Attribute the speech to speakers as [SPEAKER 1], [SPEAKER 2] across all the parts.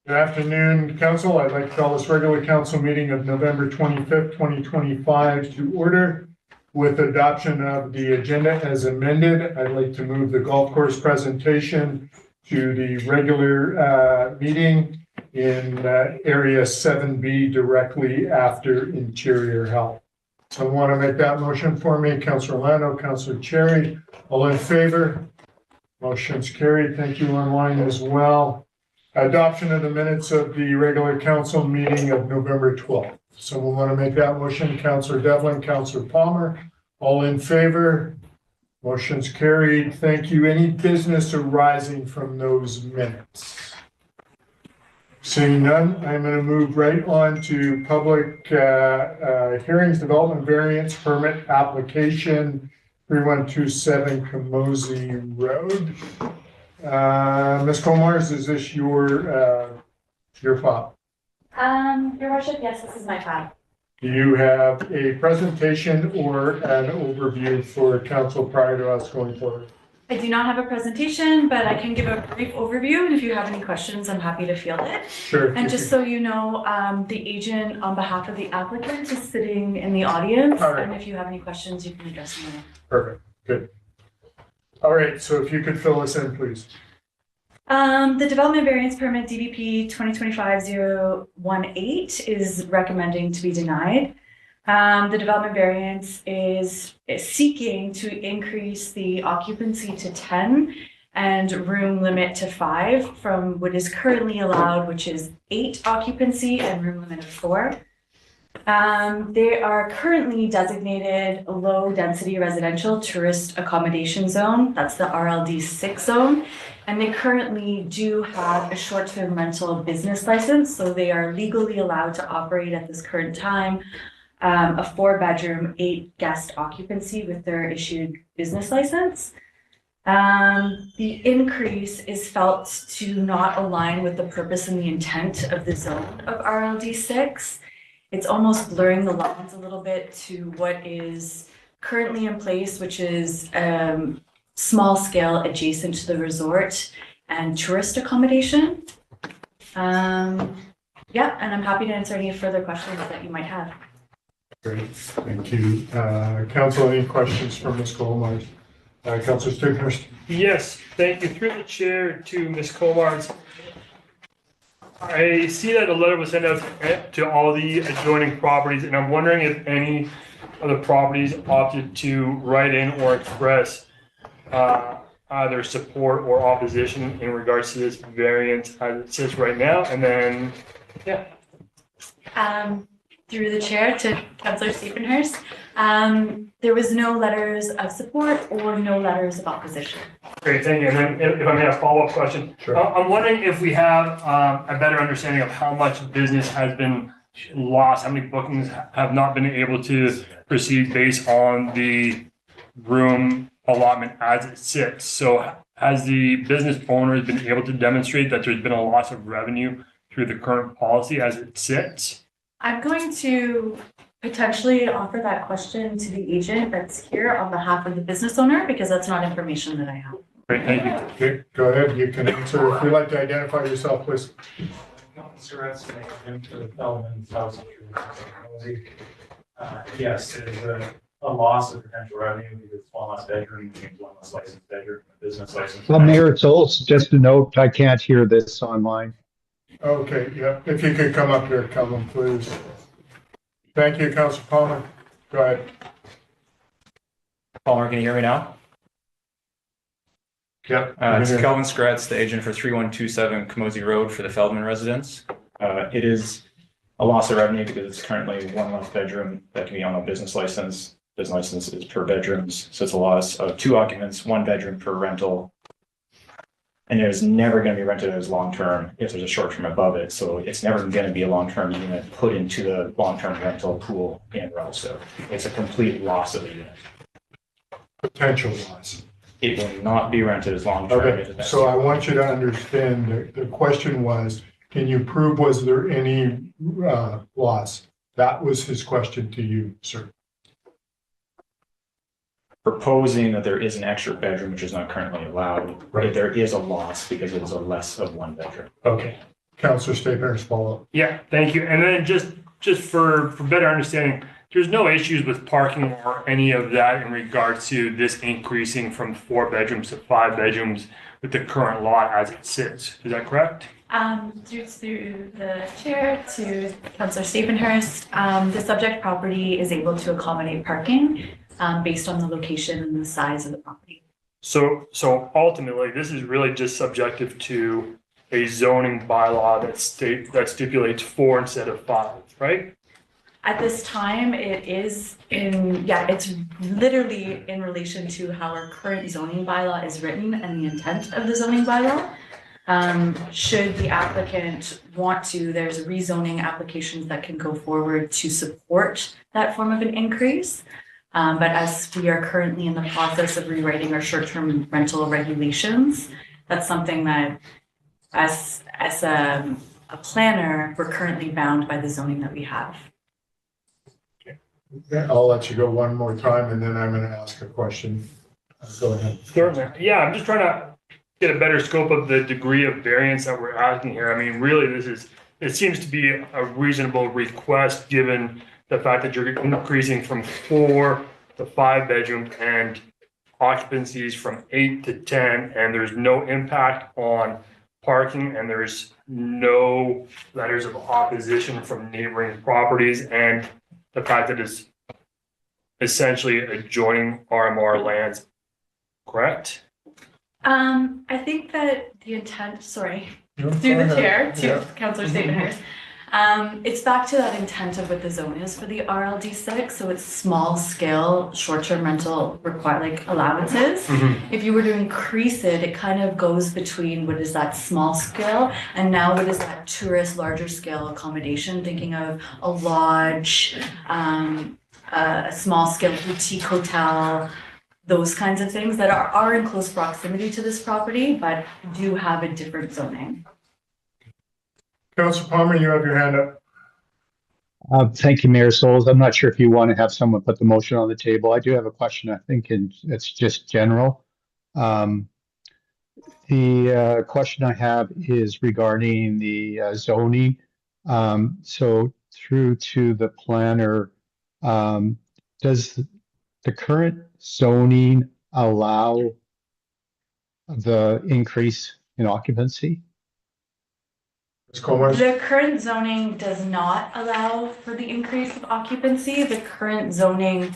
[SPEAKER 1] Good afternoon, Council. I'd like to call this regular council meeting of November 25th, 2025 to order with adoption of the agenda as amended. I'd like to move the golf course presentation to the regular meeting in area 7B directly after interior health. So I want to make that motion for me. Councilor Lano, Councilor Cherry, all in favor? Motion's carried. Thank you online as well. Adoption of the minutes of the regular council meeting of November 12th. So we want to make that motion. Councilor Devlin, Councilor Palmer, all in favor? Motion's carried. Thank you. Any business arising from those minutes? Seeing none, I'm going to move right on to public hearings, development variance permit application 3127 Camosi Road. Ms. Comars, is this your file?
[SPEAKER 2] Your worship, yes, this is my file.
[SPEAKER 1] Do you have a presentation or an overview for council prior to us going forward?
[SPEAKER 2] I do not have a presentation, but I can give a brief overview, and if you have any questions, I'm happy to field it.
[SPEAKER 1] Sure.
[SPEAKER 2] And just so you know, the agent on behalf of the applicant is sitting in the audience,
[SPEAKER 1] right.
[SPEAKER 2] And if you have any questions, you can address me.
[SPEAKER 1] Perfect. Good. All right. So if you could fill us in, please.
[SPEAKER 2] The development variance permit DBP 2025-018 is recommending to be denied. The development variance is seeking to increase the occupancy to 10 and room limit to 5 from what is currently allowed, which is 8 occupancy and room limit of 4. They are currently designated low density residential tourist accommodation zone. That's the RLD 6 zone. And they currently do have a short-term rental business license. So they are legally allowed to operate at this current time a 4-bedroom, 8 guest occupancy with their issued business license. The increase is felt to not align with the purpose and the intent of the zone of RLD 6. It's almost blurring the lines a little bit to what is currently in place, which is small scale adjacent to the resort and tourist accommodation. Yeah, and I'm happy to answer any further questions that you might have.
[SPEAKER 1] Great, thank you. Council, any questions from Ms. Colmars? Councilor Stukenhurst?
[SPEAKER 3] Yes, thank you. Through the chair to Ms. Colmars. I see that a letter was sent out to all the adjoining properties, and I'm wondering if any of the properties opted to write in or express either support or opposition in regards to this variance as it sits right now. And then, yeah.
[SPEAKER 2] Through the chair to Councillor Stukenhurst, there was no letters of support or no letters of opposition.
[SPEAKER 3] Great, thank you. And then if I may have a follow-up question.
[SPEAKER 1] Sure.
[SPEAKER 3] I'm wondering if we have a better understanding of how much business has been lost, how many bookings have not been able to proceed based on the room allotment as it sits. So has the business owners been able to demonstrate that there's been a loss of revenue through the current policy as it sits?
[SPEAKER 2] I'm going to potentially offer that question to the agent that's here on behalf of the business owner, because that's not information that I have.
[SPEAKER 3] Great, thank you.
[SPEAKER 1] Okay, go ahead. You can answer. If you'd like to identify yourself, please.
[SPEAKER 4] Yes, there's a loss of potential revenue because it's one less bedroom, means one less licensed bedroom, business license.
[SPEAKER 5] Well, Mayor, it's also just a note, I can't hear this online.
[SPEAKER 1] Okay, yeah. If you could come up here, Calvin, please. Thank you, Councilor Palmer. Go ahead.
[SPEAKER 6] Palmer, can you hear me now?
[SPEAKER 1] Yep.
[SPEAKER 6] It's Kelvin Scratz, the agent for 3127 Camosi Road for the Feldman residence. It is a loss of revenue because it's currently one less bedroom that can be on a business license. Business license is per bedrooms, so it's a loss of 2 occupants, 1 bedroom per rental. And it is never going to be rented as long-term if there's a short-term above it. So it's never going to be a long-term unit put into the long-term rental pool in Ralston. It's a complete loss of the unit.
[SPEAKER 1] Potential loss.
[SPEAKER 6] It will not be rented as long-term.
[SPEAKER 1] Okay, so I want you to understand that the question was, can you prove was there any loss? That was his question to you, sir.
[SPEAKER 6] Proposing that there is an extra bedroom, which is not currently allowed,
[SPEAKER 1] Right.
[SPEAKER 6] there is a loss because it is a less of 1 bedroom.
[SPEAKER 1] Okay. Councillor Stapleton's follow-up.
[SPEAKER 3] Yeah, thank you. And then just for better understanding, there's no issues with parking or any of that in regards to this increasing from 4 bedrooms to 5 bedrooms with the current lot as it sits. Is that correct?
[SPEAKER 2] Through the chair to Councillor Stapenhurst, the subject property is able to accommodate parking based on the location and the size of the property.
[SPEAKER 3] So ultimately, this is really just subjective to a zoning bylaw that stipulates 4 instead of 5, right?
[SPEAKER 2] At this time, it's literally in relation to how our current zoning bylaw is written and the intent of the zoning bylaw. Should the applicant want to, there's rezoning applications that can go forward to support that form of an increase. But as we are currently in the process of rewriting our short-term rental regulations, that's something that as a planner, we're currently bound by the zoning that we have.
[SPEAKER 1] Okay, I'll let you go one more time and then I'm going to ask a question. Go ahead.
[SPEAKER 3] Certainly. Yeah, I'm just trying to get a better scope of the degree of variance that we're asking here. I mean, really, it seems to be a reasonable request given the fact that you're increasing from 4 to 5 bedroom and occupancies from 8 to 10, and there's no impact on parking, and there's no letters of opposition from neighboring properties, and the fact that it's essentially adjoining RMR lands, correct?
[SPEAKER 2] I think that the intent, sorry,
[SPEAKER 1] No,
[SPEAKER 2] through
[SPEAKER 1] go
[SPEAKER 2] the
[SPEAKER 1] ahead.
[SPEAKER 2] chair
[SPEAKER 1] Yeah.
[SPEAKER 2] to Councillor Stapenhurst. It's back to that intent of what the zone is for the RLD6. So it's small scale, short-term rental allowances. If you were to increase it, it kind of goes between what is that small scale and now what is that tourist larger scale accommodation, thinking of a lodge, a small scale boutique hotel, those kinds of things that are in close proximity to this property, but do have a different zoning.
[SPEAKER 1] Councillor Palmer, you have your hand up.
[SPEAKER 5] Thank you, Mayor Souls. I'm not sure if you want to have someone put the motion on the table. I do have a question, I think, and it's just general. The question I have is regarding the zoning. So through to the planner, does the current zoning allow the increase in occupancy?
[SPEAKER 1] Ms. Comer?
[SPEAKER 2] The current zoning does not allow for the increase of occupancy. The current zoning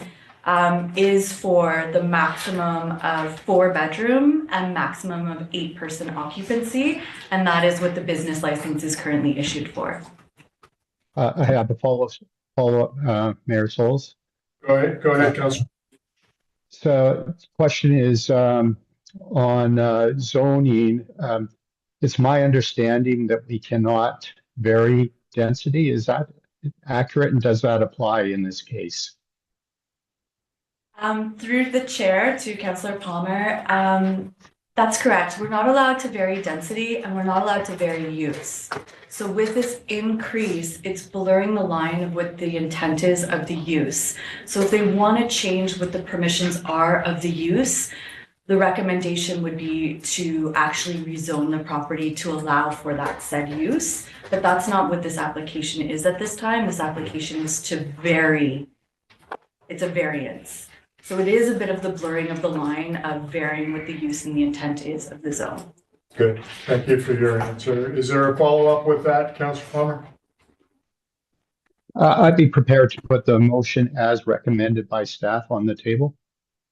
[SPEAKER 2] is for the maximum of 4 bedroom and maximum of 8-person occupancy. And that is what the business license is currently issued for.
[SPEAKER 5] I have a follow-up, Mayor Souls.
[SPEAKER 1] Go ahead, Councillor.
[SPEAKER 5] So the question is on zoning. It's my understanding that we cannot vary density. Is that accurate, and does that apply in this case?
[SPEAKER 2] Through the chair to Councillor Palmer, that's correct. We're not allowed to vary density and we're not allowed to vary use. So with this increase, it's blurring the line of what the intent is of the use. So if they want to change what the permissions are of the use, the recommendation would be to actually rezone the property to allow for that said use. But that's not what this application is at this time. This application is to vary. It's a variance. So it is a bit of the blurring of the line of varying what the use and the intent is of the zone.
[SPEAKER 1] Good. Thank you for your answer. Is there a follow-up with that, Councillor Palmer?
[SPEAKER 5] I'd be prepared to put the motion as recommended by staff on the table.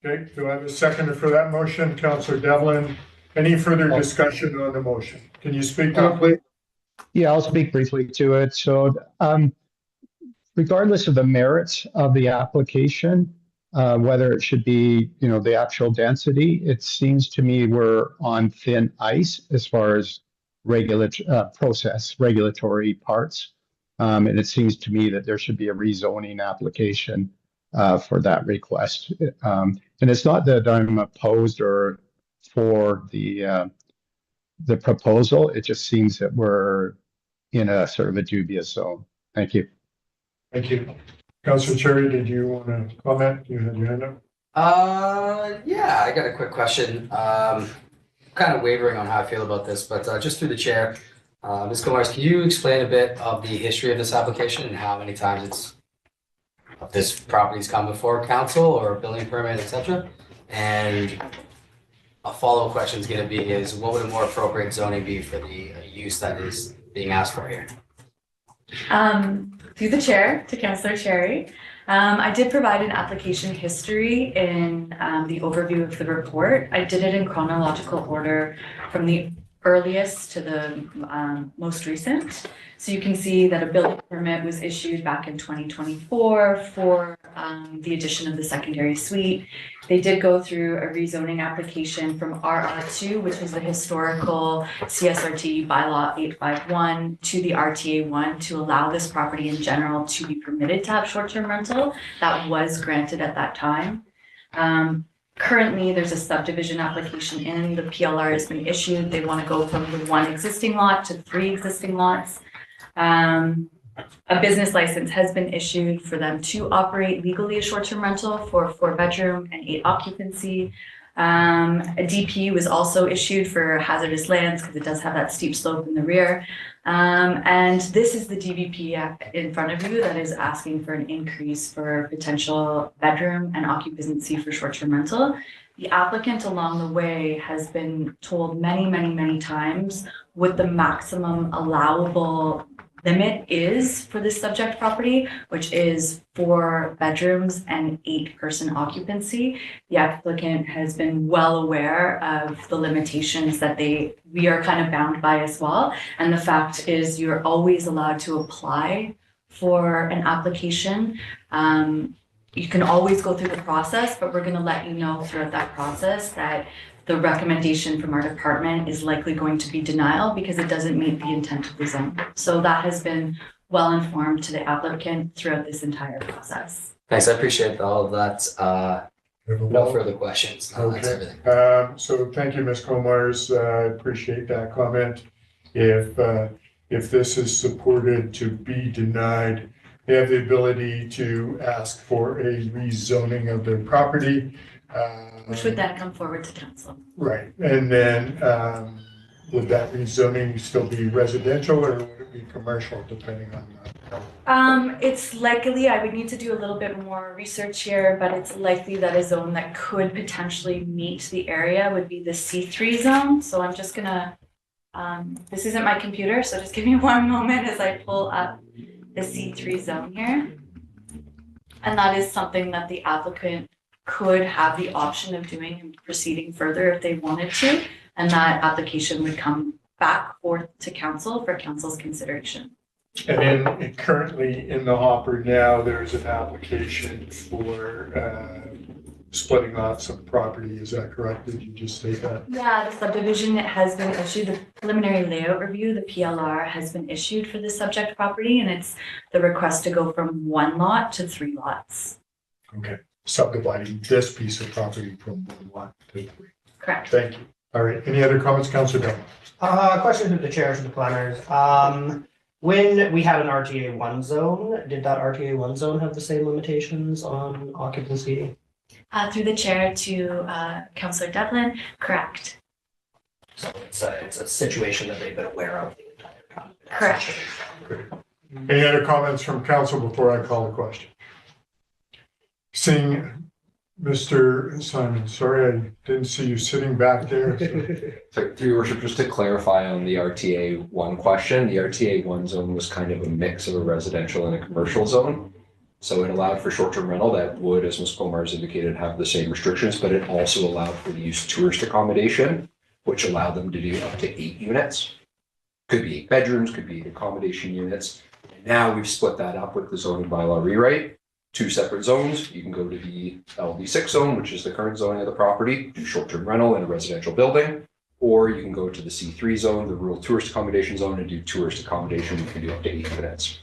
[SPEAKER 1] Okay, do I have a seconder for that motion? Councillor Devlin, any further discussion on the motion? Can you speak to it, please?
[SPEAKER 5] Yeah, I'll speak briefly to it. So regardless of the merits of the application, whether it should be, the actual density, it seems to me we're on thin ice as far as regulatory parts. And it seems to me that there should be a rezoning application for that request. And it's not that I'm opposed or for the proposal. It just seems that we're in a sort of a dubious zone. Thank you.
[SPEAKER 1] Thank you. Councillor Cherry, did you want to comment? You had your hand up.
[SPEAKER 7] Yeah, I got a quick question. Kind of wavering on how I feel about this, but just through the chair, Ms. Gomez, can you explain a bit of the history of this application and how many times this property's come before council or building permit, et cetera? And a follow-up question is gonna be is what would a more appropriate zoning be for the use that is being asked for here?
[SPEAKER 2] Through the chair to Councillor Cherry. I did provide an application history in the overview of the report. I did it in chronological order from the earliest to the most recent. So you can see that a building permit was issued back in 2024 for the addition of the secondary suite. They did go through a rezoning application from RR2, which was the historical CSRT bylaw 851, to the RTA1 to allow this property in general to be permitted to have short-term rental. That was granted at that time. Currently, there's a subdivision application in, the PLR has been issued. They want to go from the 1 existing lot to 3 existing lots. A business license has been issued for them to operate legally a short-term rental for 4-bedroom and 8 occupancy. A DP was also issued for hazardous lands because it does have that steep slope in the rear. And this is the DBP in front of you that is asking for an increase for potential bedroom and occupancy for short-term rental. The applicant along the way has been told many, many, many times what the maximum allowable limit is for this subject property, which is 4 bedrooms and 8-person occupancy. The applicant has been well aware of the limitations that we are kind of bound by as well. And the fact is you're always allowed to apply for an application. You can always go through the process, but we're going to let you know throughout that process that the recommendation from our department is likely going to be denial because it doesn't meet the intent of the zone. So that has been well informed to the applicant throughout this entire process.
[SPEAKER 7] Thanks, I appreciate all of that. No further questions. No, that's
[SPEAKER 1] Okay.
[SPEAKER 7] everything.
[SPEAKER 1] So thank you, Ms. Comars. I appreciate that comment. If this is supported to be denied, they have the ability to ask for a rezoning of their property.
[SPEAKER 2] Which would then come forward to council.
[SPEAKER 1] Right, and then would that rezoning still be residential or would it be commercial depending on that?
[SPEAKER 2] It's likely, I would need to do a little bit more research here, but it's likely that a zone that could potentially meet the area would be the C3 zone. So I'm just gonna, this isn't my computer, so just give me one moment as I pull up the C3 zone here. And that is something that the applicant could have the option of doing and proceeding further if they wanted to, and that application would come back forth to council for council's consideration.
[SPEAKER 1] And then currently in the hopper now, there's an application for splitting off some property. Is that correct? Did you just say that?
[SPEAKER 2] Yeah, the subdivision has been issued, the preliminary layout review, the PLR has been issued for the subject property, and it's the request to go from 1 lot to 3 lots.
[SPEAKER 1] Okay, subdividing this piece of property from 1 lot to 3.
[SPEAKER 2] Correct.
[SPEAKER 1] Thank you. All right, any other comments, Councilor Dunn?
[SPEAKER 8] Question to the chairs and the planners. When we had an RTA 1 zone, did that RTA 1 zone have the same limitations on occupancy?
[SPEAKER 2] Through the chair to Councillor Devlin, correct.
[SPEAKER 8] So it's a situation that they've been aware of the entire time.
[SPEAKER 2] Correct.
[SPEAKER 1] Any other comments from council before I call the question? Seeing Mr. Simon, sorry, I didn't see you sitting back there.
[SPEAKER 9] So, through your worship, just to clarify on the RTA 1 question, the RTA 1 zone was kind of a mix of a residential and a commercial zone. So it allowed for short-term rental that would, as Ms. Comars indicated, have the same restrictions, but it also allowed for the use of tourist accommodation, which allowed them to do up to 8 units. Could be 8 bedrooms, could be 8 accommodation units. And now we've split that up with the zoning bylaw rewrite. 2 separate zones. You can go to the LD6 zone, which is the current zoning of the property, do short-term rental in a residential building, or you can go to the C3 zone, the rural tourist accommodation zone, and do tourist accommodation. You can do up to 8 units.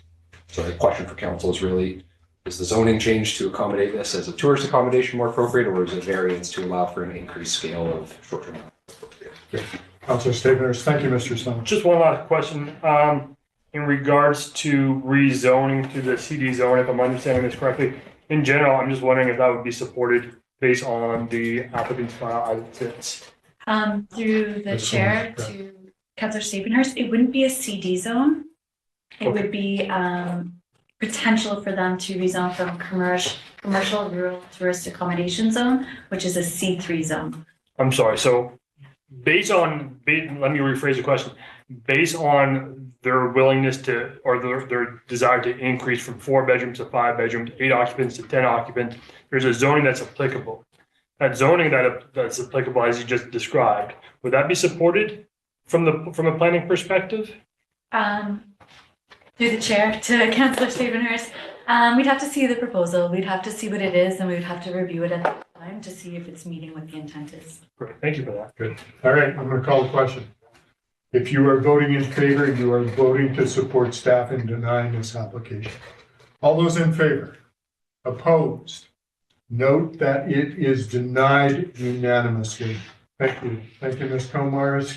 [SPEAKER 9] So the question for council is really, is the zoning change to accommodate this as a tourist accommodation more appropriate, or is it variance to allow for an increased scale of short-term rental?
[SPEAKER 1] Councilor Staveners, thank you, Mr. Simon.
[SPEAKER 3] Just one last question. In regards to rezoning to the CD zone, if I'm understanding this correctly, in general, I'm just wondering if that would be supported based on the applicant's file as it sits.
[SPEAKER 2] Through the
[SPEAKER 1] That's
[SPEAKER 2] chair
[SPEAKER 1] fine.
[SPEAKER 2] to Councillor Stephenhurst, it wouldn't be a CD zone. It
[SPEAKER 3] Okay.
[SPEAKER 2] would be potential for them to rezone from commercial rural tourist accommodation zone, which is a C3 zone.
[SPEAKER 3] I'm sorry, so let me rephrase the question. Based on their willingness to, or their desire to increase from 4 bedrooms to 5 bedrooms, 8 occupants to 10 occupants, there's a zoning that's applicable. That zoning that's applicable, as you just described, would that be supported from a planning perspective?
[SPEAKER 2] Through the chair to Councillor Stephenhurst, we'd have to see the proposal. We'd have to see what it is, and we would have to review it at that time to see if it's meeting what the intent is.
[SPEAKER 3] Great, thank you for that.
[SPEAKER 1] Good. All right, I'm gonna call the question. If you are voting in favor, you are voting to support staff in denying this application. All those in favor? Opposed? Note that it is denied unanimously. Thank you. Thank you, Ms. Comars.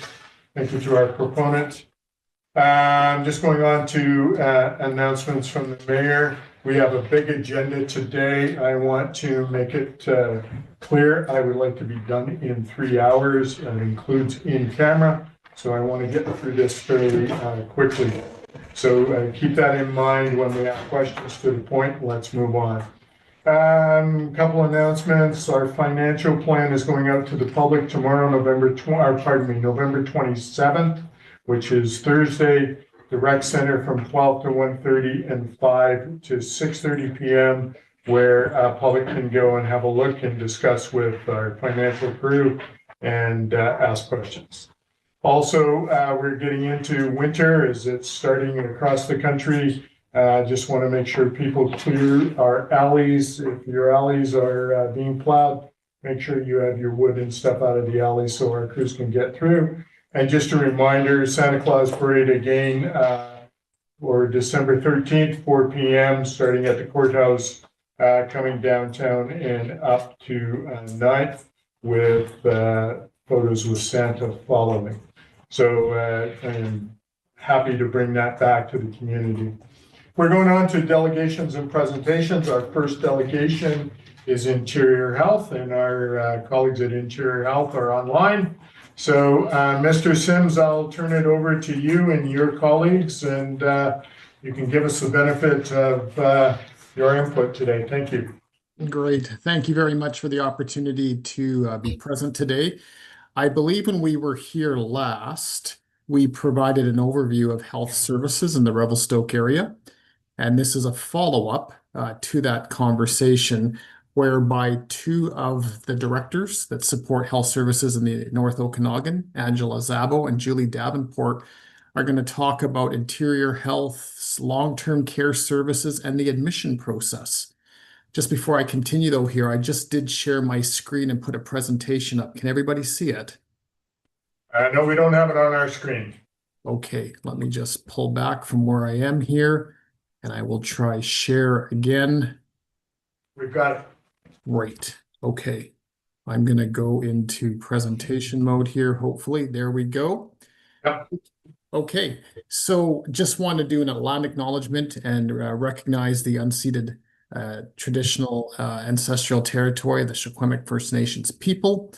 [SPEAKER 1] Thank you to our proponent. Just going on to announcements from the mayor. We have a big agenda today. I want to make it clear. I would like to be done in 3 hours. That includes in camera. So I want to get through this fairly quickly. So keep that in mind when we have questions to the point. Let's move on. Couple announcements. Our financial plan is going out to the public tomorrow, November 27th, which is Thursday. The rec center from 12 to 1:30 and 5 to 6:30 p.m. where public can go and have a look and discuss with our financial crew and ask questions. Also, we're getting into winter as it's starting across the country. Just want to make sure people clear our alleys. If your alleys are being plowed, make sure you have your wood and stuff out of the alley so our crews can get through. And just a reminder, Santa Claus Parade again for December 13th, 4 p.m., starting at the courthouse, coming downtown and up to 9th with photos with Santa following. So I'm happy to bring that back to the community. We're going on to delegations and presentations. Our first delegation is Interior Health, and our colleagues at Interior Health are online. So, Mr. Sims, I'll turn it over to you and your colleagues, and you can give us the benefit of your input today. Thank you.
[SPEAKER 10] Great. Thank you very much for the opportunity to be present today. I believe when we were here last, we provided an overview of health services in the Revelstoke area. And this is a follow-up to that conversation whereby 2 of the directors that support health services in the North Okanagan, Angela Szabo and Julie Davenport, are going to talk about Interior Health's long-term care services and the admission process. Just before I continue though here, I just did share my screen and put a presentation up. Can everybody see it?
[SPEAKER 1] No, we don't have it on our screen.
[SPEAKER 10] Okay, let me just pull back from where I am here and I will try share again.
[SPEAKER 1] We've got it.
[SPEAKER 10] Right. Okay. I'm going to go into presentation mode here. Hopefully, there we go.
[SPEAKER 1] Yep.
[SPEAKER 10] Okay. So just want to do an land acknowledgement and recognize the unceded traditional ancestral territory, the Secwepemc First Nations people,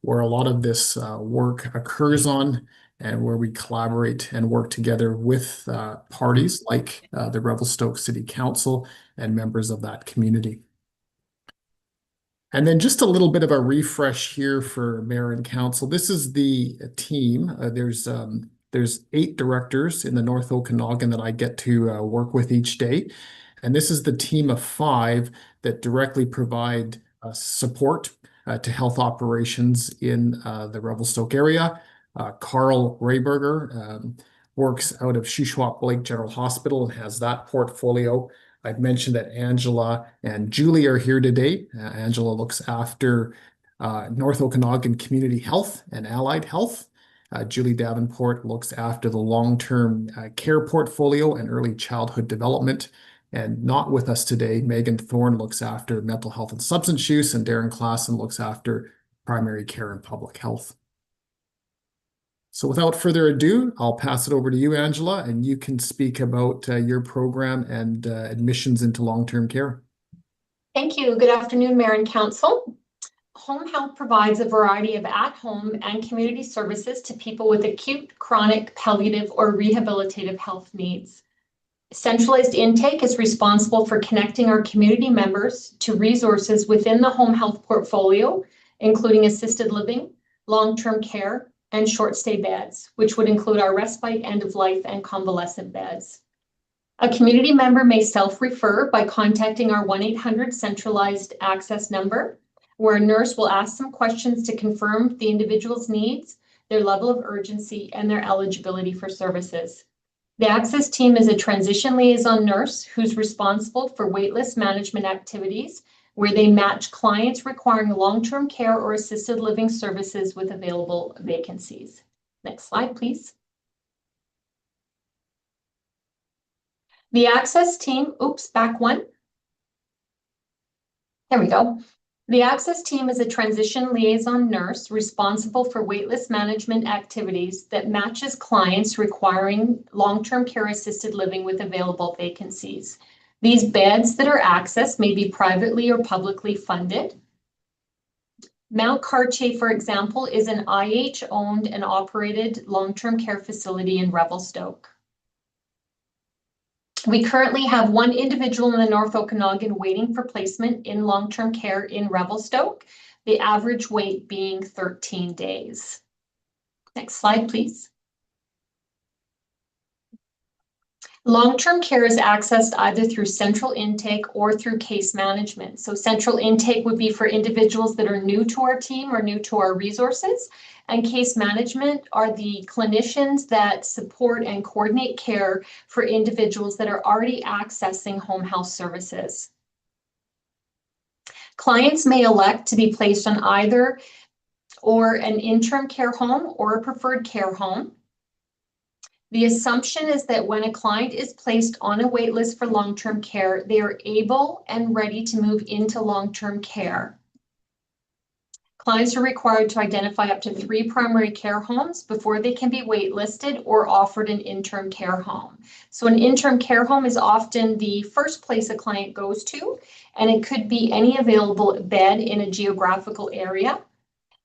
[SPEAKER 10] where a lot of this work occurs on and where we collaborate and work together with parties like the Revelstoke City Council and members of that community. And then just a little bit of a refresh here for Mayor and Council. This is the team. There's 8 directors in the North Okanagan that I get to work with each day. And this is the team of 5 that directly provide support to health operations in the Revelstoke area. Carl Rayberger works out of Shuswap Lake General Hospital and has that portfolio. I've mentioned that Angela and Julie are here today. Angela looks after North Okanagan Community Health and Allied Health. Julie Davenport looks after the long-term care portfolio and early childhood development. And not with us today, Megan Thorne looks after mental health and substance use, and Darren Klassen looks after primary care and public health. So without further ado, I'll pass it over to you, Angela, and you can speak about your program and admissions into long-term care.
[SPEAKER 11] Thank you. Good afternoon, Mayor and Council. Home health provides a variety of at-home and community services to people with acute, chronic, palliative, or rehabilitative health needs. Centralized intake is responsible for connecting our community members to resources within the home health portfolio, including assisted living, long-term care, and short-stay beds, which would include our respite, end-of-life, and convalescent beds. A community member may self-refer by contacting our 1-800 centralized access number, where a nurse will ask some questions to confirm the individual's needs, their level of urgency, and their eligibility for services. The Access team is a transition liaison nurse who's responsible for waitlist management activities, where they match clients requiring long-term care or assisted living services with available vacancies. Next slide, please. The Access team, back one. There we go. The Access team is a transition liaison nurse responsible for waitlist management activities that matches clients requiring long-term care assisted living with available vacancies. These beds that are accessed may be privately or publicly funded. Mount Cartier, for example, is an IH-owned and operated long-term care facility in Revelstoke. We currently have one individual in the North Okanagan waiting for placement in long-term care in Revelstoke, the average wait being 13 days. Next slide, please. Long-term care is accessed either through central intake or through case management. So central intake would be for individuals that are new to our team or new to our resources. And case management are the clinicians that support and coordinate care for individuals that are already accessing home health services. Clients may elect to be placed on either or an interim care home or a preferred care home. The assumption is that when a client is placed on a wait list for long-term care, they are able and ready to move into long-term care. Clients are required to identify up to 3 primary care homes before they can be waitlisted or offered an interim care home. So an interim care home is often the first place a client goes to, and it could be any available bed in a geographical area.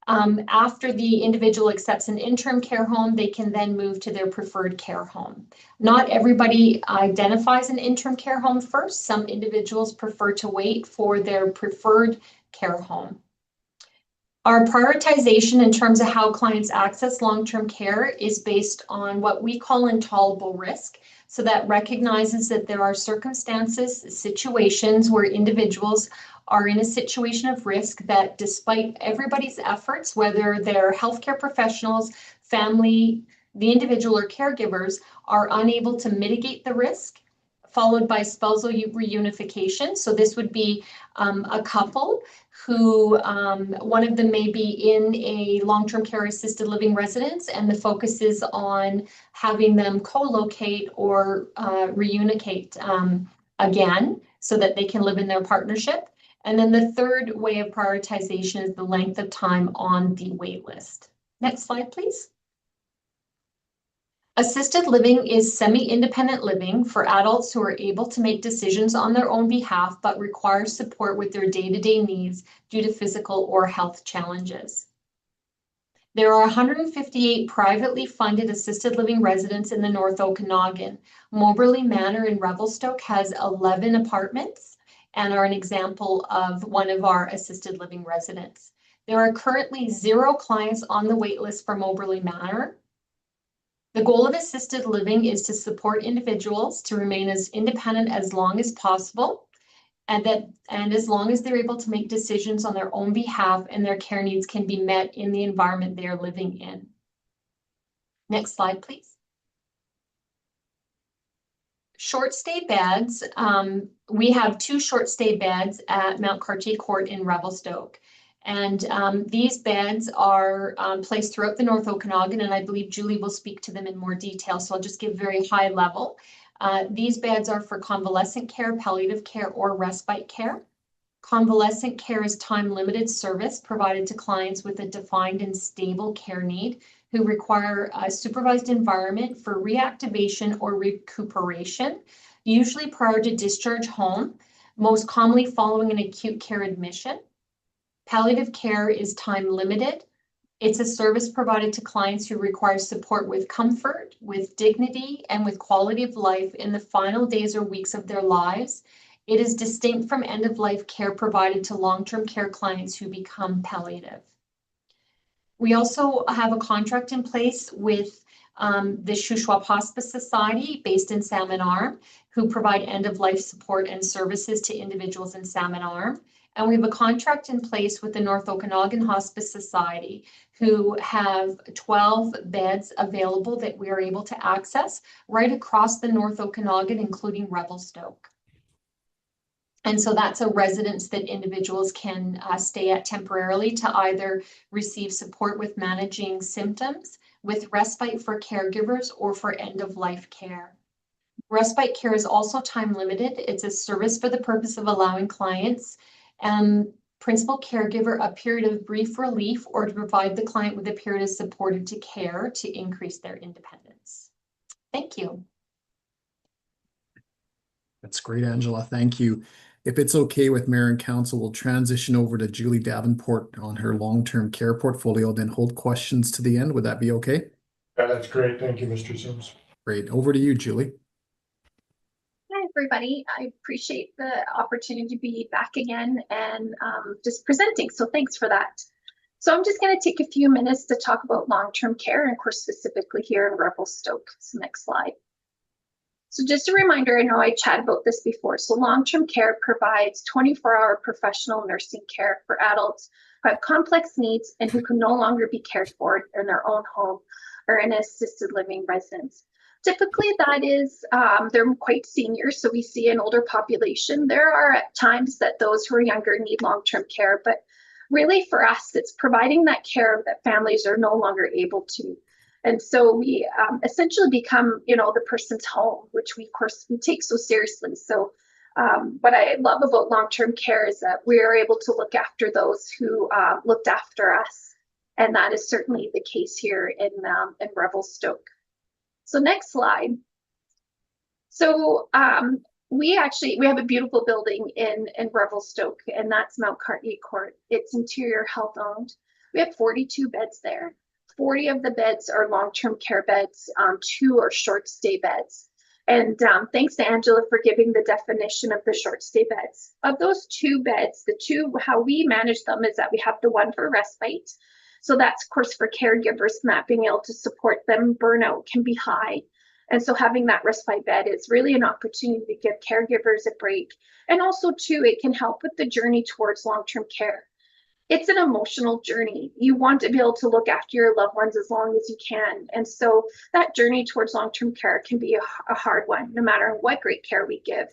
[SPEAKER 11] After the individual accepts an interim care home, they can then move to their preferred care home. Not everybody identifies an interim care home first. Some individuals prefer to wait for their preferred care home. Our prioritization in terms of how clients access long-term care is based on what we call intolerable risk. So that recognizes that there are circumstances, situations where individuals are in a situation of risk that despite everybody's efforts, whether they're healthcare professionals, family, the individual or caregivers, are unable to mitigate the risk, followed by spousal reunification. So this would be a couple who one of them may be in a long-term care assisted living residence, and the focus is on having them co-locate or reunicate again so that they can live in their partnership. And then the third way of prioritization is the length of time on the wait list. Next slide, please. Assisted living is semi-independent living for adults who are able to make decisions on their own behalf but require support with their day-to-day needs due to physical or health challenges. There are 158 privately funded assisted living residents in the North Okanagan. Moberly Manor in Revelstoke has 11 apartments and are an example of one of our assisted living residents. There are currently 0 clients on the wait list for Moberly Manor. The goal of assisted living is to support individuals to remain as independent as long as possible, and as long as they're able to make decisions on their own behalf and their care needs can be met in the environment they are living in. Next slide, please. Short stay beds. We have 2 short stay beds at Mount Cartier Court in Revelstoke. And these beds are placed throughout the North Okanagan, and I believe Julie will speak to them in more detail. So I'll just give very high level. These beds are for convalescent care, palliative care, or respite care. Convalescent care is time-limited service provided to clients with a defined and stable care need who require a supervised environment for reactivation or recuperation, usually prior to discharge home, most commonly following an acute care admission. Palliative care is time limited. It's a service provided to clients who require support with comfort, with dignity, and with quality of life in the final days or weeks of their lives. It is distinct from end-of-life care provided to long-term care clients who become palliative. We also have a contract in place with the Shuswap Hospice Society based in Salmon Arm, who provide end-of-life support and services to individuals in Salmon Arm. And we have a contract in place with the North Okanagan Hospice Society, who have 12 beds available that we are able to access right across the North Okanagan, including Revelstoke. And so that's a residence that individuals can stay at temporarily to either receive support with managing symptoms, with respite for caregivers, or for end-of-life care. Respite care is also time limited. It's a service for the purpose of allowing clients and principal caregiver a period of brief relief, or to provide the client with a period of supported to care to increase their independence. Thank you.
[SPEAKER 10] That's great, Angela. Thank you. If it's okay with Mayor and Council, we'll transition over to Julie Davenport on her long-term care portfolio, then hold questions to the end. Would that be okay?
[SPEAKER 1] That's great. Thank you, Mr. Sims.
[SPEAKER 10] Great. Over to you, Julie.
[SPEAKER 12] Hi, everybody. I appreciate the opportunity to be back again and just presenting. So thanks for that. So I'm just going to take a few minutes to talk about long-term care, and of course, specifically here in Revelstoke. So next slide. So just a reminder, I know I chatted about this before. So long-term care provides 24-hour professional nursing care for adults who have complex needs and who can no longer be cared for in their own home or in an assisted living residence. Typically, that is, they're quite senior, so we see an older population. There are at times that those who are younger need long-term care, but really for us, it's providing that care that families are no longer able to. And so we essentially become, the person's home, which we, of course, we take so seriously. So what I love about long-term care is that we are able to look after those who looked after us. And that is certainly the case here in Revelstoke. So next slide. So we have a beautiful building in Revelstoke, and that's Mount Cartier Court. It's Interior Health owned. We have 42 beds there. 40 of the beds are long-term care beds, 2 are short stay beds. And thanks to Angela for giving the definition of the short stay beds. Of those 2 beds, how we manage them is that we have the one for respite. So that's, of course, for caregivers, not being able to support them. Burnout can be high. And so having that respite bed is really an opportunity to give caregivers a break. And also, too, it can help with the journey towards long-term care. It's an emotional journey. You want to be able to look after your loved ones as long as you can. And so that journey towards long-term care can be a hard one, no matter what great care we give.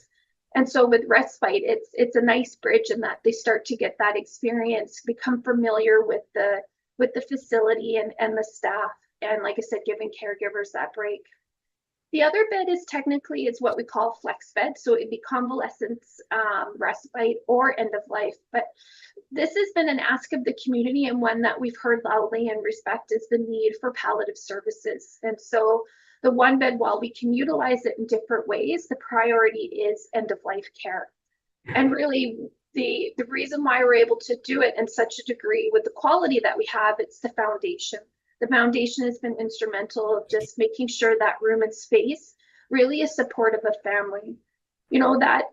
[SPEAKER 12] And so with respite, it's a nice bridge in that they start to get that experience, become familiar with the facility and the staff. And like I said, giving caregivers that break. The other bed is what we call flex bed. So it'd be convalescence, respite, or end of life. But this has been an ask of the community, and one that we've heard loudly and respect is the need for palliative services. And so the one bed, while we can utilize it in different ways, the priority is end of life care. And really, the reason why we're able to do it in such a degree with the quality that we have, it's the foundation. The foundation has been instrumental of just making sure that room and space really is supportive of family. That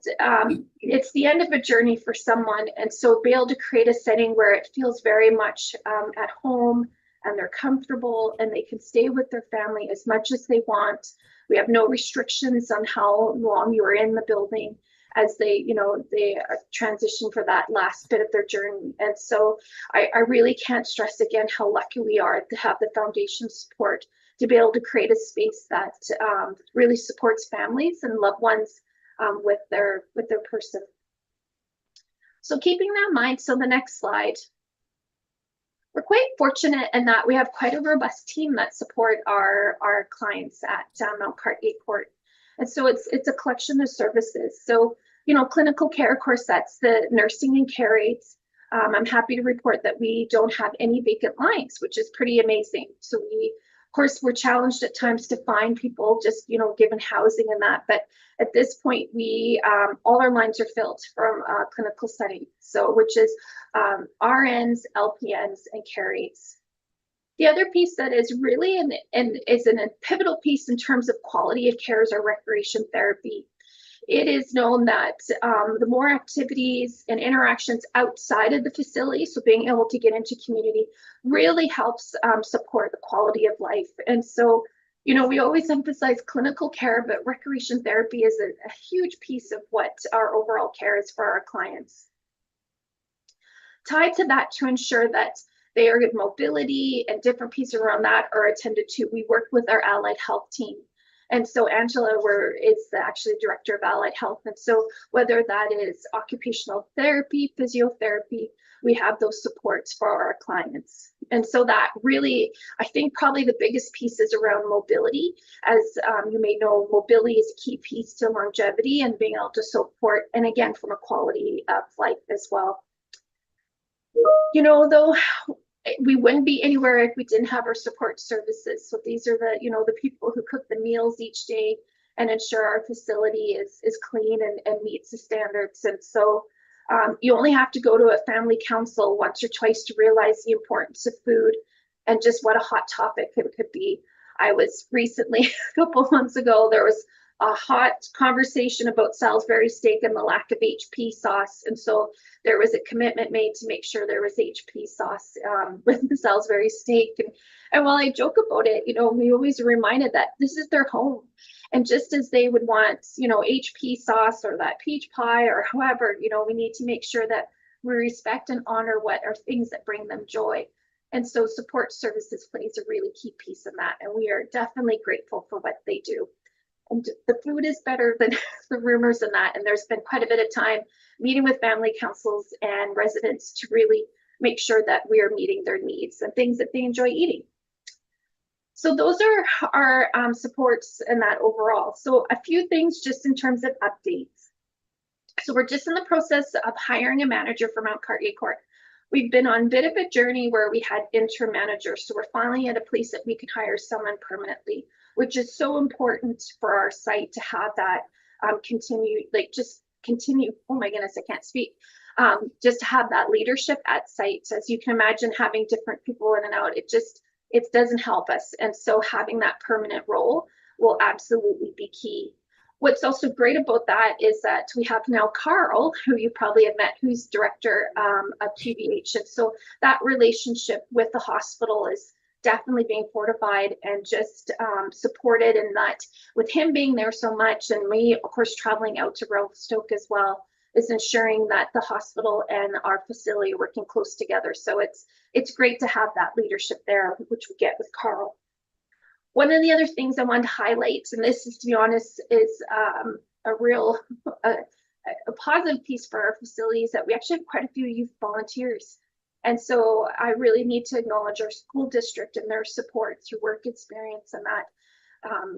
[SPEAKER 12] it's the end of a journey for someone. And so be able to create a setting where it feels very much at home, and they're comfortable, and they can stay with their family as much as they want. We have no restrictions on how long you are in the building as they transition for that last bit of their journey. And so I really can't stress again how lucky we are to have the foundation support to be able to create a space that really supports families and loved ones with their person. So keeping that in mind, so the next slide. We're quite fortunate in that we have quite a robust team that support our clients at Mount Cartier Court. And so it's a collection of services. So, clinical care, of course, that's the nursing and care aides. I'm happy to report that we don't have any vacant lines, which is pretty amazing. So we Of course, we're challenged at times to find people just, given housing and that. But at this point, we all our lines are filled from clinical setting, so which is RNs, LPNs, and carries. The other piece that is really and is a pivotal piece in terms of quality of care is our recreation therapy. It is known that the more activities and interactions outside of the facility, so being able to get into community, really helps support the quality of life. And so, we always emphasize clinical care, but recreation therapy is a huge piece of what our overall care is for our clients. Tied to that, to ensure that their mobility and different pieces around that are attended to, we work with our allied health team. And so Angela is actually the director of allied health. And so whether that is occupational therapy, physiotherapy, we have those supports for our clients. And so that really, I think probably the biggest piece is around mobility. As you may know, mobility is a key piece to longevity and being able to support, and again, from a quality of life as well. Though we wouldn't be anywhere if we didn't have our support services. So these are the people who cook the meals each day and ensure our facility is clean and meets the standards. And so you only have to go to a family council once or twice to realize the importance of food and just what a hot topic it could be. I was recently, a couple of months ago, there was a hot conversation about Salisbury steak and the lack of HP sauce. And so there was a commitment made to make sure there was HP sauce with the Salisbury steak. And while I joke about it, we always are reminded that this is their home. And just as they would want, HP sauce or that peach pie or however, we need to make sure that we respect and honor what are things that bring them joy. And so support services plays a really key piece in that. And we are definitely grateful for what they do. And the food is better than the rumors and that. And there's been quite a bit of time meeting with family councils and residents to really make sure that we are meeting their needs and things that they enjoy eating. So those are our supports and that overall. So a few things just in terms of updates. So we're just in the process of hiring a manager for Mount Cartier Court. We've been on a bit of a journey where we had interim managers. So we're finally at a place that we could hire someone permanently, which is so important for our site to have that continue. Oh my goodness, I can't speak. Just to have that leadership at sites. As you can imagine, having different people in and out, it doesn't help us. And so having that permanent role will absolutely be key. What's also great about that is that we have now Carl, who you probably have met, who's director of QVH. And so that relationship with the hospital is definitely being fortified and just supported, and that with him being there so much and me, of course, traveling out to Revelstoke as well, is ensuring that the hospital and our facility are working close together. So it's great to have that leadership there, which we get with Carl. One of the other things I wanted to highlight, and this is, to be honest, is a real positive piece for our facilities, that we actually have quite a few youth volunteers. And so I really need to acknowledge our school district and their support through work experience, and that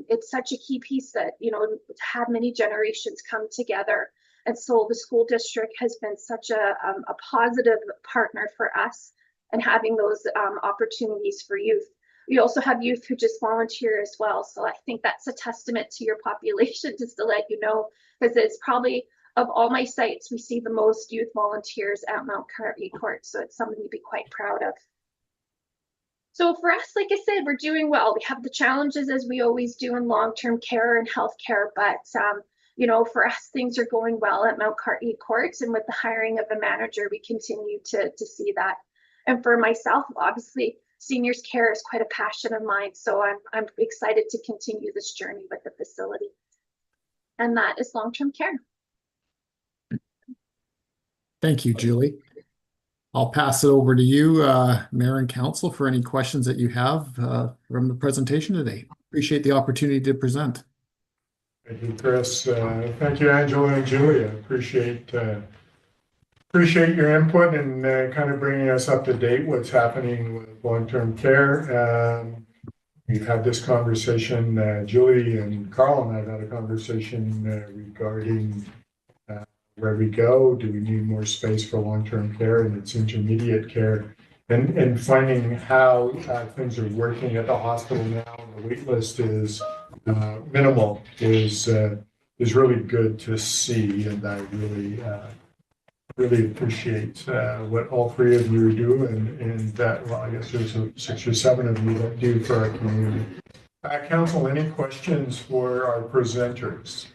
[SPEAKER 12] it's such a key piece that, to have many generations come together. And so the school district has been such a positive partner for us and having those opportunities for youth. We also have youth who just volunteer as well. So I think that's a testament to your population, just to let you know, because it's probably, of all my sites, we see the most youth volunteers at Mount Cartier Court. So it's something to be quite proud of. So for us, like I said, we're doing well. We have the challenges as we always do in long-term care and healthcare, but for us, things are going well at Mount Cartier Court, and with the hiring of a manager, we continue to see that. And for myself, obviously, seniors care is quite a passion of mine, so I'm excited to continue this journey with the facility. And that is long-term care.
[SPEAKER 10] Thank you, Julie. I'll pass it over to you, Mayor and Council, for any questions that you have from the presentation today. Appreciate the opportunity to present.
[SPEAKER 1] Thank you, Chris. Thank you, Angela and Julia. Appreciate your input and kind of bringing us up to date what's happening with long-term care. We've had this conversation, Julie and Carl and I have had a conversation regarding where we go. Do we need more space for long-term care and its intermediate care? and finding how things are working at the hospital now, and the wait list is minimal, is really good to see, and I really appreciate what all three of you do, and that, well, I guess there's 6 or 7 of you that do for our community. Council, any questions for our presenters?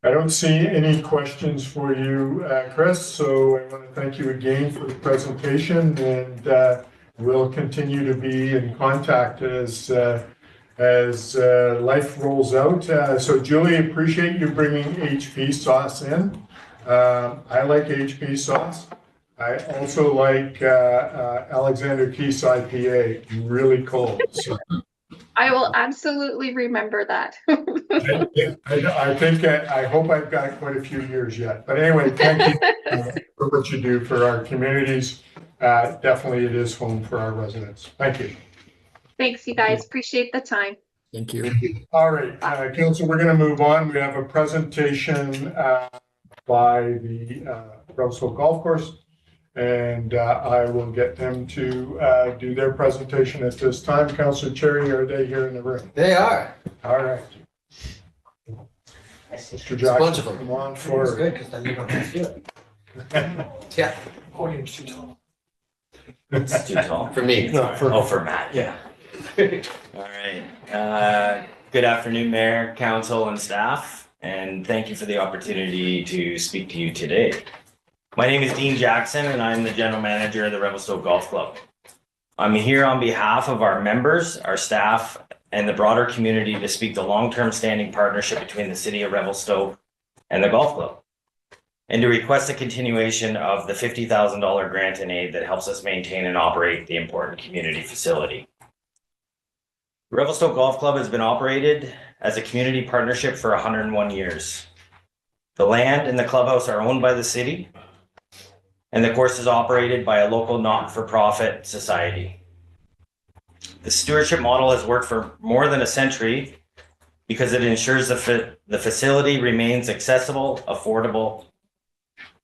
[SPEAKER 1] I don't see any questions for you, Chris, so I want to thank you again for the presentation, and we'll continue to be in contact as life rolls out. So Julie, appreciate you bringing HP sauce in. I like HP sauce. I also like Alexander Keith's IPA, really cold. So
[SPEAKER 12] I will absolutely remember that.
[SPEAKER 1] I think, I hope I've got quite a few years yet. But anyway, thank you for what you do for our communities. Definitely it is home for our residents. Thank you.
[SPEAKER 12] Thanks, you guys. Appreciate the time.
[SPEAKER 10] Thank you.
[SPEAKER 1] All right, Council, we're going to move on. We have a presentation by the Revelstoke Golf Course, and I will get them to do their presentation at this time. Councilor Cherry, are they here in the room?
[SPEAKER 7] They are.
[SPEAKER 1] All right. Mr. Jackson,
[SPEAKER 7] bunch of them.
[SPEAKER 1] come on
[SPEAKER 7] It's
[SPEAKER 1] forward.
[SPEAKER 7] good because then you don't have to do it. Yeah.
[SPEAKER 13] Podium's too tall.
[SPEAKER 14] It's too tall.
[SPEAKER 7] For me.
[SPEAKER 14] For Matt.
[SPEAKER 13] Yeah.
[SPEAKER 14] All right. Good afternoon, Mayor, Council, and staff, and thank you for the opportunity to speak to you today. My name is Dean Jackson, and I'm the General Manager of the Revelstoke Golf Club. I'm here on behalf of our members, our staff, and the broader community to speak the long-term standing partnership between the City of Revelstoke and the Golf Club, and to request a continuation of the $50,000 grant and aid that helps us maintain and operate the important community facility. Revelstoke Golf Club has been operated as a community partnership for 101 years. The land and the clubhouse are owned by the city, and the course is operated by a local not-for-profit society. The stewardship model has worked for more than a century because it ensures the facility remains accessible, affordable,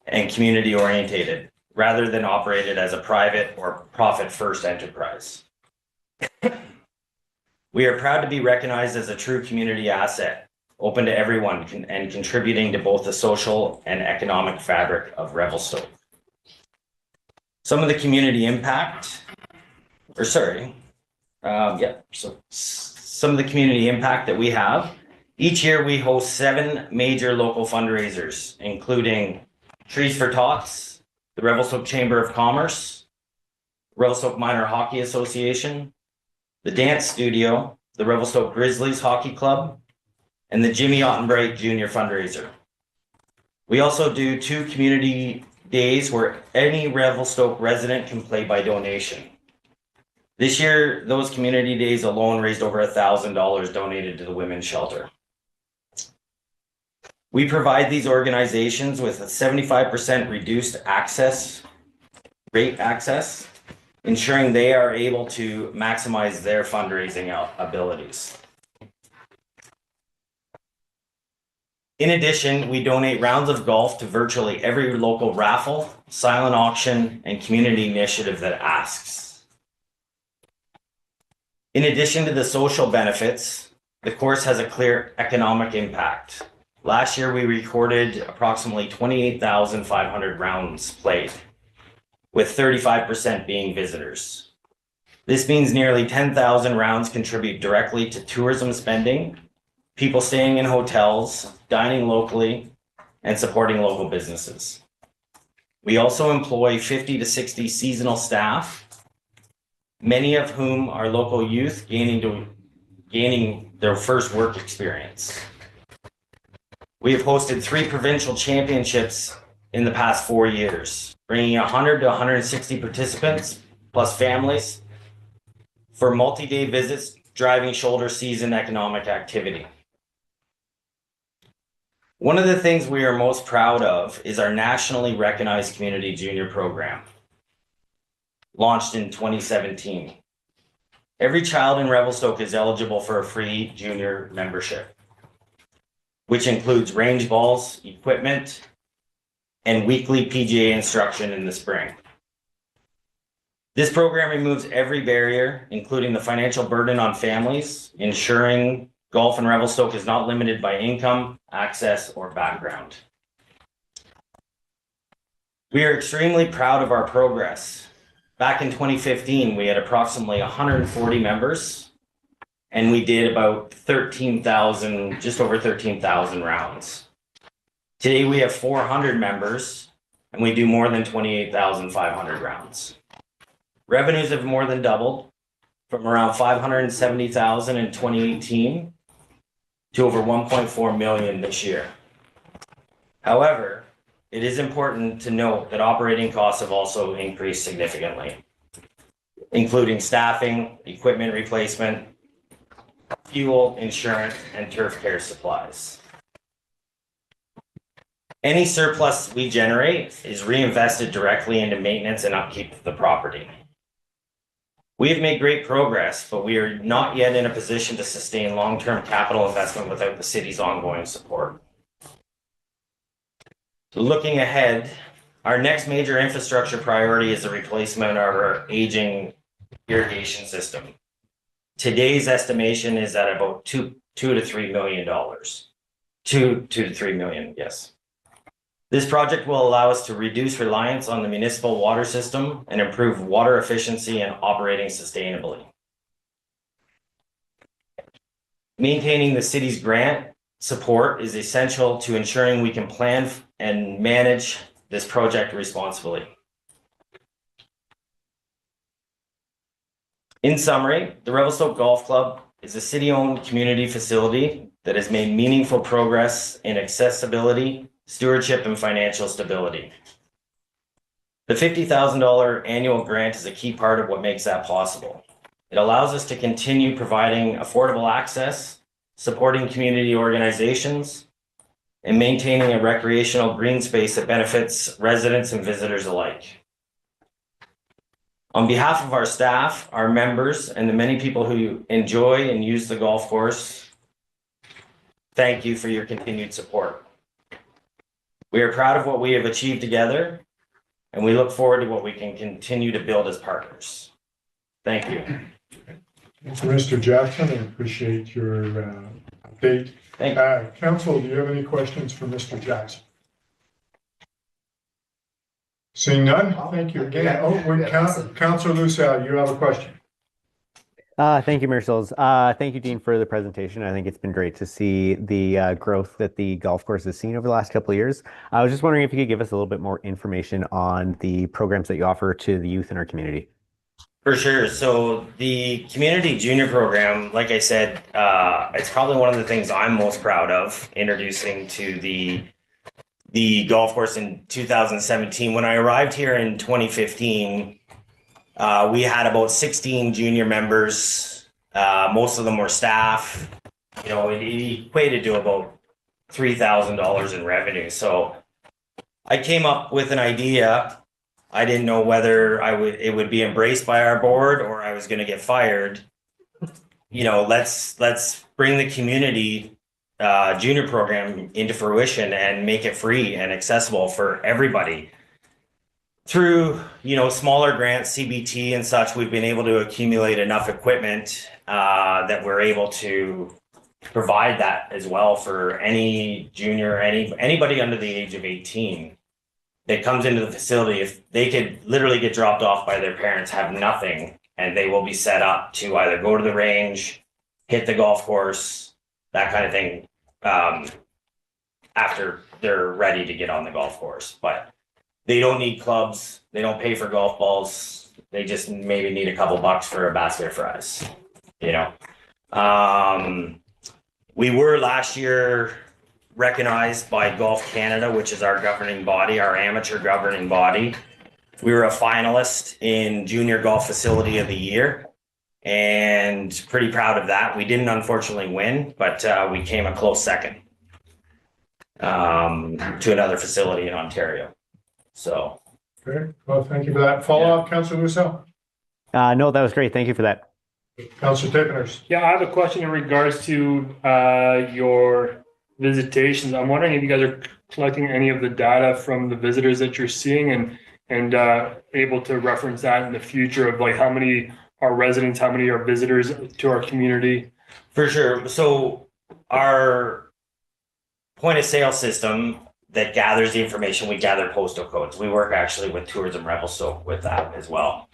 [SPEAKER 14] and community orientated, rather than operated as a private or profit-first enterprise. We are proud to be recognized as a true community asset, open to everyone and contributing to both the social and economic fabric of Revelstoke. Some of the community impact, some of the community impact that we have. Each year we host 7 major local fundraisers, including Trees for Tots, the Revelstoke Chamber of Commerce, Revelstoke Minor Hockey Association, the Dance Studio, the Revelstoke Grizzlies Hockey Club, and the Jimmy Ottenbright Jr. fundraiser. We also do 2 community days where any Revelstoke resident can play by donation. This year, those community days alone raised over $1,000 donated to the women's shelter. We provide these organizations with a 75% reduced rate access, ensuring they are able to maximize their fundraising abilities. In addition, we donate rounds of golf to virtually every local raffle, silent auction, and community initiative that asks. In addition to the social benefits, the course has a clear economic impact. Last year, we recorded approximately 28,500 rounds played, with 35% being visitors. This means nearly 10,000 rounds contribute directly to tourism spending, people staying in hotels, dining locally, and supporting local businesses. We also employ 50 to 60 seasonal staff, many of whom are local youth gaining their first work experience. We have hosted 3 provincial championships in the past 4 years, bringing 100 to 160 participants plus families for multi-day visits, driving shoulder season economic activity. One of the things we are most proud of is our nationally recognized community junior program, launched in 2017. Every child in Revelstoke is eligible for a free junior membership, which includes range balls, equipment, and weekly PGA instruction in the spring. This program removes every barrier, including the financial burden on families, ensuring golf in Revelstoke is not limited by income, access, or background. We are extremely proud of our progress. Back in 2015, we had approximately 140 members, and we did about 13,000, just over 13,000 rounds. Today, we have 400 members, and we do more than 28,500 rounds. Revenues have more than doubled from around 570,000 in 2018 to over 1.4 million this year. However, it is important to note that operating costs have also increased significantly, including staffing, equipment replacement, fuel, insurance, and turf care supplies. Any surplus we generate is reinvested directly into maintenance and upkeep of the property. We have made great progress, but we are not yet in a position to sustain long-term capital investment without the city's ongoing support. So looking ahead, our next major infrastructure priority is the replacement of our aging irrigation system. Today's estimation is at about $2 to $3 million. $2 to $3 million, yes. This project will allow us to reduce reliance on the municipal water system and improve water efficiency and operating sustainably. Maintaining the city's grant support is essential to ensuring we can plan and manage this project responsibly. In summary, the Revelstoke Golf Club is a city-owned community facility that has made meaningful progress in accessibility, stewardship, and financial stability. The $50,000 annual grant is a key part of what makes that possible. It allows us to continue providing affordable access, supporting community organizations, and maintaining a recreational green space that benefits residents and visitors alike. On behalf of our staff, our members, and the many people who enjoy and use the golf course, thank you for your continued support. We are proud of what we have achieved together, and we look forward to what we can continue to build as partners. Thank you.
[SPEAKER 1] Thank you, Mr. Jackson. I appreciate your update.
[SPEAKER 14] Thank you.
[SPEAKER 1] Council, do you have any questions for Mr. Jackson? Seeing none, thank you again. Oh, wait, Councilor Lucille, you have a question.
[SPEAKER 13] Thank you, Marshals. Thank you, Dean, for the presentation. I think it's been great to see the growth that the golf course has seen over the last couple of years. I was just wondering if you could give us a little bit more information on the programs that you offer to the youth in our community.
[SPEAKER 14] For sure. So the community junior program, like I said, it's probably one of the things I'm most proud of introducing to the golf course in 2017. When I arrived here in 2015, we had about 16 junior members. Most of them were staff. You know, it equated to about $3,000 in revenue. So I came up with an idea. I didn't know whether it would be embraced by our board or I was going to get fired. You know, let's bring the community junior program into fruition and make it free and accessible for everybody. Through, you know, smaller grants, CBT and such, we've been able to accumulate enough equipment that we're able to provide that as well for any junior, anybody under the age of 18 that comes into the facility. If they could literally get dropped off by their parents, have nothing, and they will be set up to either go to the range, hit the golf course, that kind of thing, after they're ready to get on the golf course. But they don't need clubs. They don't pay for golf balls. They just maybe need a couple bucks for a basket of fries, you know. We were last year recognized by Golf Canada, which is our governing body, our amateur governing body. We were a finalist in Junior Golf Facility of the Year, and pretty proud of that. We didn't unfortunately win, but we came a close second to another facility in Ontario. So.
[SPEAKER 1] Okay, well, thank you for that. Follow-up, Councilor Lucille?
[SPEAKER 13] No, that was great. Thank you for that.
[SPEAKER 1] Councilor Tippiners?
[SPEAKER 3] Yeah, I have a question in regards to your visitations. I'm wondering if you guys are collecting any of the data from the visitors that you're seeing and able to reference that in the future of like how many are residents, how many are visitors to our community.
[SPEAKER 14] For sure. So our point of sale system that gathers the information, we gather postal codes. We work actually with Tourism Revelstoke with that as well.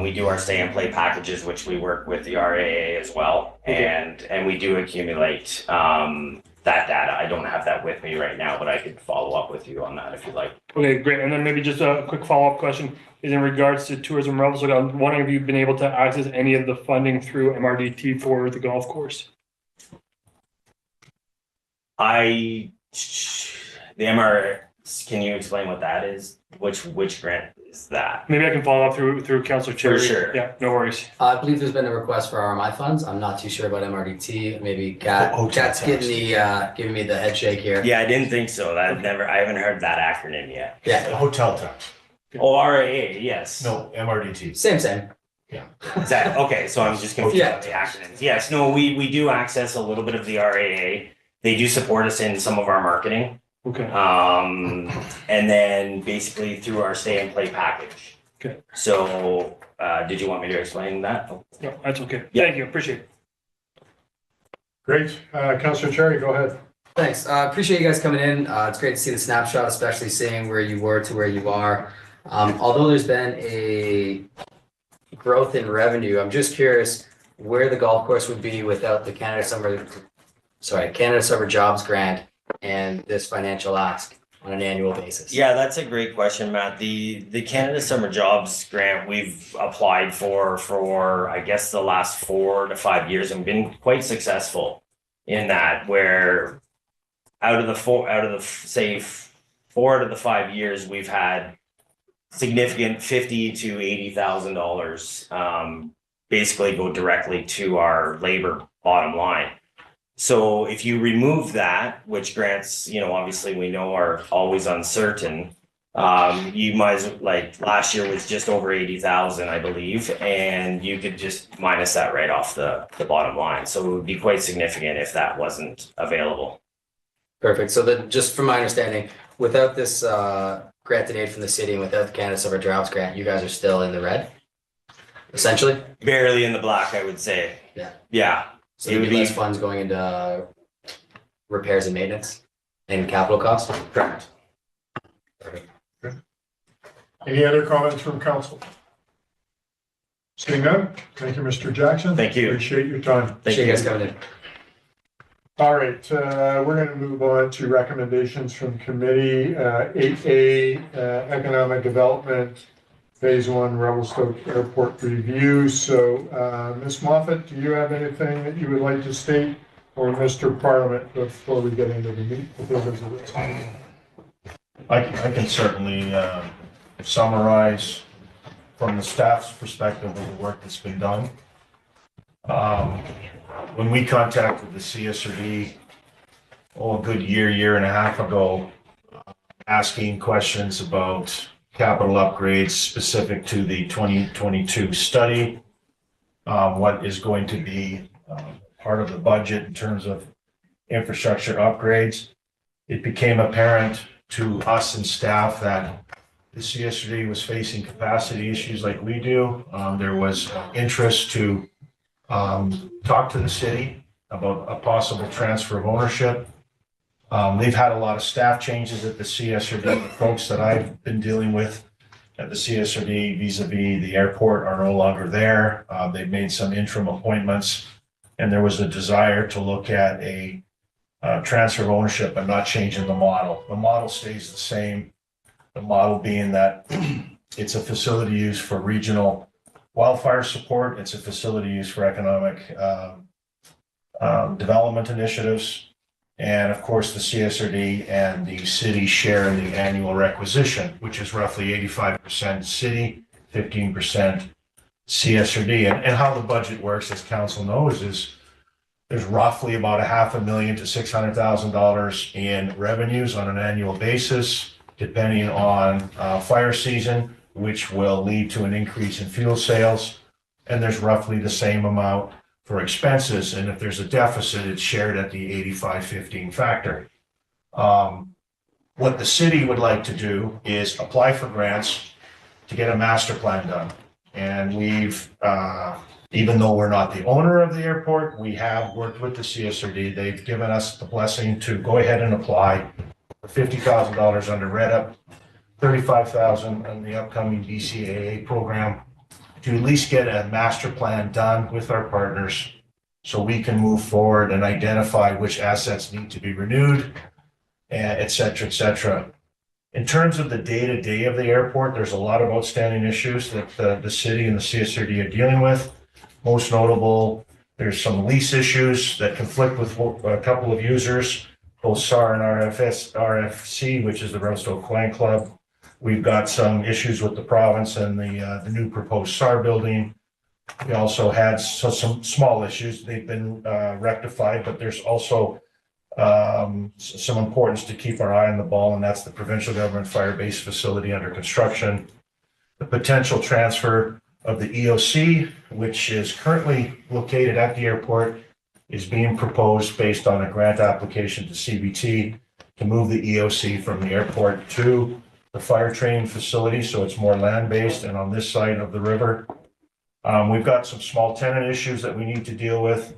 [SPEAKER 14] We do our stay and play packages, which we work with the RAA as well.
[SPEAKER 3] Okay.
[SPEAKER 14] And we do accumulate that data. I don't have that with me right now, but I could follow up with you on that if you'd like.
[SPEAKER 3] Okay, great. And then maybe just a quick follow-up question is in regards to Tourism Revelstoke. I'm wondering if you've been able to access any of the funding through MRDT for the golf course.
[SPEAKER 14] The MR, can you explain what that is? Which grant is that?
[SPEAKER 3] Maybe I can follow up through Councilor Cherry.
[SPEAKER 14] For sure.
[SPEAKER 3] Yeah, no worries.
[SPEAKER 7] I believe there's been a request for RMI funds. I'm not too sure about MRDT. Maybe Kat's giving me the head shake here.
[SPEAKER 14] Yeah, I didn't think so. I haven't heard that acronym yet.
[SPEAKER 7] Yeah.
[SPEAKER 15] Hotel tax.
[SPEAKER 14] Oh, RAA, yes.
[SPEAKER 15] No, MRDT.
[SPEAKER 7] Same.
[SPEAKER 15] Yeah.
[SPEAKER 14] Is that okay? So I'm just confused
[SPEAKER 7] Yeah.
[SPEAKER 14] about the acronyms. Yes, no, we do access a little bit of the RAA. They do support us in some of our marketing.
[SPEAKER 3] Okay.
[SPEAKER 14] And then basically through our stay and play package.
[SPEAKER 3] Okay.
[SPEAKER 14] So, did you want me to explain that?
[SPEAKER 3] No, that's okay.
[SPEAKER 14] Yeah.
[SPEAKER 3] Thank you. Appreciate it.
[SPEAKER 1] Great. Councilor Cherry, go ahead.
[SPEAKER 7] Thanks. Appreciate you guys coming in. It's great to see the snapshot, especially seeing where you were to where you are. Although there's been a growth in revenue, I'm just curious where the golf course would be without the Canada Summer Jobs Grant and this financial ask on an annual basis.
[SPEAKER 14] Yeah, that's a great question, Matt. The Canada Summer Jobs Grant we've applied for I guess the last 4 to 5 years and been quite successful in that, where out of the 4 out of the 5 years we've had significant $50,000 to $80,000 basically go directly to our labor bottom line. So if you remove that, which grants, obviously we know are always uncertain, you might as well, like last year was just over 80,000, I believe, and you could just minus that right off the bottom line. So it would be quite significant if that wasn't available.
[SPEAKER 7] Perfect. So then, just from my understanding, without this granted aid from the city and without the Canada Summer Jobs Grant, you guys are still in the red, essentially?
[SPEAKER 14] Barely in the black, I would say.
[SPEAKER 7] Yeah.
[SPEAKER 14] Yeah.
[SPEAKER 7] So there would be less funds going into repairs and maintenance and capital costs?
[SPEAKER 14] Correct.
[SPEAKER 7] Perfect.
[SPEAKER 1] Any other comments from council? Seeing none, thank you, Mr. Jackson.
[SPEAKER 14] Thank you.
[SPEAKER 1] Appreciate your time.
[SPEAKER 7] Appreciate you guys coming in.
[SPEAKER 1] All right, we're going to move on to recommendations from committee. 8A, Economic Development, Phase 1, Revelstoke Airport Review. So, Ms. Moffat, do you have anything that you would like to state, or Mr. Parliament, before we get into the meeting?
[SPEAKER 15] I can certainly summarize from the staff's perspective of the work that's been done. When we contacted the CSRD, a good year and a half ago, asking questions about capital upgrades specific to the 2022 study, what is going to be part of the budget in terms of infrastructure upgrades, it became apparent to us and staff that the CSRD was facing capacity issues like we do. There was interest to talk to the city about a possible transfer of ownership. They've had a lot of staff changes at the CSRD. The folks that I've been dealing with at the CSRD vis-a-vis the airport are no longer there. They've made some interim appointments, and there was a desire to look at a transfer of ownership but not changing the model. The model stays the same. The model being that it's a facility used for regional wildfire support. It's a facility used for economic development initiatives. And of course, the CSRD and the city share in the annual requisition, which is roughly 85% city, 15% CSRD. And how the budget works, as council knows, is there's roughly about $500,000 to $600,000 in revenues on an annual basis, depending on fire season, which will lead to an increase in fuel sales. And there's roughly the same amount for expenses, and if there's a deficit, it's shared at the 85-15 factor. What the city would like to do is apply for grants to get a master plan done. And we've, even though we're not the owner of the airport, we have worked with the CSRD. They've given us the blessing to go ahead and apply for $50,000 under REDUP, $35,000 in the upcoming BCAA program, to at least get a master plan done with our partners so we can move forward and identify which assets need to be renewed, et cetera, et cetera. In terms of the day-to-day of the airport, there's a lot of outstanding issues that the city and the CSRD are dealing with. Most notable, there's some lease issues that conflict with a couple of users, both SAR and RFC, which is the Revelstoke Flying Club. We've got some issues with the province and the new proposed SAR building. We also had some small issues. They've been rectified, but there's also some importance to keep our eye on the ball, and that's the provincial government fire base facility under construction. The potential transfer of the EOC, which is currently located at the airport, is being proposed based on a grant application to CBT to move the EOC from the airport to the fire training facility, so it's more land-based and on this side of the river. We've got some small tenant issues that we need to deal with.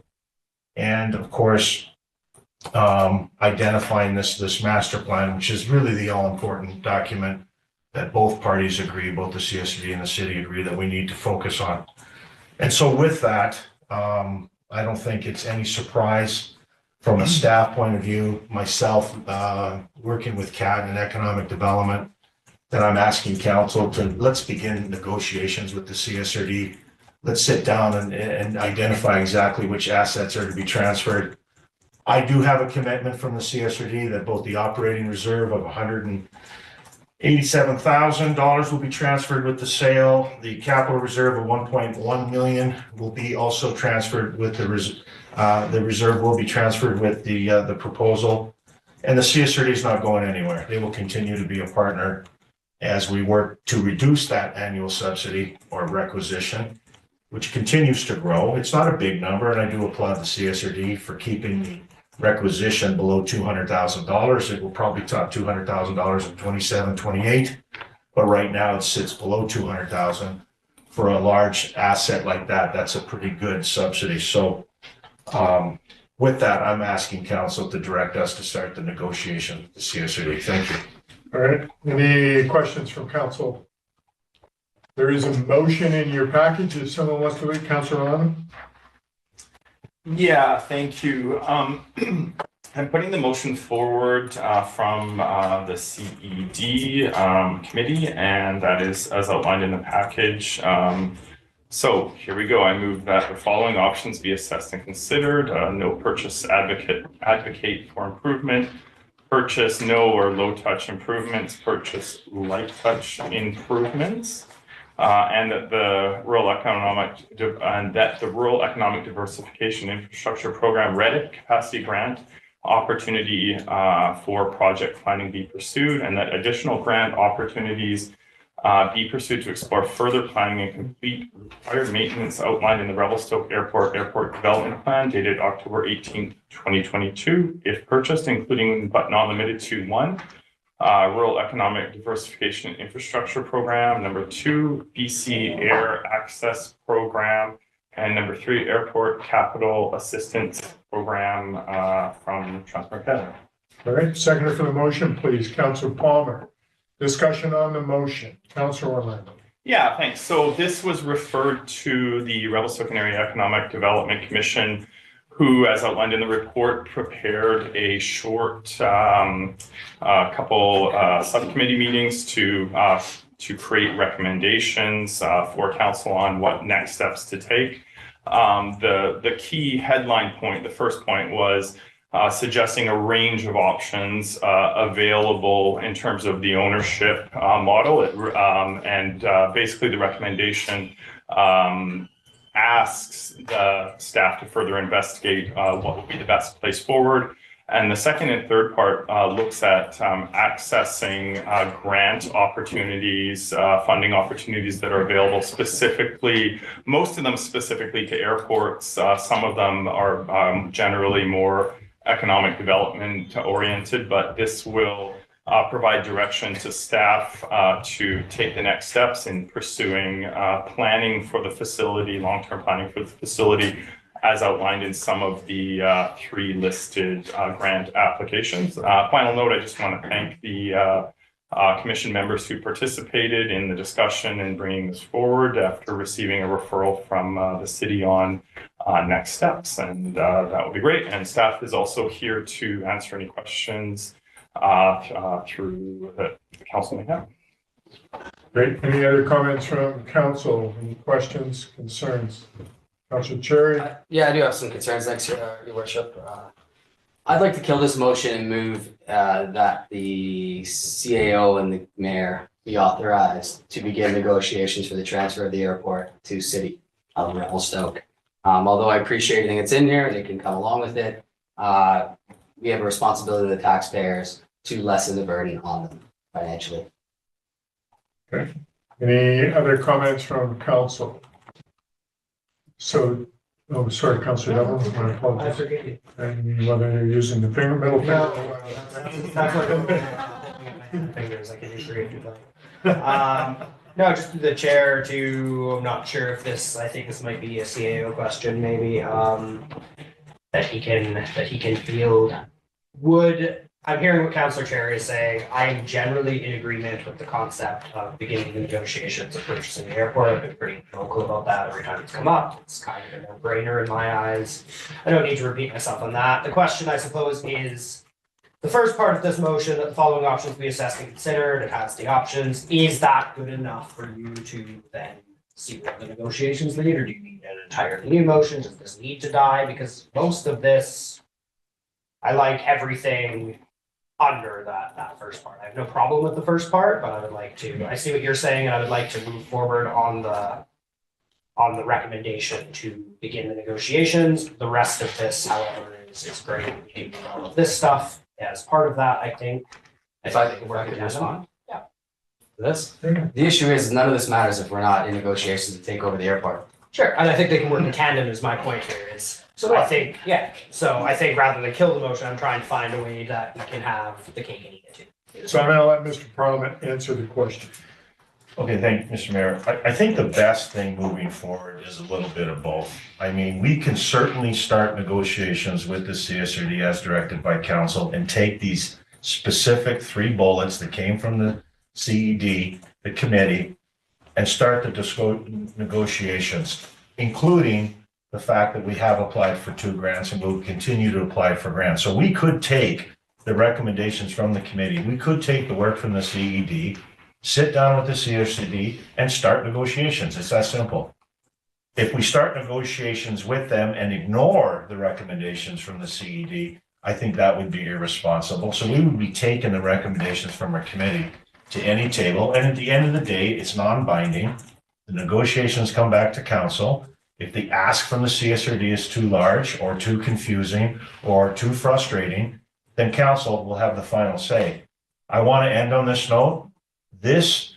[SPEAKER 15] And of course, identifying this master plan, which is really the all-important document that both parties agree, both the CSRD and the city agree that we need to focus on. And so with that, I don't think it's any surprise from a staff point of view, myself, working with CAD and economic development, that I'm asking council to, let's begin negotiations with the CSRD. Let's sit down and identify exactly which assets are to be transferred. I do have a commitment from the CSRD that both the operating reserve of $187,000 will be transferred with the sale. The capital reserve of $1.1 million will be also transferred with the reserve will be transferred with the proposal. And the CSRD is not going anywhere. They will continue to be a partner as we work to reduce that annual subsidy or requisition, which continues to grow. It's not a big number, and I do applaud the CSRD for keeping the requisition below $200,000. It will probably top $200,000 in 27, 28, but right now it sits below $200,000. For a large asset like that, that's a pretty good subsidy. So with that, I'm asking council to direct us to start the negotiation with the CSRD. Thank you.
[SPEAKER 1] All right, any questions from council? There is a motion in your package. If someone wants to lead, Councilor Lemon.
[SPEAKER 6] Yeah, thank you. I'm putting the motion forward from the CED committee, and that is as outlined in the package. So here we go. I move that the following options be assessed and considered. No purchase advocate for improvement. Purchase no or low touch improvements. Purchase light touch improvements. And that the rural economic diversification infrastructure program REDIC capacity grant opportunity for project planning be pursued, and that additional grant opportunities be pursued to explore further planning and complete required maintenance outlined in the Revelstoke Airport Development Plan dated October 18th, 2022, if purchased, including but not limited to 1. Rural Economic Diversification Infrastructure Program, number 2, BC Air Access Program, and number 3, Airport Capital Assistance Program from Transport Canada.
[SPEAKER 1] All right, seconder for the motion, please. Councilor Palmer. Discussion on the motion. Councilor Orlando.
[SPEAKER 6] Yeah, thanks. So this was referred to the Revelstoke Area Economic Development Commission, who, as outlined in the report, prepared a short couple subcommittee meetings to create recommendations for council on what next steps to take. The key headline point, the first point, was suggesting a range of options available in terms of the ownership model, and basically the recommendation asks the staff to further investigate what would be the best place forward, And the second and third part looks at accessing grant opportunities, funding opportunities that are available specifically, most of them specifically to airports. Some of them are generally more economic development oriented, but this will provide direction to staff to take the next steps in pursuing planning for the facility, long-term planning for the facility, as outlined in some of the 3 listed grant applications. Final note, I just want to thank the commission members who participated in the discussion and bringing this forward after receiving a referral from the city on next steps. And that would be great. And staff is also here to answer any questions through the council may have.
[SPEAKER 1] Great. Any other comments from council? Any questions, concerns? Councilor Cherry?
[SPEAKER 7] Yeah, I do have some concerns, thanks, Your Worship. I'd like to kill this motion and move that the CAO and the mayor be authorized to begin negotiations for the transfer of the airport to City of Revelstoke. Although I appreciate everything that's in here and it can come along with it, we have a responsibility to the taxpayers to lessen the burden on them financially.
[SPEAKER 1] Okay. Any other comments from council? So, oh, sorry, Councilor Devlin, I apologize.
[SPEAKER 8] forget you.
[SPEAKER 1] And whether you're using the middle finger.
[SPEAKER 8] That's what I'm fingers, I can do great. No, just through the chair to, I'm not sure if this, I think this might be a CAO question, maybe, that he can field. I'm hearing what Councillor Cherry is saying. I'm generally in agreement with the concept of beginning the negotiations of purchasing the airport. I've been pretty vocal about that every time it's come up. It's kind of a no-brainer in my eyes. I don't need to repeat myself on that. The question, I suppose, is the first part of this motion, that the following options be assessed and considered. It has the options. Is that good enough for you to then see where the negotiations lead, or do you need an entirely new motion? Does this need to die? Because most of this, I like everything under that first part. I have no problem with the first part, but I would like to, I see what you're saying, and I would like to move forward on the recommendation to begin the negotiations. The rest of this, however, is great. We do all of this stuff as part of that, I think.
[SPEAKER 7] If I could respond? Yeah. This? The issue is none of this matters if we're not in negotiations to take over the airport.
[SPEAKER 8] Sure, and I think they can work in tandem is my point here is, so I think, yeah, so I think rather than kill the motion, I'm trying to find a way that we can have the cake and eat it too.
[SPEAKER 1] So I'm going to let Mr. Parliament answer the question.
[SPEAKER 15] Okay, thank you, Mr. Mayor. I think the best thing moving forward is a little bit of both. I mean, we can certainly start negotiations with the CSRD as directed by council and take these specific 3 bullets that came from the CED, the committee, and start the negotiations, including the fact that we have applied for 2 grants and will continue to apply for grants. So we could take the recommendations from the committee, we could take the work from the CED, sit down with the CSRD and start negotiations. It's that simple. If we start negotiations with them and ignore the recommendations from the CED, I think that would be irresponsible. So we would be taking the recommendations from our committee to any table. And at the end of the day, it's non-binding. The negotiations come back to council. If the ask from the CSRD is too large or too confusing or too frustrating, then council will have the final say. I want to end on this note. This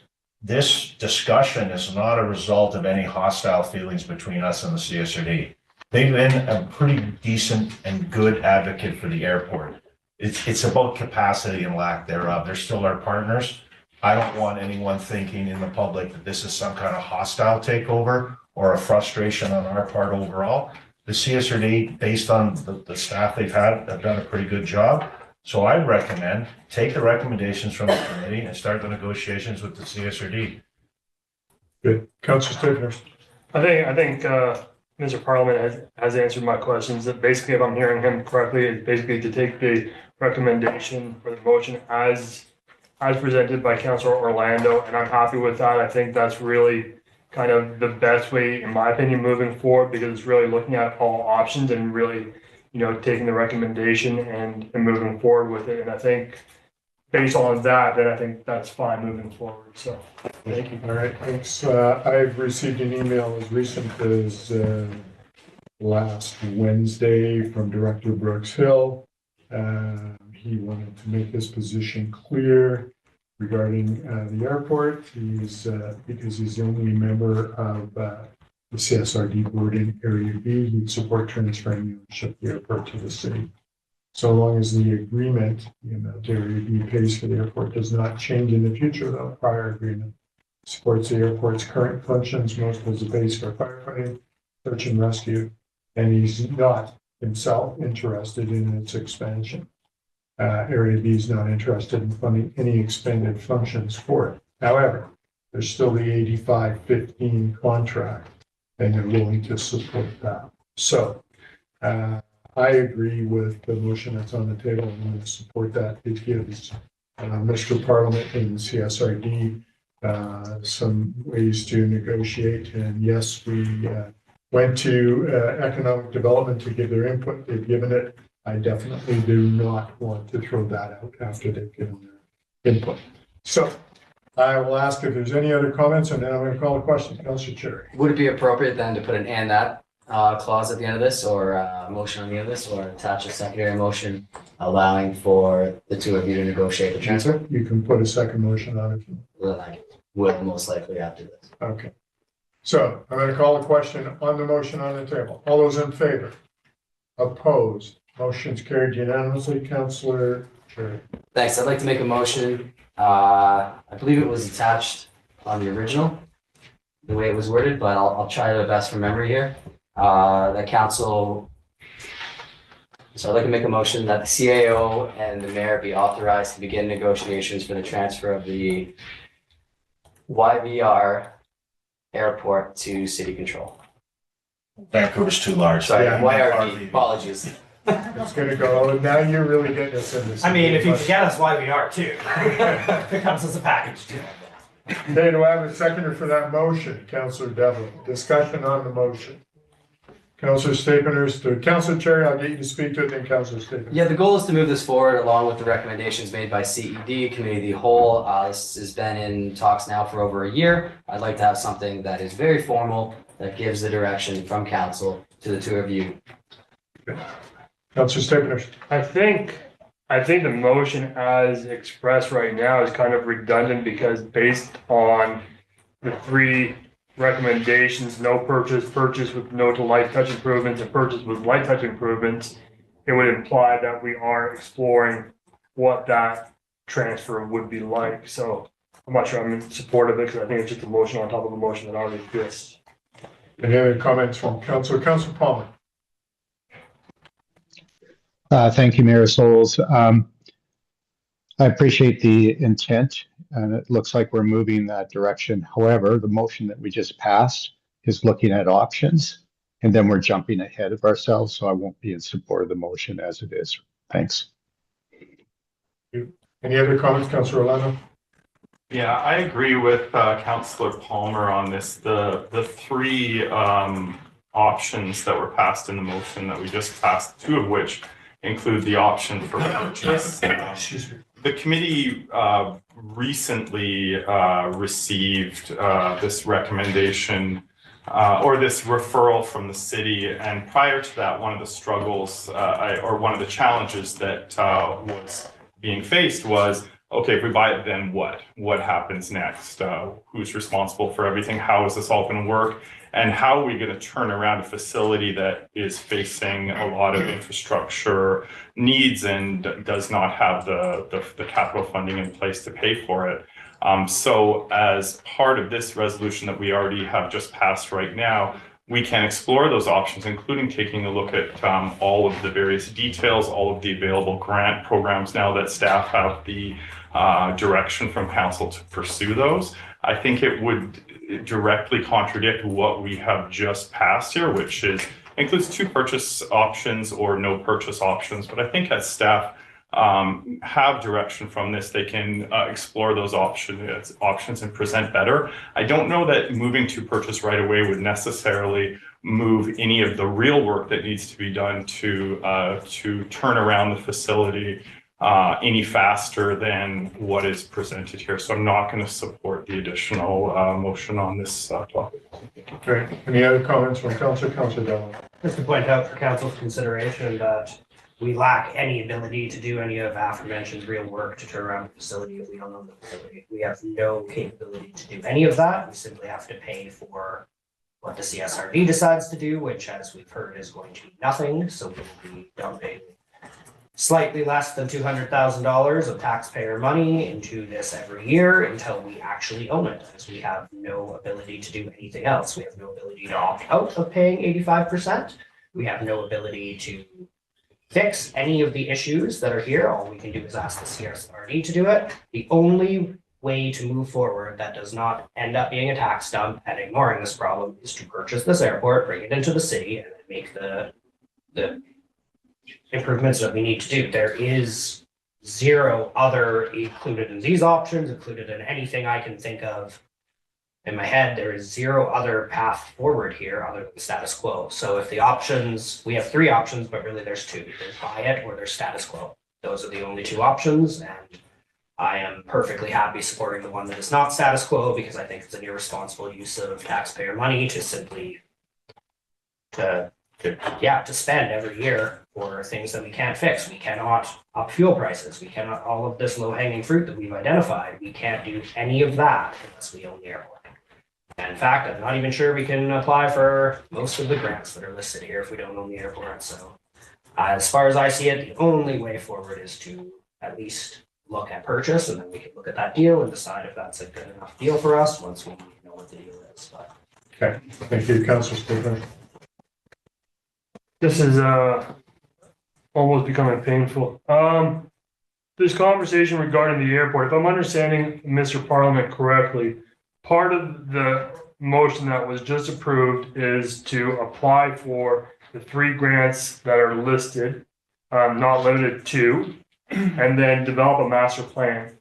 [SPEAKER 15] discussion is not a result of any hostile feelings between us and the CSRD. They've been a pretty decent and good advocate for the airport. It's about capacity and lack thereof. They're still our partners. I don't want anyone thinking in the public that this is some kind of hostile takeover or a frustration on our part overall. The CSRD, based on the staff they've had, have done a pretty good job. So I recommend take the recommendations from the committee and start the negotiations with the CSRD.
[SPEAKER 1] Good. Councilor Stigner.
[SPEAKER 3] I think Mr. Parliament has answered my questions. That basically, if I'm hearing him correctly, is basically to take the recommendation for the motion as presented by Councilor Orlando, and I'm happy with that. I think that's really kind of the best way, in my opinion, moving forward, because it's really looking at all options and really, taking the recommendation and moving forward with it. And I think based on that, then I think that's fine moving forward. So thank you.
[SPEAKER 1] All right, thanks. I've received an email as recent as last Wednesday from Director Brooks Hill He wanted to make his position clear regarding the airport. Because he's the only member of the CSRD board in Area B, he'd support transferring ownership of the airport to the city. So long as the agreement, Area B pays for the airport, does not change in the future, the prior agreement supports the airport's current functions, most as a base for firefighting, search and rescue, and he's not himself interested in its expansion. Area B is not interested in funding any expanded functions for it. However, there's still the 85-15 contract, and they're willing to support that. So I agree with the motion that's on the table. I'm going to support that. It gives Mr. Parliament and CSRD some ways to negotiate. And yes, we went to economic development to give their input. They've given it. I definitely do not want to throw that out after they've given their input. So I will ask if there's any other comments, and then I'm going to call a question. Councillor Cherry.
[SPEAKER 7] Would it be appropriate then to put an and that clause at the end of this, or a motion on the end of this, or attach a secondary motion allowing for the two of you to negotiate the transfer?
[SPEAKER 1] You can put a second motion on it.
[SPEAKER 7] Well, I will most likely after this.
[SPEAKER 1] Okay. So I'm going to call a question on the motion on the table. All those in favor? Opposed? Motion's carried unanimously. Councillor Cherry.
[SPEAKER 7] Thanks. I'd like to make a motion. I believe it was attached on the original, the way it was worded, but I'll try the best from memory here. The council. So I'd like to make a motion that the CAO and the mayor be authorized to begin negotiations for the transfer of the YVR airport to city control.
[SPEAKER 15] Vancouver's too large.
[SPEAKER 7] Sorry,
[SPEAKER 1] Yeah.
[SPEAKER 7] YRV. Apologies.
[SPEAKER 1] It's going to go, and now you're really getting us in this.
[SPEAKER 8] I mean, if you can get us YVR too, if it comes as a package too.
[SPEAKER 1] Okay, do I have a seconder for that motion? Councillor Devlin. Discussion on the motion. Councillor Stapleton, Councillor Cherry, I'll get you to speak to it, then Councillor Stapleton.
[SPEAKER 7] Yeah, the goal is to move this forward along with the recommendations made by CED, Committee of the Whole. This has been in talks now for over a year. I'd like to have something that is very formal, that gives the direction from council to the two of you.
[SPEAKER 1] Councillor Stapleton.
[SPEAKER 3] I think the motion as expressed right now is kind of redundant because based on the three recommendations, no purchase, purchase with no to light touch improvements, and purchase with light touch improvements, it would imply that we are exploring what that transfer would be like. So I'm not sure I'm in support of it because I think it's just a motion on top of a motion that already exists.
[SPEAKER 1] Any other comments from Councillor Palmer?
[SPEAKER 5] Thank you, Mayor Souls. I appreciate the intent, and it looks like we're moving in that direction. However, the motion that we just passed is looking at options, and then we're jumping ahead of ourselves, so I won't be in support of the motion as it is. Thanks.
[SPEAKER 1] Any other comments, Councillor Orlando?
[SPEAKER 16] Yeah, I agree with Councillor Palmer on this. The three options that were passed in the motion that we just passed, two of which include the option for purchase. The committee recently received this recommendation or this referral from the city. And prior to that, one of the struggles or one of the challenges that was being faced was, okay, if we buy it, then what? What happens next? Who's responsible for everything? How is this all going to work? And how are we going to turn around a facility that is facing a lot of infrastructure needs and does not have the capital funding in place to pay for it? So as part of this resolution that we already have just passed right now, we can explore those options, including taking a look at all of the various details, all of the available grant programs now that staff have the direction from council to pursue those. I think it would directly contradict what we have just passed here, which includes two purchase options or no purchase options. But I think as staff have direction from this, they can explore those options and present better. I don't know that moving to purchase right away would necessarily move any of the real work that needs to be done to turn around the facility any faster than what is presented here. So I'm not going to support the additional motion on this topic.
[SPEAKER 1] Okay. Any other comments from Councillor Devlin?
[SPEAKER 8] Just to point out for council's consideration that we lack any ability to do any of aforementioned real work to turn around the facility if we don't own the facility. We have no capability to do any of that. We simply have to pay for what the CSRD decides to do, which, as we've heard, is going to be nothing. So we will be dumping slightly less than $200,000 of taxpayer money into this every year until we actually own it, because we have no ability to do anything else. We have no ability to opt out of paying 85%. We have no ability to fix any of the issues that are here. All we can do is ask the CSRD to do it. The only way to move forward that does not end up being a tax dump and ignoring this problem is to purchase this airport, bring it into the city, and then make the improvements that we need to do. There is zero other included in these options, included in anything I can think of in my head. There is zero other path forward here other than status quo. So if the options, we have three options, but really there's two. There's buy it or there's status quo. Those are the only two options, and I am perfectly happy supporting the one that is not status quo, because I think it's an irresponsible use of taxpayer money to simply to spend every year for things that we can't fix. We cannot up fuel prices. We cannot, all of this low hanging fruit that we've identified, we can't do any of that unless we own the airport. And in fact, I'm not even sure we can apply for most of the grants that are listed here if we don't own the airport. So as far as I see it, the only way forward is to at least look at purchase, and then we can look at that deal and decide if that's a good enough deal for us once we know what the deal is. But
[SPEAKER 1] Okay, thank you, Councilor Stephen.
[SPEAKER 3] This is almost becoming painful. This conversation regarding the airport, if I'm understanding Mr. Parliament correctly, part of the motion that was just approved is to apply for the 3 grants that are listed, not limited to, and then develop a master plan.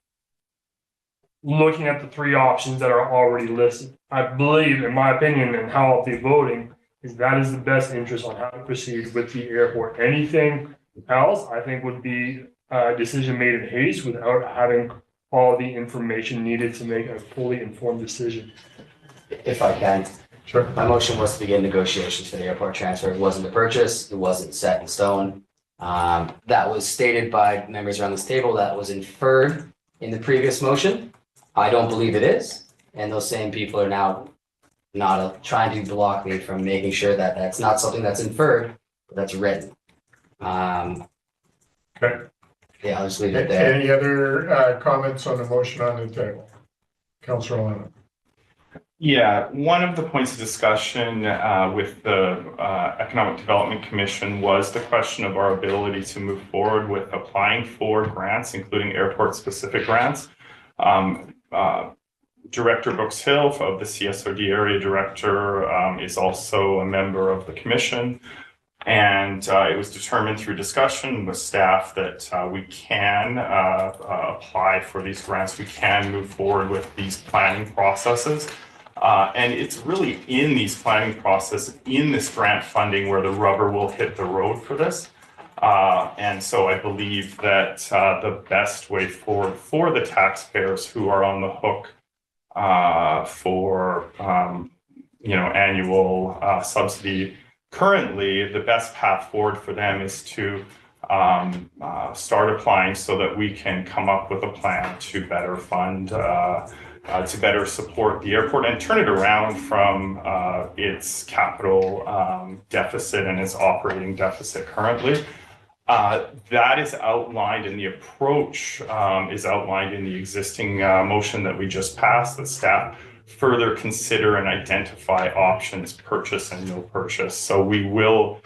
[SPEAKER 3] Looking at the 3 options that are already listed, I believe, in my opinion, and how I'll be voting, is that is the best interest on how to proceed with the airport. Anything else, I think, would be a decision made in haste without having all the information needed to make a fully informed decision.
[SPEAKER 7] If I can.
[SPEAKER 1] Sure.
[SPEAKER 7] My motion was to begin negotiations for the airport transfer. It wasn't a purchase. It wasn't set in stone. That was stated by members around this table. That was inferred in the previous motion. I don't believe it is. And those same people are now not trying to block me from making sure that that's not something that's inferred, but that's written.
[SPEAKER 1] Okay.
[SPEAKER 7] Yeah, I'll just leave it there.
[SPEAKER 1] Any other comments on the motion on the table? Councilor Lennon.
[SPEAKER 16] Yeah, one of the points of discussion with the Economic Development Commission was the question of our ability to move forward with applying for grants, including airport-specific grants. Director Brooks Hill of the CSRD area director is also a member of the commission. And it was determined through discussion with staff that we can apply for these grants. We can move forward with these planning processes. And it's really in these planning processes, in this grant funding, where the rubber will hit the road for this. And so I believe that the best way forward for the taxpayers who are on the hook for annual subsidy, currently the best path forward for them is to start applying so that we can come up with a plan to better fund, to better support the airport and turn it around from its capital deficit and its operating deficit currently. That is outlined in the approach, is outlined in the existing motion that we just passed, that staff further consider and identify options, purchase and no purchase. So we will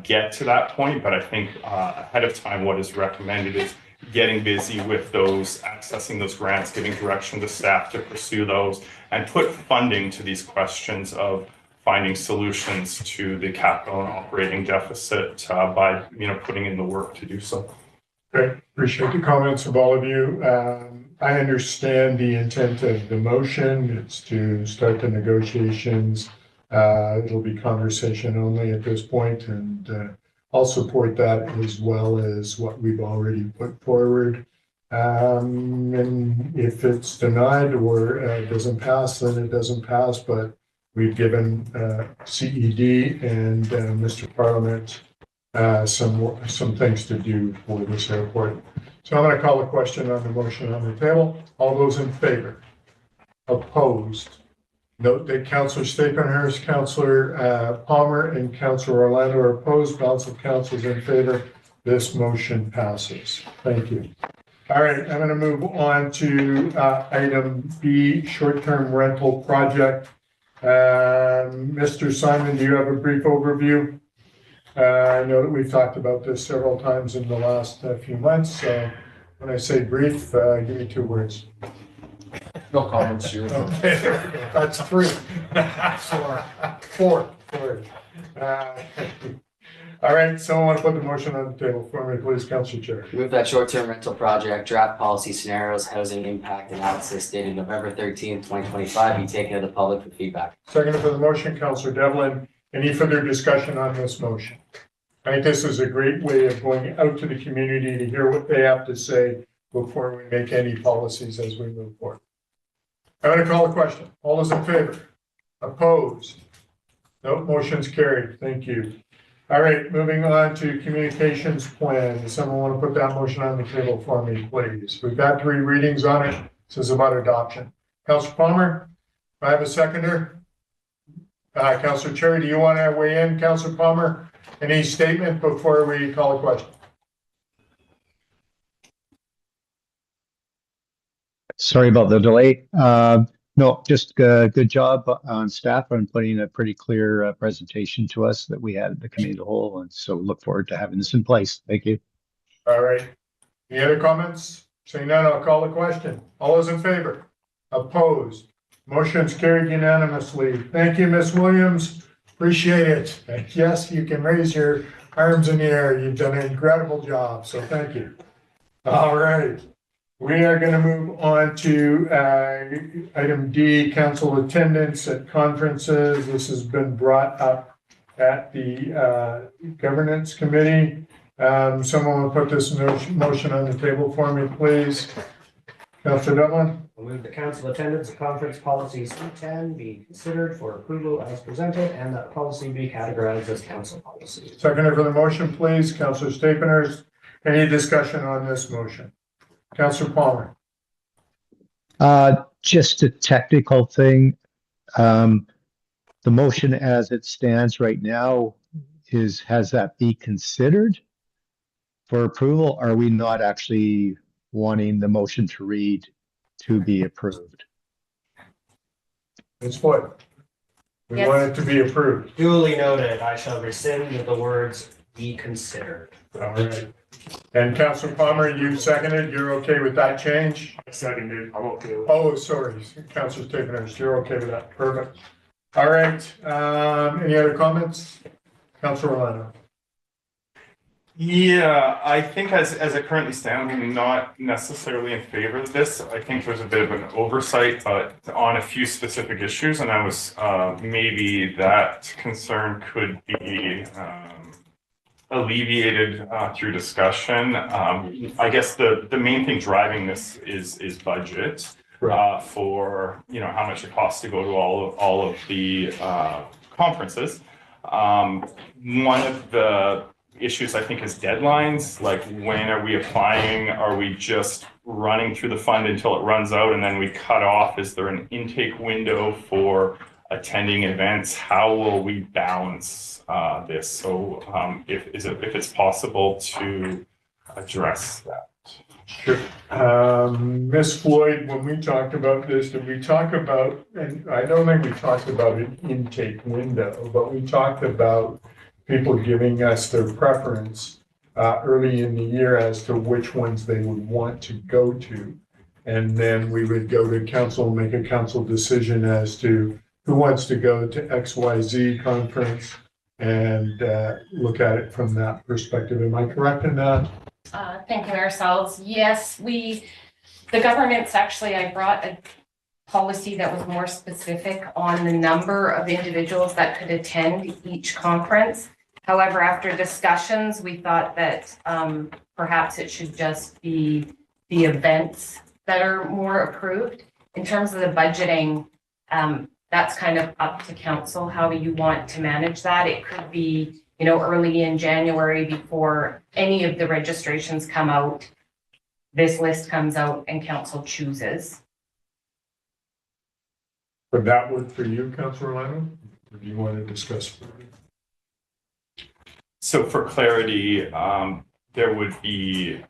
[SPEAKER 16] get to that point, but I think ahead of time, what is recommended is getting busy with those, accessing those grants, giving direction to staff to pursue those, and put funding to these questions of finding solutions to the capital and operating deficit by putting in the work to do so.
[SPEAKER 1] Great, appreciate the comments of all of you. I understand the intent of the motion. It's to start the negotiations. It'll be conversation only at this point, and I'll support that as well as what we've already put forward. And if it's denied or doesn't pass, then it doesn't pass, but we've given CED and Mr. Parliament some things to do for this airport. So I'm going to call a question on the motion on the table. All those in favor? Opposed? Note that Councillor Stapenhurst, Councillor Palmer, and Councillor Orlando are opposed. Balance of council is in favor. This motion passes. Thank you. All right, I'm going to move on to item B, short-term rental project. Mr. Simon, do you have a brief overview? I know that we've talked about this several times in the last few months. So when I say brief, give me 2 words.
[SPEAKER 9] No comments.
[SPEAKER 1] Okay, that's 3. 4. All right, someone want to put the motion on the table for me, please, Councillor Chair.
[SPEAKER 7] Move that short-term rental project, draft policy scenarios, housing impact analysis dated November 13th, 2025 be taken to the public for feedback.
[SPEAKER 1] Second for the motion, Councillor Devlin. Any further discussion on this motion? I think this is a great way of going out to the community to hear what they have to say before we make any policies as we move forward. I'm going to call a question. All those in favor? Opposed? No, motion's carried. Thank you. All right, moving on to communications plan. Does someone want to put that motion on the table for me, please? We've got 3 readings on it. This is about adoption. Councillor Palmer, do I have a seconder? Councillor Cherry, do you want to weigh in? Councillor Palmer, any statement before we call a question?
[SPEAKER 5] Sorry about the delay. No, just good job on staff on putting a pretty clear presentation to us that we had at the committee of the whole. And so look forward to having this in place. Thank you.
[SPEAKER 1] All right. Any other comments? Seeing none, I'll call the question. All those in favor? Opposed? Motion's carried unanimously. Thank you, Ms. Williams. Appreciate it. And yes, you can raise your arms in the air. You've done an incredible job. So thank you. All right. We are going to move on to item D, council attendance at conferences. This has been brought up at the governance committee. Someone will put this motion on the table for me, please. Councillor Devlin.
[SPEAKER 8] I'll move the council attendance at conference policy C10 be considered for approval as presented and that policy be categorized as council policy.
[SPEAKER 1] Seconder for the motion, please. Councillor Stapenhurst. Any discussion on this motion? Councillor Palmer.
[SPEAKER 5] Just a technical thing. The motion as it stands right now has that be considered for approval? Are we not actually wanting the motion to read to be approved?
[SPEAKER 1] Ms. Floyd. We
[SPEAKER 8] Yes.
[SPEAKER 1] want it to be approved.
[SPEAKER 8] Duly noted. I shall rescind the words be considered.
[SPEAKER 1] All right. And Councillor Palmer, you seconded. You're okay with that change?
[SPEAKER 3] I seconded. I'm okay with it.
[SPEAKER 1] Oh, sorry. Councillor Stapenhurst, you're okay with that. Perfect. All right. Any other comments? Councillor Orlando.
[SPEAKER 16] Yeah, I think as it currently stands, I'm not necessarily in favor of this. I think there's a bit of an oversight on a few specific issues, and I was maybe that concern could be alleviated through discussion. I guess the main thing driving this is budget for how much it costs to go to all of the conferences. One of the issues I think is deadlines, like when are we applying? Are we just running through the fund until it runs out and then we cut off? Is there an intake window for attending events? How will we balance this? So if it's possible to address that.
[SPEAKER 1] Sure. Ms. Floyd, when we talked about this, did we talk about, and I don't think we talked about an intake window, but we talked about people giving us their preference early in the year as to which ones they would want to go to. And then we would go to council and make a council decision as to who wants to go to XYZ conference and look at it from that perspective. Am I correct in that?
[SPEAKER 17] Thank you, Mayor Sells. Yes, the governance, actually, I brought a policy that was more specific on the number of individuals that could attend each conference. However, after discussions, we thought that perhaps it should just be the events that are more approved. In terms of the budgeting, that's kind of up to council, how you want to manage that. It could be, early in January before any of the registrations come out. This list comes out and council chooses.
[SPEAKER 1] Would that work for you, Councillor Lano? Or do you want to discuss further?
[SPEAKER 16] So for clarity, there would be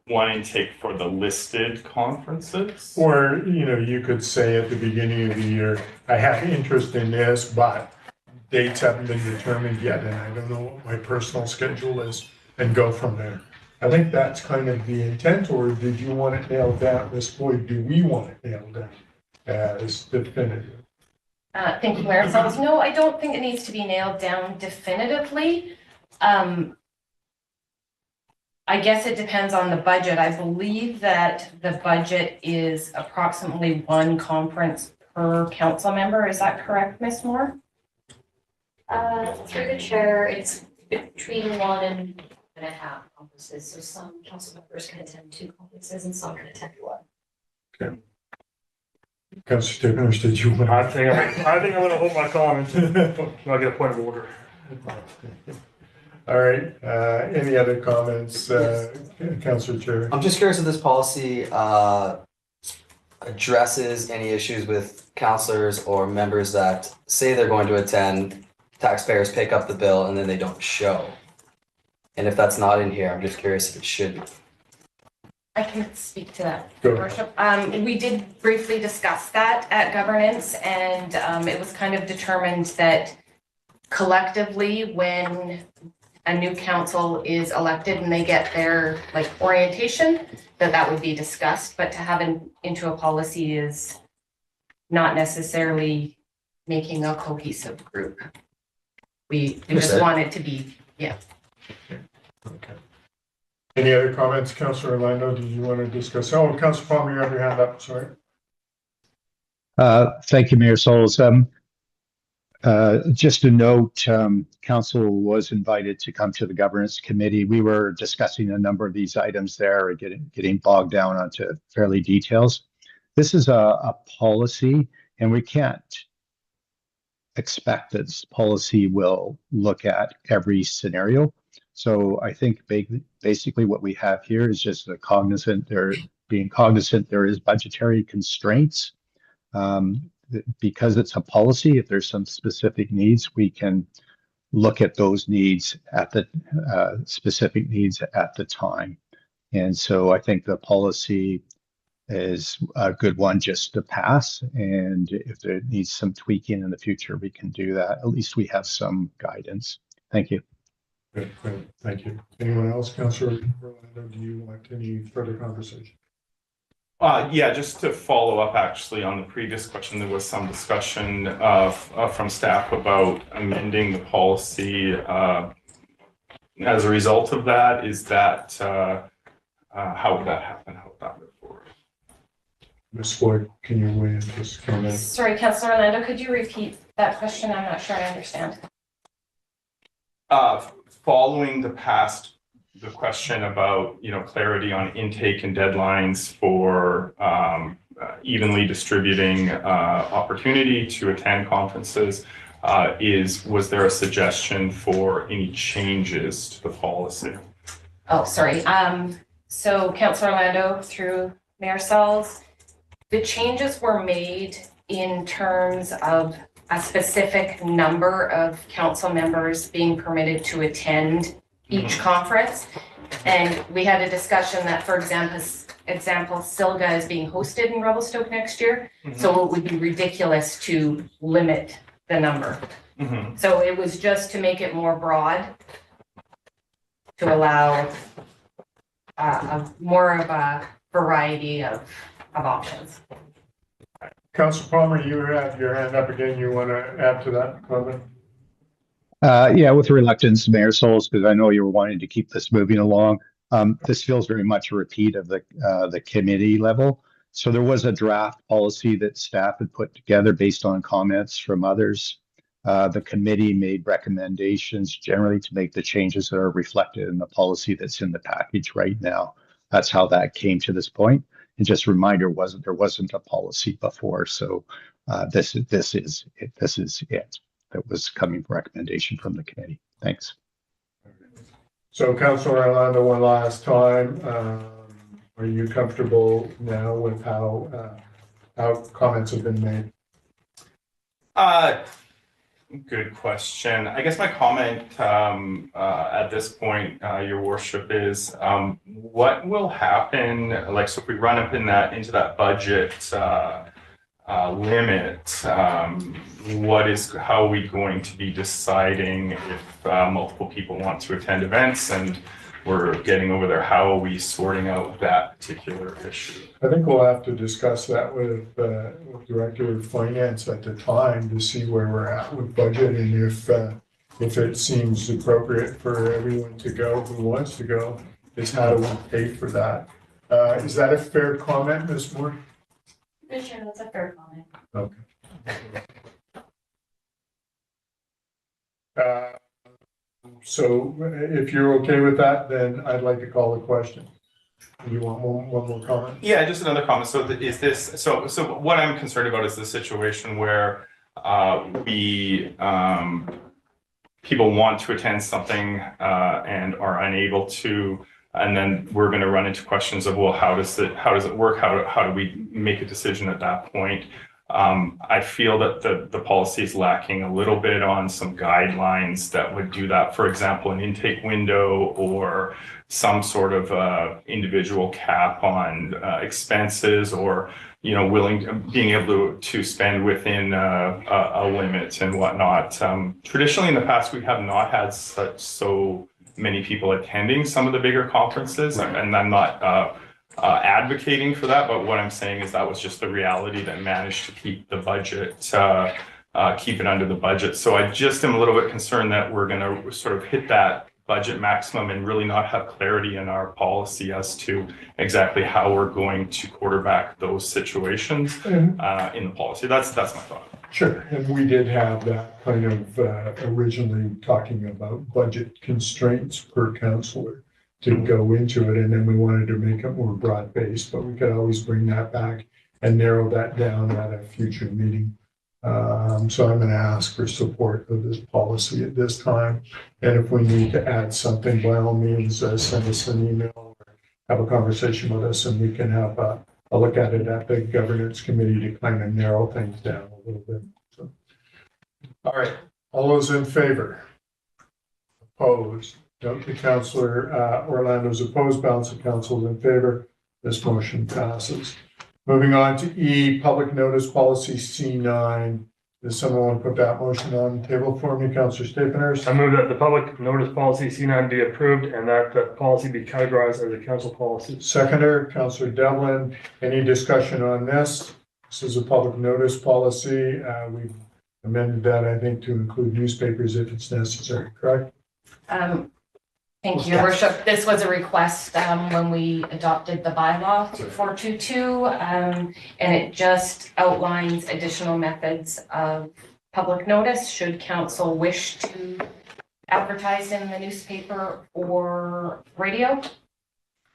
[SPEAKER 16] one intake for the listed conferences.
[SPEAKER 1] Or, you could say at the beginning of the year, I have interest in this, but dates haven't been determined yet, and I don't know what my personal schedule is, and go from there. I think that's kind of the intent, or did you want it nailed down? Ms. Boyd, do we want it nailed down as definitive?
[SPEAKER 17] Thank you, Mayor Sells. No, I don't think it needs to be nailed down definitively. I guess it depends on the budget. I believe that the budget is approximately one conference per council member. Is that correct, Ms. Moore?
[SPEAKER 18] Through the chair, it's between 1.5 conferences. So some council members can attend 2 conferences and some can attend 1.
[SPEAKER 1] Okay. Councillor Stickners, did you want?
[SPEAKER 3] I think I'm gonna hold my comment. I'll get a point of order.
[SPEAKER 1] All right, any other comments, Councillor Chair?
[SPEAKER 7] I'm just curious if this policy addresses any issues with councillors or members that say they're going to attend, taxpayers pick up the bill and then they don't show. And if that's not in here, I'm just curious if it should be.
[SPEAKER 17] I can speak to that,
[SPEAKER 1] Go
[SPEAKER 17] Your Worship. We did briefly discuss that at governance, and it was kind of determined that collectively, when a new council is elected and they get their orientation, that would be discussed, but to have into a policy is not necessarily making a cohesive group. We just want it to be, yeah.
[SPEAKER 1] Okay. Any other comments, Councillor Orlando? Did you want to discuss? Oh, Councillor Palmer, you have your hand up, sorry.
[SPEAKER 5] Thank you, Mayor Souls. Just a note, council was invited to come to the governance committee. We were discussing a number of these items there, getting bogged down onto fairly details. This is a policy, and we can't expect that this policy will look at every scenario. So I think basically what we have here is just being cognizant there is budgetary constraints. Because it's a policy, if there's some specific needs, we can look at those needs at the specific needs at the time. And so I think the policy is a good one just to pass. And if there needs some tweaking in the future, we can do that. At least we have some guidance. Thank you.
[SPEAKER 1] Good, thank you. Anyone else? Councillor Orlando, do you want any further conversation?
[SPEAKER 16] Yeah, just to follow up actually on the previous question, there was some discussion from staff about amending the policy. As a result of that, is that how would that happen? How would that move forward?
[SPEAKER 1] Ms. Floyd, can you weigh in this comment?
[SPEAKER 17] Sorry, Councillor Orlando, could you repeat that question? I'm not sure I understand.
[SPEAKER 16] Following the question about clarity on intake and deadlines for evenly distributing opportunity to attend conferences, was there a suggestion for any changes to the policy?
[SPEAKER 17] Oh, sorry. So Councillor Orlando through Mayor Sells, the changes were made in terms of a specific number of council members being permitted to attend each conference. And we had a discussion that, for example, SILGA is being hosted in Revelstoke next year. So it would be ridiculous to limit the number. So it was just to make it more broad, to allow more of a variety of options.
[SPEAKER 1] Councillor Palmer, you have your hand up again. You want to add to that comment?
[SPEAKER 5] Yeah, with reluctance, Mayor Souls, because I know you were wanting to keep this moving along. This feels very much a repeat of the committee level. So there was a draft policy that staff had put together based on comments from others. The committee made recommendations generally to make the changes that are reflected in the policy that's in the package right now. That's how that came to this point. And just a reminder, there wasn't a policy before, so this is it. That was coming from recommendation from the committee. Thanks.
[SPEAKER 1] So Councilor Orlando, one last time, are you comfortable now with how comments have been made?
[SPEAKER 16] Good question. I guess my comment at this point, Your Worship, is what will happen? Like, so if we run up into that budget limit, how are we going to be deciding if multiple people want to attend events and we're getting over there? How are we sorting out that particular issue?
[SPEAKER 1] I think we'll have to discuss that with Director of Finance at the time to see where we're at with budget and if it seems appropriate for everyone to go who wants to go, is how do we pay for that? Is that a fair comment, Ms. Moore?
[SPEAKER 17] Sure, that's a fair comment.
[SPEAKER 1] Okay. So if you're okay with that, then I'd like to call the question. You want one more comment?
[SPEAKER 16] Yeah, just another comment. So so what I'm concerned about is the situation where people want to attend something and are unable to, and then we're going to run into questions of, well, how does it work? How do we make a decision at that point? I feel that the policy is lacking a little bit on some guidelines that would do that. For example, an intake window or some sort of individual cap on expenses, or being able to spend within a limit and whatnot. Traditionally, in the past, we have not had so many people attending some of the bigger conferences, and I'm not advocating for that, but what I'm saying is that was just the reality that managed to keep the budget, keep it under the budget. So I just am a little bit concerned that we're going to sort of hit that budget maximum and really not have clarity in our policy as to exactly how we're going to quarterback those situations in the policy. That's my thought.
[SPEAKER 1] Sure, and we did have that kind of originally talking about budget constraints per councillor to go into it, and then we wanted to make it more broad-based, but we could always bring that back and narrow that down at a future meeting. So I'm going to ask for support of this policy at this time, and if we need to add something, by all means, send us an email or have a conversation with us, and we can have a look at it at the governance committee to kind of narrow things down a little bit. So, all right, all those in favor? Opposed? Note the Councillor Orlando's opposed, balance of council is in favor. This motion passes. Moving on to E, public notice policy C9. Does someone want to put that motion on the table for me, Councillor Stapheners?
[SPEAKER 3] I move that the public notice policy C9 be approved and that the policy be categorized as a council policy.
[SPEAKER 1] Seconder, Councillor Devlin. Any discussion on this? This is a public notice policy. We've amended that, I think, to include newspapers if it's necessary, correct?
[SPEAKER 17] Thank you, Your Worship. This was a request when we adopted the bylaw 422, and it just outlines additional methods of public notice should council wish to advertise in the newspaper or radio.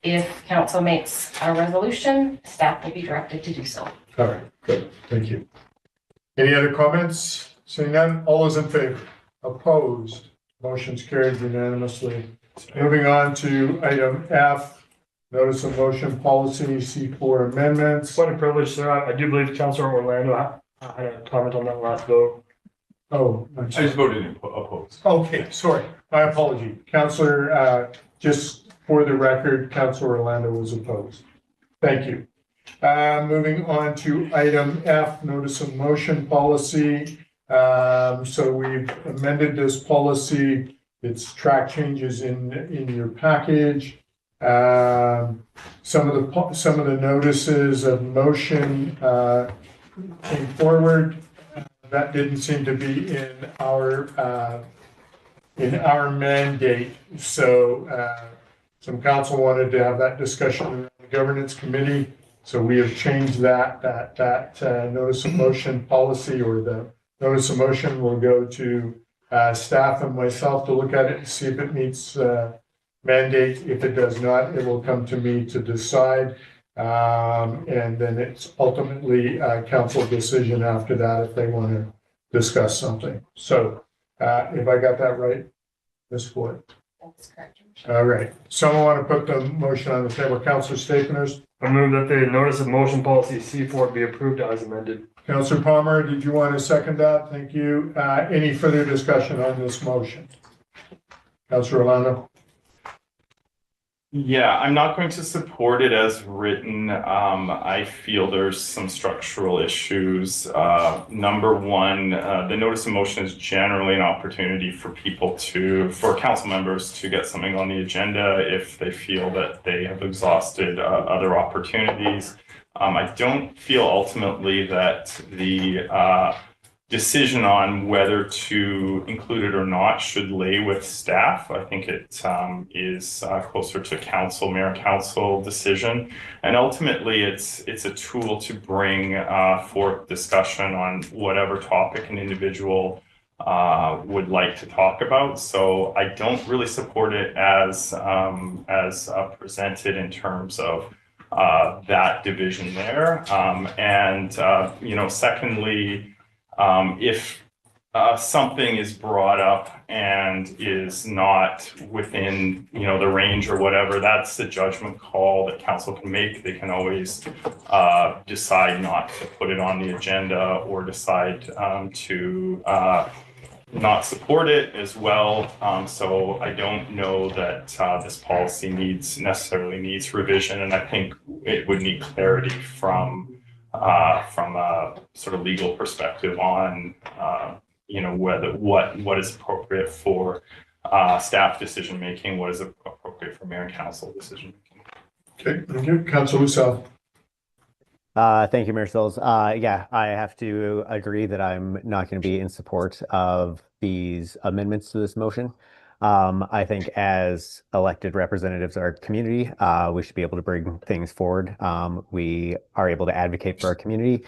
[SPEAKER 17] If council makes a resolution, staff will be directed to do so.
[SPEAKER 1] All right, good. Thank you. Any other comments? Seeing none, all those in favor? Opposed? Motion's carried unanimously. Moving on to item F, notice of motion policy C4 amendments.
[SPEAKER 3] Quite a privilege, sir. I do believe Councillor Orlando had a comment on that last vote.
[SPEAKER 1] Oh,
[SPEAKER 16] I just voted opposed.
[SPEAKER 1] Okay, sorry. My apology. Councillor, just for the record, Councillor Orlando was opposed. Thank you. Moving on to item F, notice of motion policy. So we've amended this policy. It's track changes in your package. Some of the notices of motion came forward. That didn't seem to be in our mandate. So some council wanted to have that discussion in the governance committee. So we have changed that notice of motion policy, or the notice of motion will go to staff and myself to look at it and see if it meets mandate. If it does not, it will come to me to decide. And then it's ultimately a council decision after that if they want to discuss something. So if I got that right, Ms. Floyd?
[SPEAKER 17] That's correct.
[SPEAKER 1] All right. Someone want to put the motion on the table? Councillor Staples?
[SPEAKER 3] I move that the notice of motion policy C4 be approved as amended.
[SPEAKER 1] Councillor Palmer, did you want to second that? Thank you. Any further discussion on this motion? Councillor Orlando?
[SPEAKER 16] Yeah, I'm not going to support it as written. I feel there's some structural issues. Number one, the notice of motion is generally an opportunity for for council members to get something on the agenda if they feel that they have exhausted other opportunities. I don't feel ultimately that the decision on whether to include it or not should lay with staff. I think it is closer to mayor and council decision. And ultimately it's a tool to bring forth discussion on whatever topic an individual would like to talk about. So I don't really support it as presented in terms of that division there. Secondly, if something is brought up and is not within, the range or whatever, that's the judgment call that council can make. They can always decide not to put it on the agenda or decide to not support it as well. So I don't know that this policy necessarily needs revision, and I think it would need clarity from a sort of legal perspective on what is appropriate for staff decision making, what is appropriate for mayor and council decision making.
[SPEAKER 1] Okay, thank you. Councillor Lucelle?
[SPEAKER 13] Thank you, Mayor Sills. Yeah, I have to agree that I'm not going to be in support of these amendments to this motion. I think as elected representatives of our community, we should be able to bring things forward. We are able to advocate for our community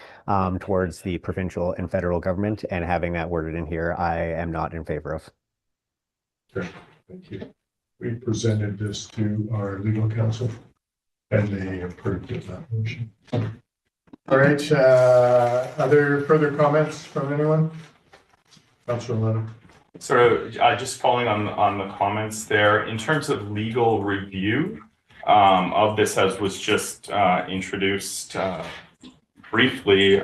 [SPEAKER 13] towards the provincial and federal government, and having that worded in here, I am not in favor of.
[SPEAKER 1] Okay, thank you. We presented this to our legal counsel and they approved of that motion. All right, other further comments from anyone? Councillor Lennon.
[SPEAKER 16] So just following on the comments there, in terms of legal review of this, as was just introduced briefly,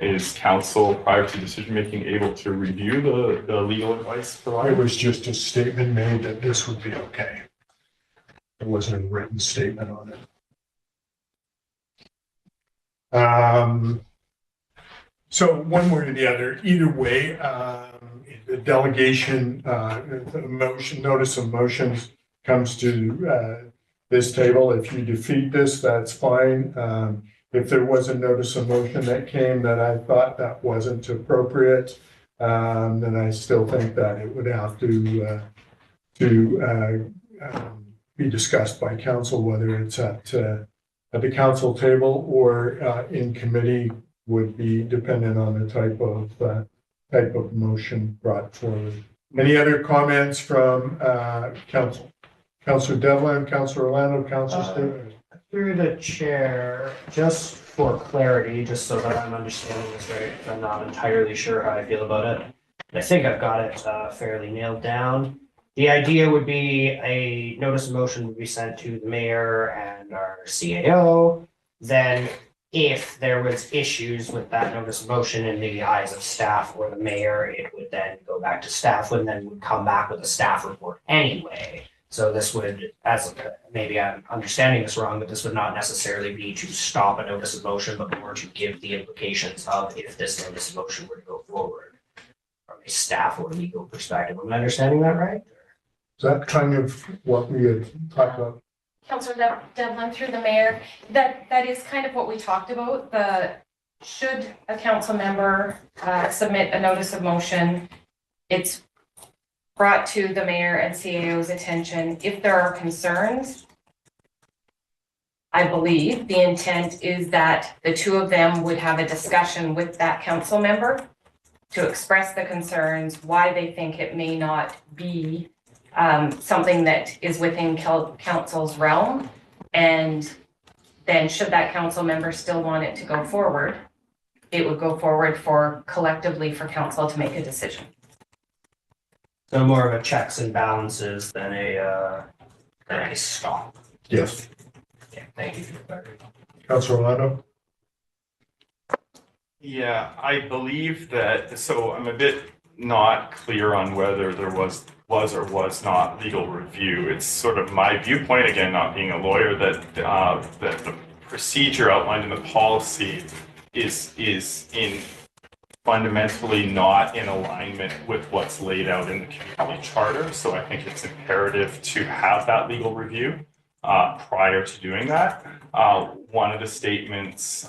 [SPEAKER 16] is council prior to decision making able to review the legal advice provided?
[SPEAKER 1] It was just a statement made that this would be okay. There wasn't a written statement on it. So one way or the other, either way, the delegation, notice of motions comes to this table. If you defeat this, that's fine. If there was a notice of motion that came that I thought that wasn't appropriate, then I still think that it would have to be discussed by council, whether it's at the council table or in committee, would be dependent on the type of motion brought forward. Any other comments from council? Councillor Devlin, Councillor Orlando, Councillor Stevens.
[SPEAKER 8] Through the chair, just for clarity, just so that I'm understanding this right, I'm not entirely sure how I feel about it. I think I've got it fairly nailed down. The idea would be a notice of motion would be sent to the mayor and our CAO. Then if there was issues with that notice of motion in the eyes of staff or the mayor, it would then go back to staff and then would come back with a staff report anyway. So this would, maybe I'm understanding this wrong, but this would not necessarily be to stop a notice of motion, but more to give the implications of if this notice of motion were to go forward from a staff or legal perspective. Am I understanding that right?
[SPEAKER 1] Is that kind of what we had talked about?
[SPEAKER 17] Councillor Devlin, through the mayor, that is kind of what we talked about. Should a council member submit a notice of motion, it's brought to the mayor and CAO's attention. If there are concerns, I believe the intent is that the two of them would have a discussion with that council member to express the concerns, why they think it may not be something that is within council's realm. And then should that council member still want it to go forward, it would go forward collectively for council to make a decision.
[SPEAKER 8] So more of a checks and balances than a stop.
[SPEAKER 1] Yes.
[SPEAKER 8] Okay, thank you for the clarity.
[SPEAKER 1] Councilor Orlando?
[SPEAKER 16] Yeah, I believe that, so I'm a bit not clear on whether there was or was not legal review. It's sort of my viewpoint, again, not being a lawyer, that that the procedure outlined in the policy is in fundamentally not in alignment with what's laid out in the community charter. So I think it's imperative to have that legal review prior to doing that. One of the statements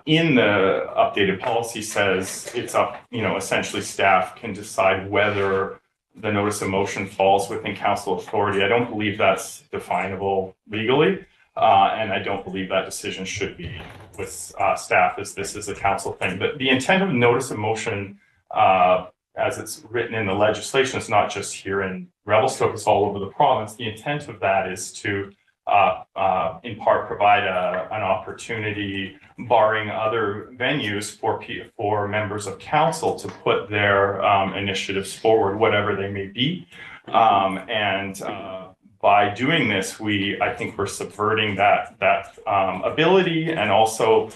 [SPEAKER 16] in the updated policy says it's up, essentially staff can decide whether the notice of motion falls within council authority. I don't believe that's definable legally. And I don't believe that decision should be with staff, as this is a council thing. But the intent of notice of motion, as it's written in the legislation, it's not just here in Revelstoke, it's all over the province. The intent of that is to in part provide an opportunity, barring other venues, for members of council to put their initiatives forward, whatever they may be. By doing this, I think we're subverting that ability, and also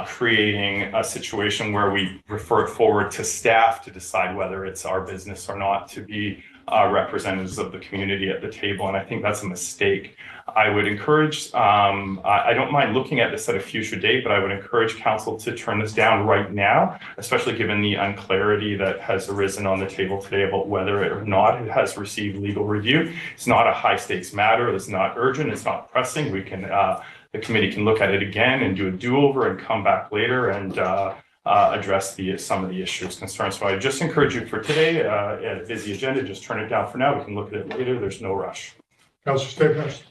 [SPEAKER 16] creating a situation where we refer it forward to staff to decide whether it's our business or not to be representatives of the community at the table. And I think that's a mistake. I would encourage, I don't mind looking at this at a future date, but I would encourage council to turn this down right now, especially given the unclarity that has arisen on the table today about whether or not it has received legal review. It's not a high stakes matter. It's not urgent. It's not pressing. We can, the committee can look at it again and do a do-over and come back later and address some of the issues, concerns. So I just encourage you for today, a busy agenda, just turn it down for now. We can look at it later. There's no rush.
[SPEAKER 1] Councilor Staples?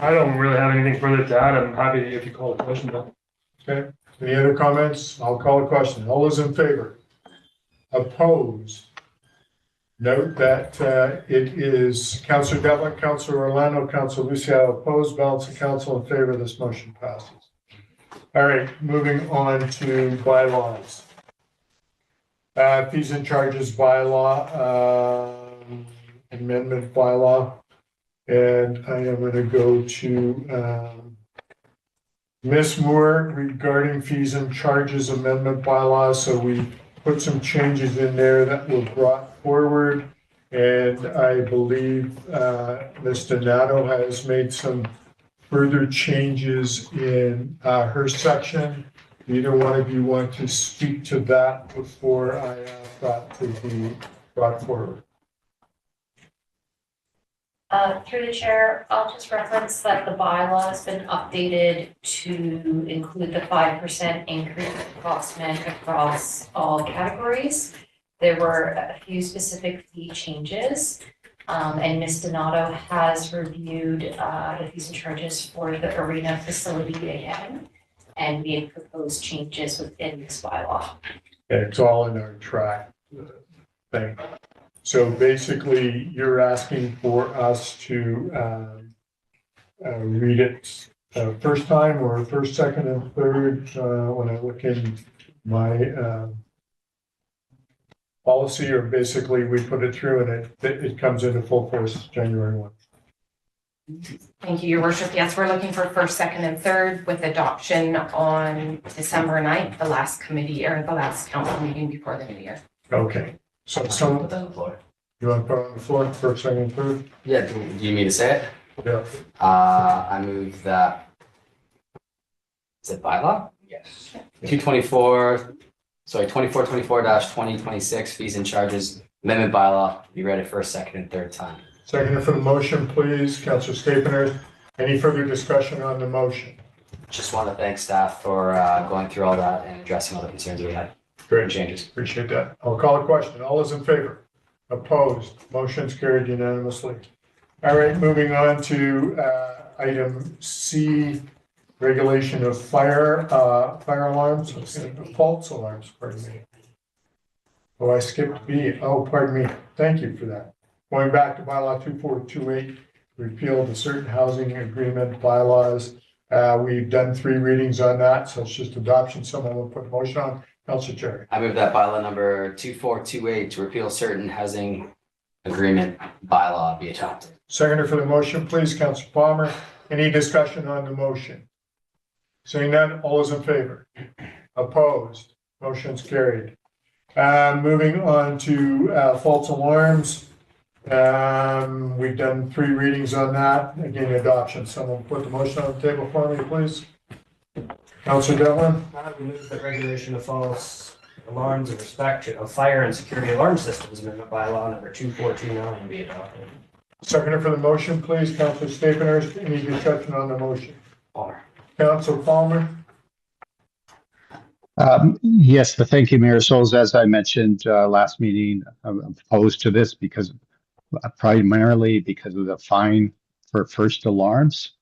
[SPEAKER 3] I don't really have anything further to add. I'm happy if you call a question, though.
[SPEAKER 1] Okay, any other comments? I'll call a question. All those in favor? Opposed? Note that it is Councilor Devlin, Councilor Orlando, Councilor Lucio opposed, balance of council in favor. This motion passes. All right, moving on to bylaws. Fees and charges bylaw, amendment bylaw. And I am going to go to Ms. Moore regarding fees and charges amendment bylaw. So we put some changes in there that were brought forward. And I believe Ms. Donato has made some further changes in her section. Either one of you want to speak to that before I brought to be brought forward?
[SPEAKER 18] Through the chair, I'll just reference that the bylaw has been updated to include the 5% increase in cost meant across all categories. There were a few specific fee changes, and Ms. Donato has reviewed the fees and charges for the arena facility again, and we have proposed changes within this bylaw.
[SPEAKER 1] Okay, it's all in our track thing. So basically, you're asking for us to read it first time or first, second, and third when I look in my policy, or basically we put it through and it comes into full force January 1.
[SPEAKER 17] Thank you, Your Worship. Yes, we're looking for first, second, and third with adoption on December 9th, the last committee or the last council meeting before the new year.
[SPEAKER 1] Okay. So you want to put it on the floor, first, second, and third?
[SPEAKER 7] Yeah, do you need me to say it?
[SPEAKER 1] Yeah.
[SPEAKER 7] I move that, is it bylaw? Yes. 2424-2026 fees and charges amendment bylaw be read at first, second, and third time.
[SPEAKER 1] Second for the motion, please, Councilor Staplener. Any further discussion on the motion?
[SPEAKER 7] Just want to thank staff for going through all that and addressing all the concerns we had.
[SPEAKER 1] Great.
[SPEAKER 7] Changes.
[SPEAKER 1] Appreciate that. I'll call a question. All those in favor? Opposed? Motion's carried unanimously. All right, moving on to item C, regulation of fire alarms, false alarms, pardon me. Oh, I skipped B. Oh, pardon me. Thank you for that. Going back to bylaw 2428, repeal the certain housing agreement bylaws. We've done 3 readings on that, so it's just adoption. Someone will put a motion on. Councilor Cherry.
[SPEAKER 7] I move that bylaw number 2428 to repeal certain housing agreement bylaw be adopted.
[SPEAKER 1] Seconder for the motion, please, Councilor Palmer. Any discussion on the motion? Seeing none, all those in favor? Opposed? Motion's carried. Moving on to false alarms. We've done 3 readings on that. Again, adoption. Someone put the motion on the table for me, please. Councilor Devlin.
[SPEAKER 8] I would move that regulation of false alarms in respect of fire and security alarm systems amendment bylaw number 2429 be adopted.
[SPEAKER 1] Seconder for the motion, please, Councilor Staples. Any discussion on the motion?
[SPEAKER 7] Palmer.
[SPEAKER 1] Councilor Palmer.
[SPEAKER 5] Yes, thank you, Mayor Souls. As I mentioned last meeting, I'm opposed to this because primarily because of the fine for first alarms,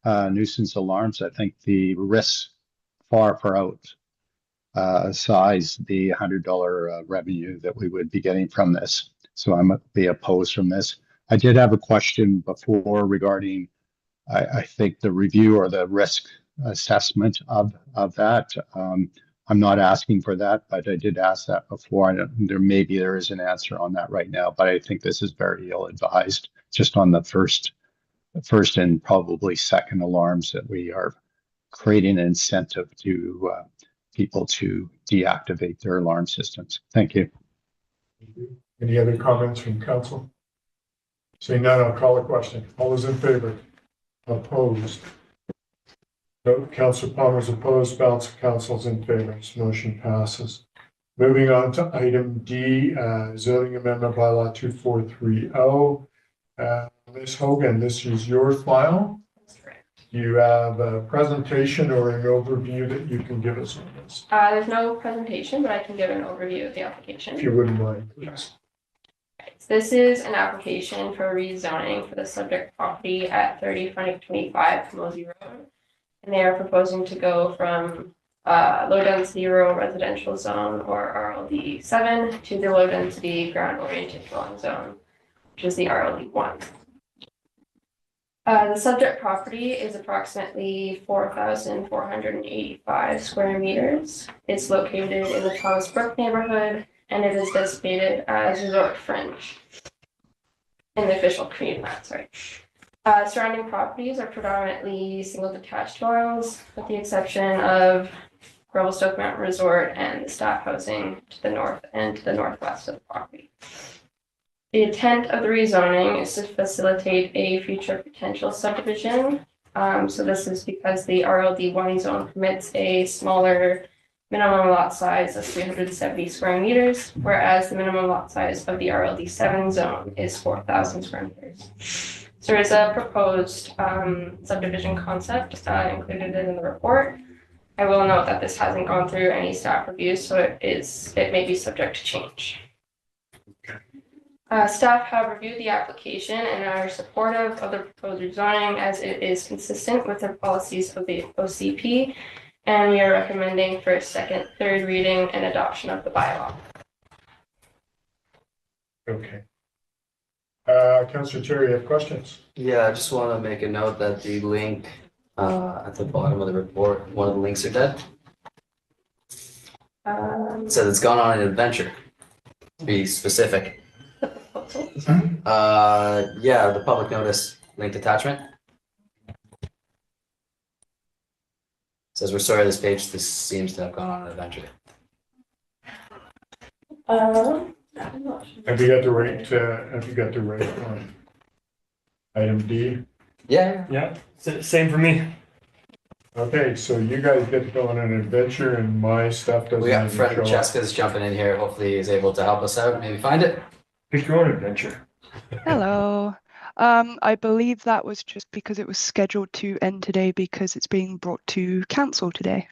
[SPEAKER 5] nuisance alarms. I think the risks far size the $100 revenue that we would be getting from this. So I'm be opposed from this. I did have a question before regarding, I think the review or the risk assessment of that. I'm not asking for that, but I did ask that before. There is an answer on that right now, but I think this is very ill advised just on the first and probably second alarms that we are creating an incentive to people to deactivate their alarm systems. Thank you.
[SPEAKER 1] Any other comments from council? Seeing none, I'll call a question. All those in favor? Opposed? Councilor Palmer's opposed. Balance of council's in favor. This motion passes. Moving on to item D, zoning amendment bylaw 2430. Ms. Hogan, this is your file. Do you have a presentation or an overview that you can give us on this?
[SPEAKER 19] There's no presentation, but I can give an overview of the application.
[SPEAKER 1] If you wouldn't mind, please.
[SPEAKER 19] So this is an application for rezoning for the subject property at 30 frontage 25 Camosi Road. And they are proposing to go from low density rural residential zone or RLD 7 to the low density ground oriented dwelling zone, which is the RLD 1. The subject property is approximately 4,485 square meters. It's located in the Thomas Brook neighborhood, and it is designated as resort fringe in the official community map, surrounding properties are predominantly single detached dwellings, with the exception of Revelstoke Mountain Resort and the staff housing to the north and to the northwest of the property. The intent of the rezoning is to facilitate a future potential subdivision. So this is because the RLD 1 zone permits a smaller minimum lot size of 370 square meters, whereas the minimum lot size of the RLD 7 zone is 4,000 square meters. So there is a proposed subdivision concept included in the report. I will note that this hasn't gone through any staff reviews, so it may be subject to change. Staff have reviewed the application and are supportive of the proposed rezoning as it is consistent with the policies of the OCP, and we are recommending for second, third reading and adoption of the bylaw.
[SPEAKER 1] Okay. Councilor Cherry, you have questions?
[SPEAKER 7] Yeah, I just want to make a note that the link at the bottom of the report, one of the links are dead. It says it's gone on an adventure, to be specific. Yeah, the public notice linked attachment. It says we're sorry this seems to have gone on an adventure.
[SPEAKER 1] Have you got the right on item D?
[SPEAKER 3] Yeah, same for me.
[SPEAKER 7] Okay,
[SPEAKER 1] so you guys get to go on an adventure and my stuff doesn't
[SPEAKER 7] We got
[SPEAKER 1] even show up.
[SPEAKER 7] Francesca's jumping in here. Hopefully he's able to help us out. Maybe find it.
[SPEAKER 3] Pick your own adventure.
[SPEAKER 20] Hello. I believe that was just because it was scheduled to end today because it's being brought to council today.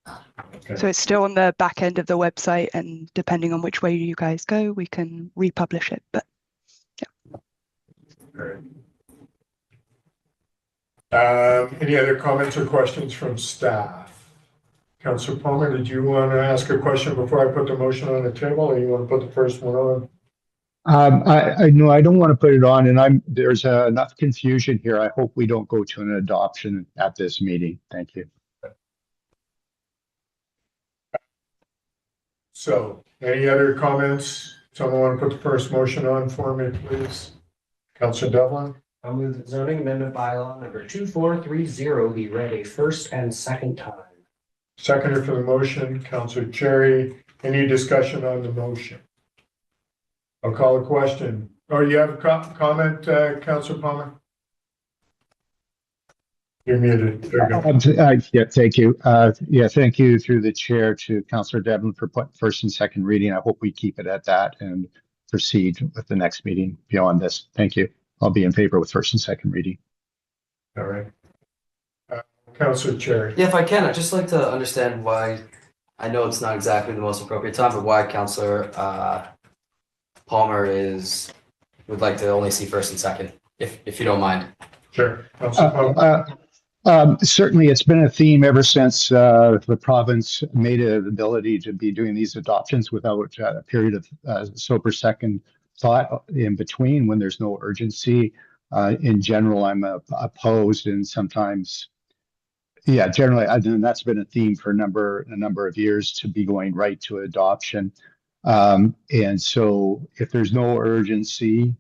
[SPEAKER 1] Okay.
[SPEAKER 20] So it's still on the back end of the website, and depending on which way you guys go, we can republish it. But
[SPEAKER 1] Any other comments or questions from staff? Councilor Palmer, did you want to ask a question before I put the motion on the table, or you want to put the first one on?
[SPEAKER 5] I know I don't want to put it on, and there's enough confusion here. I hope we don't go to an adoption at this meeting. Thank you.
[SPEAKER 1] So any other comments? Someone want to put the first motion on for me, please? Councillor Devlin?
[SPEAKER 8] I'll move the zoning amendment bylaw number 2430 be read a first and second time.
[SPEAKER 1] Seconder for the motion, Councillor Cherry. Any discussion on the motion? I'll call a question. Oh, you have a comment, Councillor Palmer? You're muted. There you go.
[SPEAKER 5] Yeah, thank you. Thank you through the chair to Councillor Devlin for putting first and second reading. I hope we keep it at that and proceed with the next meeting beyond this. Thank you. I'll be in favor with first and second reading.
[SPEAKER 1] All right. Councillor Cherry.
[SPEAKER 7] Yeah, if I can, I'd just like to understand why, I know it's not exactly the most appropriate time, but why Councillor Palmer would like to only see first and second, if you don't mind.
[SPEAKER 1] Sure. Councillor Palmer.
[SPEAKER 5] Certainly, it's been a theme ever since the province made it an ability to be doing these adoptions without a period of sober second thought in between when there's no urgency. In general, I'm opposed, and sometimes, generally, and that's been a theme for a number of years to be going right to adoption. And so, if there's no urgency.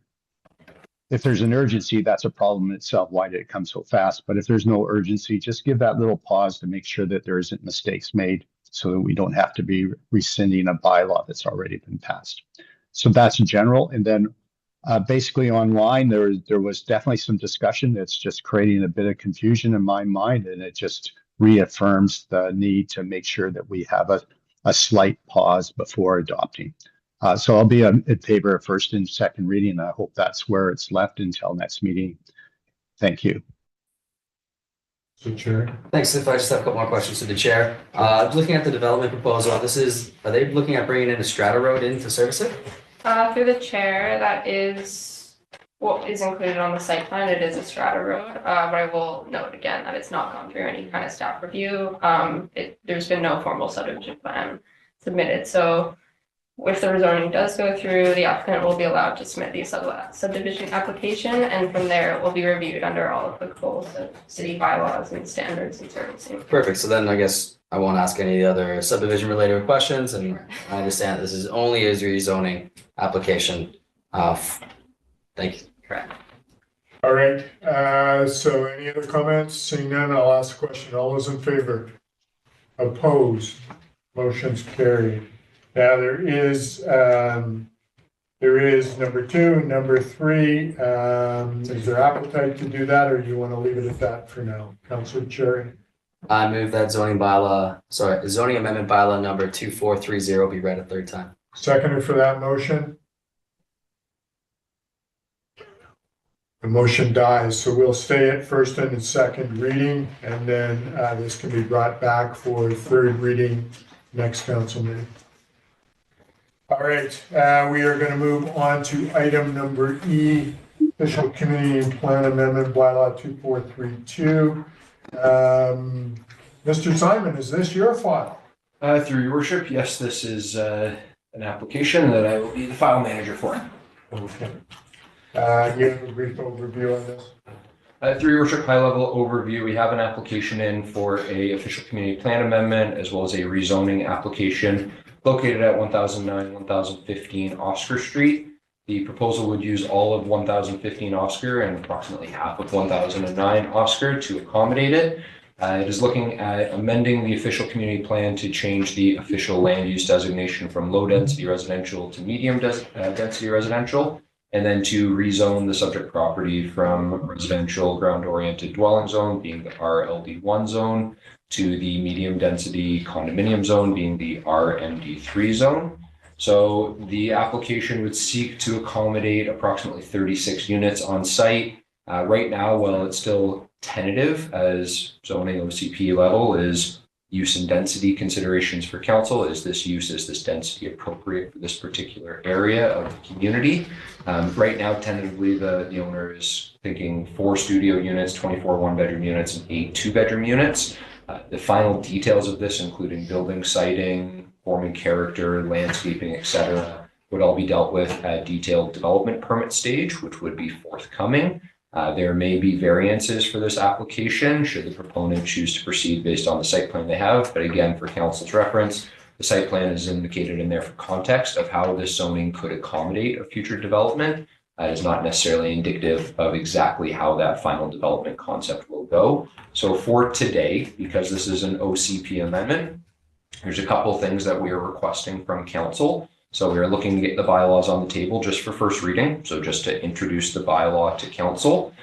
[SPEAKER 5] If there's an urgency, that's a problem in itself. Why did it come so fast? But if there's no urgency, just give that little pause to make sure that there isn't mistakes made so that we don't have to be rescinding a bylaw that's already been passed. So that's general. And then basically online, there was definitely some discussion that's just creating a bit of confusion in my mind. And it just reaffirms the need to make sure that we have a slight pause before adopting. So I'll be in favor of first and second reading. I hope that's where it's left until next meeting. Thank you.
[SPEAKER 7] Thanks. If I just have a couple more questions to the chair. Looking at the development proposal, are they looking at bringing in a strata road in to service it?
[SPEAKER 19] Through the chair, that is what is included on the site plan. It is a strata road, but I will note again that it's not gone through any kind of staff review. There's been no formal subdivision plan submitted. So if the rezoning does go through, the applicant will be allowed to submit the subdivision application, and from there it will be reviewed under all applicable city bylaws and standards and servicing.
[SPEAKER 7] Perfect. So then I guess I won't ask any other subdivision related questions, and I understand this is only a rezoning application. Thank you.
[SPEAKER 19] Correct.
[SPEAKER 1] All right. So any other comments? Seeing none, I'll ask a question. All those in favor? Opposed? Motion's carried. Now there is number 2, number 3. Is there appetite to do that, or do you want to leave it at that for now? Councillor Cherry.
[SPEAKER 7] I move that zoning amendment bylaw number 2430 be read a third time.
[SPEAKER 1] Seconder for that motion. The motion dies, so we'll stay at first and second reading, and then this can be brought back for third reading next council meeting. All right, we are going to move on to item number E, official community plan amendment bylaw 2432. Mr. Simon, is this your file?
[SPEAKER 9] Through your worship, yes, this is an application that I will be the file manager for.
[SPEAKER 1] Okay. You have a brief overview on this?
[SPEAKER 9] Through your worship, high level overview, we have an application in for a official community plan amendment as well as a rezoning application located at 1009, 1015 Oscar Street. The proposal would use all of 1015 Oscar and approximately half of 1009 Oscar to accommodate it. It is looking at amending the official community plan to change the official land use designation from low density residential to medium density residential, and then to rezone the subject property from residential ground oriented dwelling zone being the RLD1 zone to the medium density condominium zone being the RMD3 zone. So the application would seek to accommodate approximately 36 units on site. Right now, while it's still tentative as zoning OCP level is use and density considerations for council. Is this density appropriate for this particular area of the community? Right now, tentatively, the owner is thinking 4 studio units, 24 one-bedroom units, and 8 two-bedroom units. The final details of this, including building siting, forming character, landscaping, etc., would all be dealt with at detailed development permit stage, which would be forthcoming. There may be variances for this application should the proponent choose to proceed based on the site plan they have. But again, for council's reference, The site plan is indicated in there for context of how this zoning could accommodate a future development. Is not necessarily indicative of exactly how that final development concept will go. So for today, because this is an OCP amendment, there's a couple of things that we are requesting from council. So we are looking to get the bylaws on the table just for first reading. So just to introduce the bylaw to council.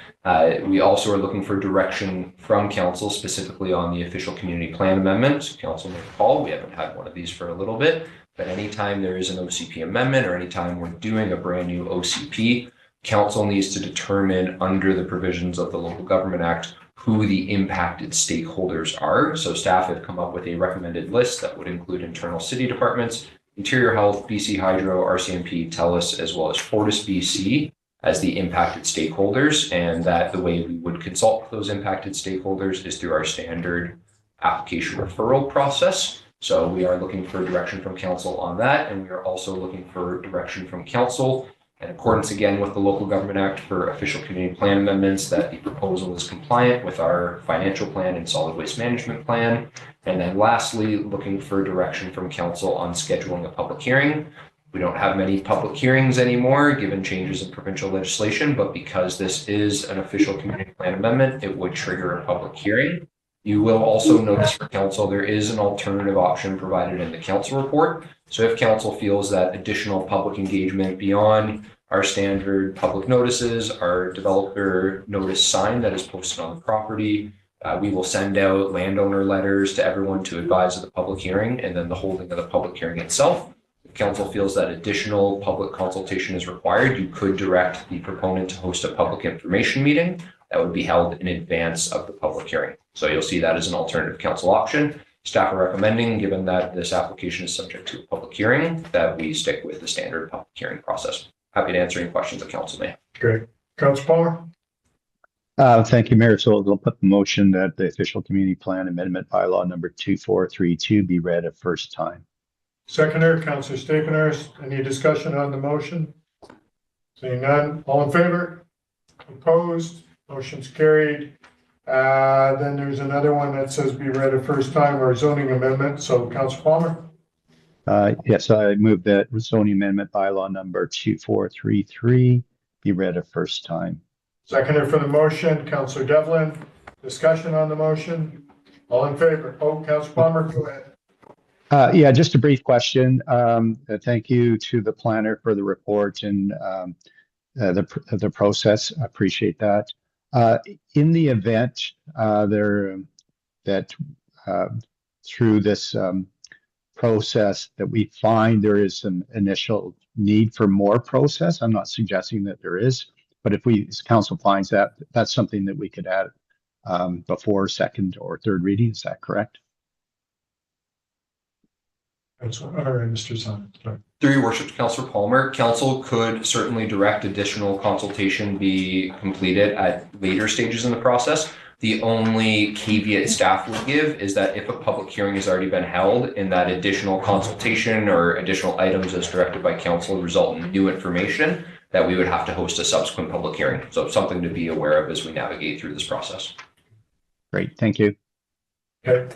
[SPEAKER 9] We also are looking for direction from council specifically on the official community plan amendment. Council may recall, we haven't had one of these for a little bit, but anytime there is an OCP amendment or anytime we're doing a brand new OCP, council needs to determine under the provisions of the Local Government Act who the impacted stakeholders are. So staff have come up with a recommended list that would include internal city departments, Interior Health, BC Hydro, RCMP, TELUS, as well as Fortis BC as the impacted stakeholders, and that the way we would consult with those impacted stakeholders is through our standard application referral process. So we are looking for direction from council on that, and we are also looking for direction from council in accordance again with the Local Government Act for official community plan amendments that the proposal is compliant with our financial plan and solid waste management plan. And then lastly, looking for direction from council on scheduling a public hearing. We don't have many public hearings anymore given changes in provincial legislation, but because this is an official community plan amendment, it would trigger a public hearing. You will also notice for council, there is an alternative option provided in the council report. So if council feels that additional public engagement beyond our standard public notices, our developer notice sign that is posted on the property, we will send out landowner letters to everyone to advise of the public hearing and then the holding of the public hearing itself. If council feels that additional public consultation is required, you could direct the proponent to host a public information meeting that would be held in advance of the public hearing. So you'll see that as an alternative council option. Staff are recommending, given that this application is subject to a public hearing, that we stick with the standard public hearing process. Happy to answer any questions that council may have.
[SPEAKER 1] Great. Councilor Palmer?
[SPEAKER 5] Thank you, Mayor. So we'll put the motion that the official community plan amendment bylaw number 2432 be read a first time.
[SPEAKER 1] Seconder, Councilor Stepheners. Any discussion on the motion? Seeing none, all in favor? Opposed? Motion's carried. Then there's another one that says be read a first time or zoning amendment. So Councilor Palmer?
[SPEAKER 5] Yes, I move that zoning amendment bylaw number 2433 be read a first time.
[SPEAKER 1] Seconder for the motion, Councilor Devlin. Discussion on the motion? All in favor? Oh, Councilor Palmer, go ahead.
[SPEAKER 5] Yeah, just a brief question. Thank you to the planner for the report and the process. I appreciate that. In the event that through this process that we find there is an initial need for more process, I'm not suggesting that there is, but if as council finds that, that's something that we could add before second or third reading. Is that correct?
[SPEAKER 1] Mr. Simon.
[SPEAKER 6] Through your worship, Councillor Palmer, council could certainly direct additional consultation be completed at later stages in the process. The only caveat staff would give is that if a public hearing has already been held and that additional consultation or additional items as directed by council result in new information, that we would have to host a subsequent public hearing. So something to be aware of as we navigate through this process.
[SPEAKER 5] Great, thank you.
[SPEAKER 1] Okay.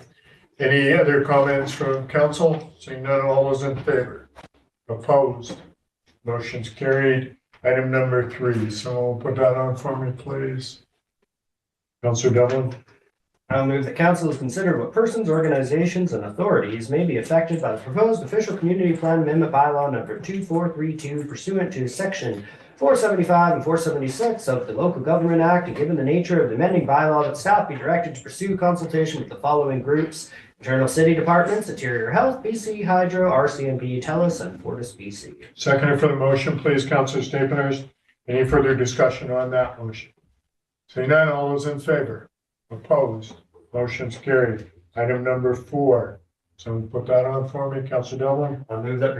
[SPEAKER 1] Any other comments from council? Seeing none, all those in favor? Opposed? Motion's carried. Item number 3. So put that on for me, please. Councilor Devlin?
[SPEAKER 8] I'll move that council is considered what persons, organizations, and authorities may be affected by the proposed official community plan amendment bylaw number 2432 pursuant to section 475 and 476 of the Local Government Act, and given the nature of the amending bylaw, that staff be directed to pursue consultation with the following groups: internal city departments, Interior Health, BC Hydro, RCMP, TELUS, and Fortis BC.
[SPEAKER 1] Seconder for the motion, please, Councilor Staples. Any further discussion on that motion? Seeing none, all those in favor? Opposed? Motion's carried. Item number 4. Someone put that on for me, Councilor Devlin.
[SPEAKER 8] I'll move that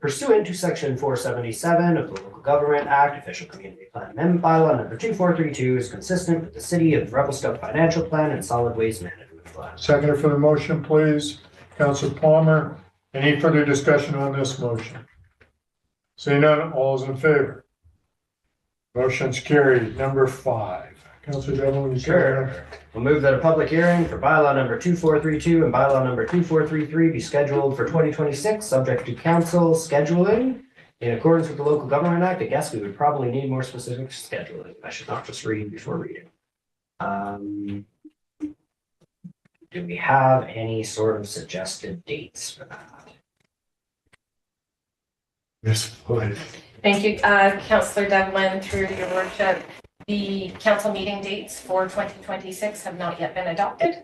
[SPEAKER 8] pursuant to section 477 of the Local Government Act, official community plan amendment bylaw number 2432 is consistent with the City of Revelstoke financial plan and solid waste management plan.
[SPEAKER 1] Seconder for the motion, please, Councilor Palmer. Any further discussion on this motion? Seeing none, all is in favor. Motion's carried. Number 5. Councilor Devlin, you
[SPEAKER 8] Sure. We'll move that a public hearing for bylaw number 2432 and bylaw number 2433 be scheduled for 2026, subject to council scheduling. In accordance with the Local Government Act, I guess we would probably need more specific scheduling. I should not just read before reading. Do we have any sort of suggested dates for that?
[SPEAKER 1] Yes, please.
[SPEAKER 17] Thank you, Councillor Devlin, through your worship. The council meeting dates for 2026 have not yet been adopted.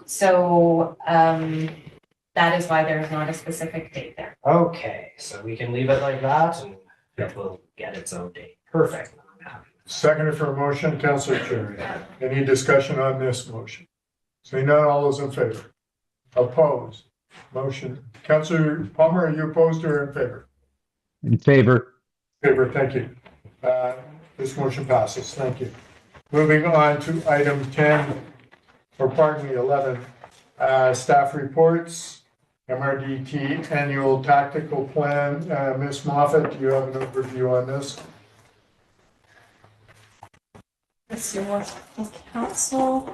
[SPEAKER 17] So that is why there is not a specific date there.
[SPEAKER 8] Okay, so we can leave it like that and it will get its own date. Perfect.
[SPEAKER 1] Seconder for a motion, Councilor Cherry. Any discussion on this motion? Seeing none, all those in favor? Opposed? Motion. Councilor Palmer, are you opposed or in favor?
[SPEAKER 5] In favor.
[SPEAKER 1] Favor, thank you. This motion passes. Thank you. Moving on to item 10, or pardon me, 11, staff reports, MRDT annual tactical plan. Ms. Moffat, do you have an overview on this?
[SPEAKER 2] This is council.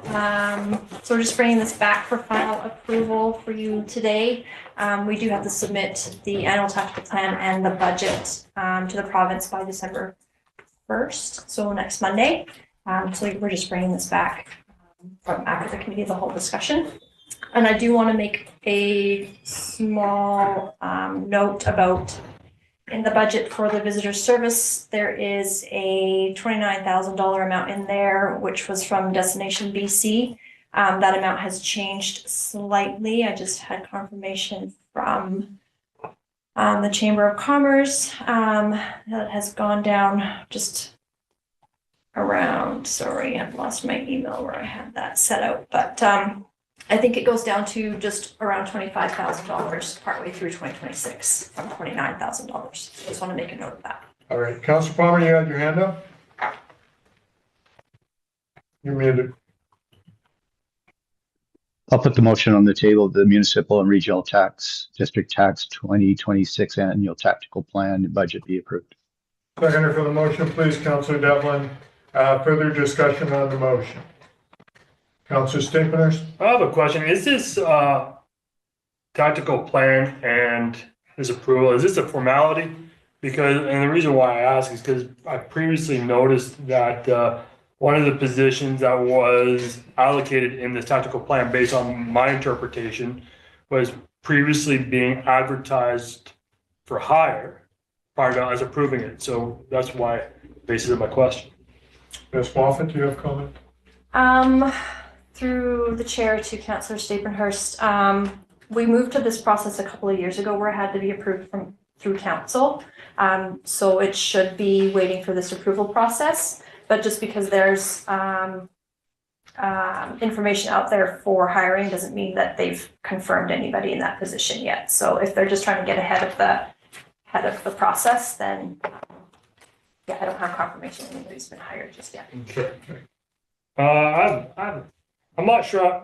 [SPEAKER 2] So we're just bringing this back for final approval for you today. We do have to submit the annual tactical plan and the budget to the province by December 1st, so next Monday. So we're just bringing this back from after the committee of the whole discussion. And I do want to make a small note about in the budget for the visitor service, there is a $29,000 amount in there, which was from Destination BC. That amount has changed slightly. I just had confirmation from the Chamber of Commerce that has gone down just around, sorry, I've lost my email where I had that set out, but I think it goes down to just around $25,000 partway through 2026 from $29,000. Just want to make a note of that.
[SPEAKER 1] All right, Councilor Palmer, you had your hand up? You're muted.
[SPEAKER 5] I'll put the motion on the table, the municipal and regional tax, district tax 2026 annual tactical plan and budget be approved.
[SPEAKER 1] Seconder for the motion, please, Councilor Devlin. Further discussion on the motion. Councilor Stimpners?
[SPEAKER 3] I have a question. Is this tactical plan and this approval, is this a formality? Because, and the reason why I ask is because I previously noticed that one of the positions that was allocated in this tactical plan, based on my interpretation, was previously being advertised for hire prior to us approving it. So that's why the basis of my question.
[SPEAKER 1] Ms. Moffat, do you have comment?
[SPEAKER 2] Through the chair to Councillor Stapenhurst, we moved to this process a couple of years ago where it had to be approved through council. So it should be waiting for this approval process, but just because there's information out there for hiring doesn't mean that they've confirmed anybody in that position yet. So if they're just trying to get ahead of the process, then yeah, I don't have confirmation anybody's been hired just yet.
[SPEAKER 3] Okay. I'm not sure.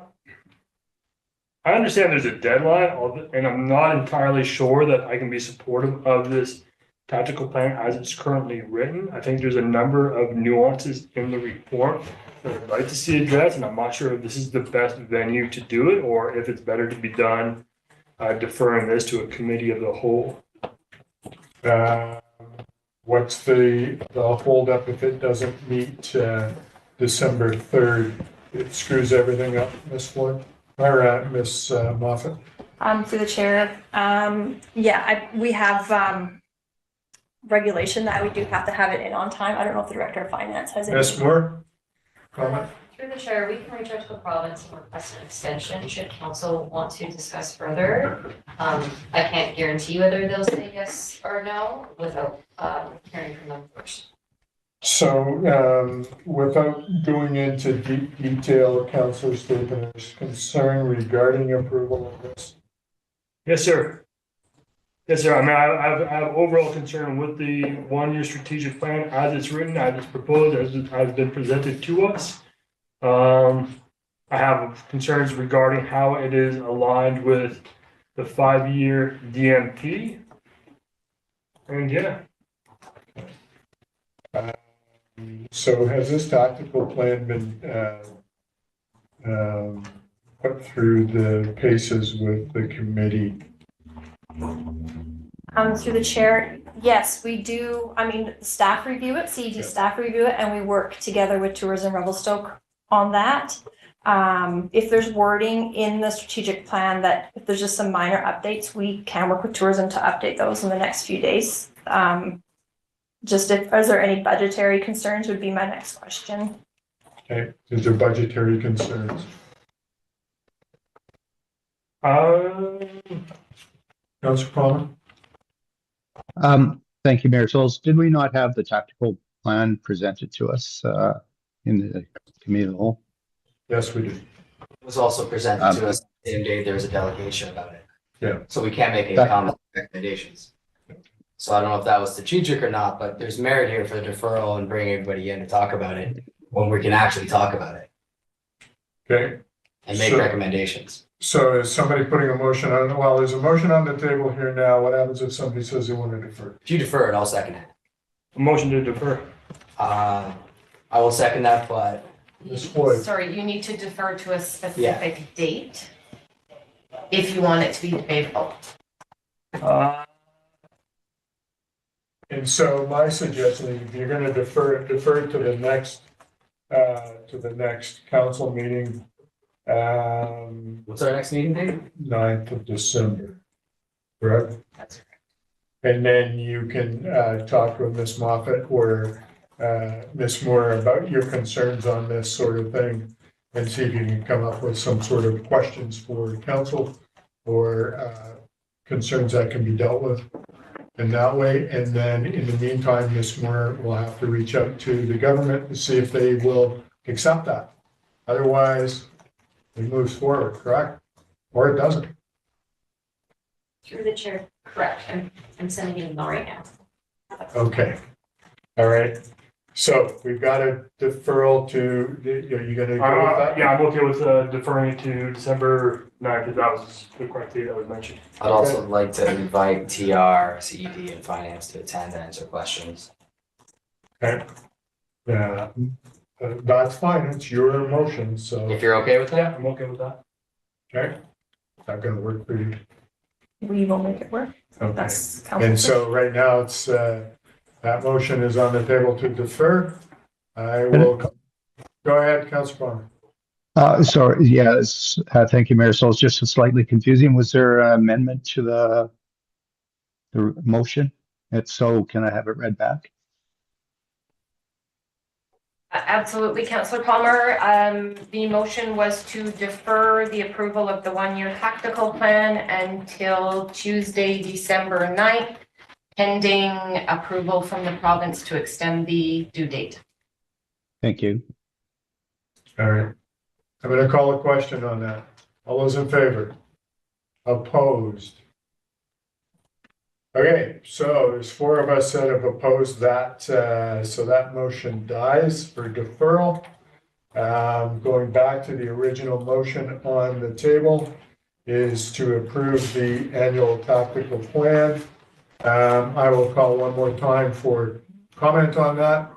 [SPEAKER 3] I understand there's a deadline, and I'm not entirely sure that I can be supportive of this tactical plan as it's currently written. I think there's a number of nuances in the report that I'd like to see addressed, and I'm not sure if this is the best venue to do it, or if it's better to be done deferring this to a committee of the whole.
[SPEAKER 1] What's the holdup if it doesn't meet December 3rd? It screws everything up, Ms. Floyd, or Ms. Moffat.
[SPEAKER 2] Through the chair, we have regulation that we do have to have it in on time. I don't know if the director of finance has any.
[SPEAKER 1] Ms. Moore, comment?
[SPEAKER 18] Through the chair, we can reach out to the province and request an extension should council want to discuss further. I can't guarantee whether they'll say yes or no without hearing from them first.
[SPEAKER 1] So, without going into deep detail, Councillor Stapenhurst's concern regarding approval of this.
[SPEAKER 3] Yes, sir. Yes, sir. I mean, I have overall concern with the one-year strategic plan as it's written, as it's proposed, as it has been presented to us. I have concerns regarding how it is aligned with the 5-year DMP. And yeah.
[SPEAKER 1] So has this tactical plan been put through the paces with the committee?
[SPEAKER 21] Through the chair, yes, we do. I mean, staff review it, CED staff review it, and we work together with Tourism Revelstoke on that. If there's wording in the strategic plan that if there's just some minor updates, we can work with tourism to update those in the next few days. Just if, is there any budgetary concerns would be my next question.
[SPEAKER 1] Okay, is there budgetary concerns? Councilor Palmer?
[SPEAKER 5] Thank you, Mayor Souls. Did we not have the tactical plan presented to us in the committee of the whole?
[SPEAKER 1] Yes, we did.
[SPEAKER 7] It was also presented to us the same day there was a delegation about it.
[SPEAKER 1] Yeah.
[SPEAKER 7] So we can't make any comment or recommendations. So I don't know if that was strategic or not, but there's merit here for the deferral and bringing everybody in to talk about it when we can actually talk about it.
[SPEAKER 1] Okay.
[SPEAKER 7] And make recommendations.
[SPEAKER 1] So is somebody putting a motion on, well, there's a motion on the table here now. What happens if somebody says they want to defer?
[SPEAKER 7] If you defer it, I'll second it.
[SPEAKER 3] A motion to defer.
[SPEAKER 7] I will second that, but.
[SPEAKER 17] Sorry, you need to defer to a specific date if you want it to be debatable.
[SPEAKER 1] And so my suggestion is if you're going to defer to the next council meeting.
[SPEAKER 7] What's our next meeting date?
[SPEAKER 1] 9th of December, correct?
[SPEAKER 17] That's correct.
[SPEAKER 1] And then you can talk with Ms. Moffett or Ms. Moore about your concerns on this sort of thing and see if you can come up with some sort of questions for council or concerns that can be dealt with in that way. And then in the meantime, Ms. Moore will have to reach out to the government and see if they will accept that. Otherwise, it moves forward, correct? Or it doesn't.
[SPEAKER 18] Through the chair, correct. I'm sending an email right now.
[SPEAKER 1] Okay. All right. So we've got a deferral to, are you going to go with that?
[SPEAKER 3] Yeah, I'm okay with deferring it to December 9th, if that was the correct date that was mentioned.
[SPEAKER 7] I'd also like to invite TR, CED, and Finance to attend and answer questions.
[SPEAKER 1] Okay. Yeah, that's fine. It's your motion, so.
[SPEAKER 7] If you're okay with that?
[SPEAKER 3] Yeah, I'm okay with that.
[SPEAKER 1] Okay. Is that going to work for you?
[SPEAKER 2] We will make it work.
[SPEAKER 1] Okay.
[SPEAKER 2] That's
[SPEAKER 1] And so right now it's, that motion is on the table to defer. I will, go ahead, Councilor Palmer.
[SPEAKER 5] Sorry, yes, thank you, Mayor. So it's just slightly confusing. Was there an amendment to the motion? If so, can I have it read back?
[SPEAKER 17] Absolutely, Councillor Palmer. The motion was to defer the approval of the one-year tactical plan until Tuesday, December 9th, pending approval from the province to extend the due date.
[SPEAKER 5] Thank you.
[SPEAKER 1] All right. I'm going to call a question on that. All those in favor? Opposed? Okay, so there's 4 of us that have opposed that, so that motion dies for deferral. Going back to the original motion on the table is to approve the annual tactical plan. I will call one more time for comment on that.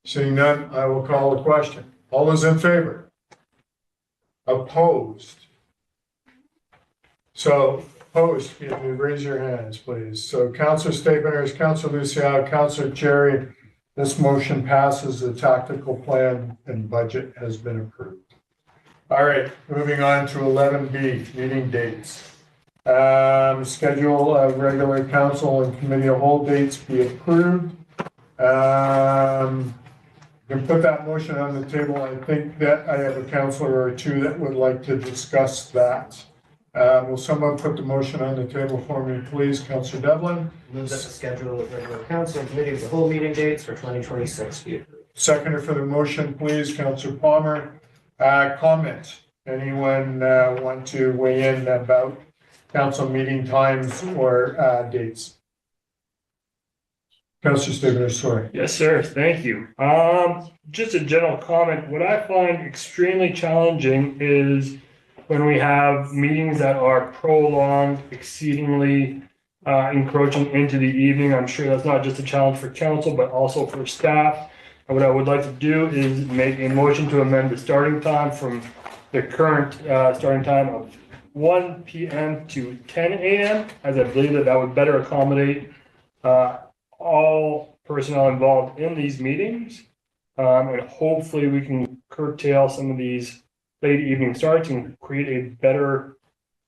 [SPEAKER 1] Seeing none, I will call the question. All those in favor? Opposed? So opposed, can you raise your hands, please? So Councillor Stapeners, Councillor Luciano, Councillor Cherry, this motion passes. The tactical plan and budget has been approved. All right, moving on to 11B, meeting dates. Schedule of regular council and committee of whole dates be approved. You can put that motion on the table. I think that I have a councillor or two that would like to discuss that. Will someone put the motion on the table for me, please? Councillor Devlin.
[SPEAKER 8] Move that the schedule of regular council and committee of the whole meeting dates for 2026 be approved.
[SPEAKER 1] Seconder for the motion, please, Councillor Palmer. Comment. Anyone want to weigh in about council meeting times or dates? Councillor Stigler, sorry.
[SPEAKER 3] Yes, sir. Thank you. Just a general comment. What I find extremely challenging is when we have meetings that are prolonged, exceedingly encroaching into the evening. I'm sure that's not just a challenge for council, but also for staff. what I would like to do is make a motion to amend the starting time from the current starting time of 1 p.m. to 10 a.m. as I believe that would better accommodate all personnel involved in these meetings. And hopefully we can curtail some of these late evening starts and create a better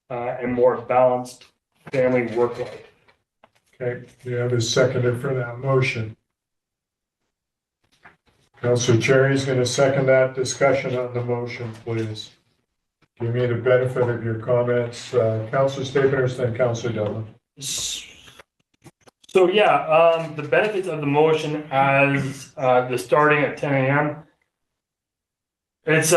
[SPEAKER 3] and more balanced family work life.
[SPEAKER 1] Okay, do you have a seconder for that motion? Councillor Cherry's going to second that. Discussion on the motion, please. Give me the benefit of your comments. Councillor Staples, then Councillor Devlin.
[SPEAKER 3] So yeah, the benefits of the motion as the starting at 10 a.m. It's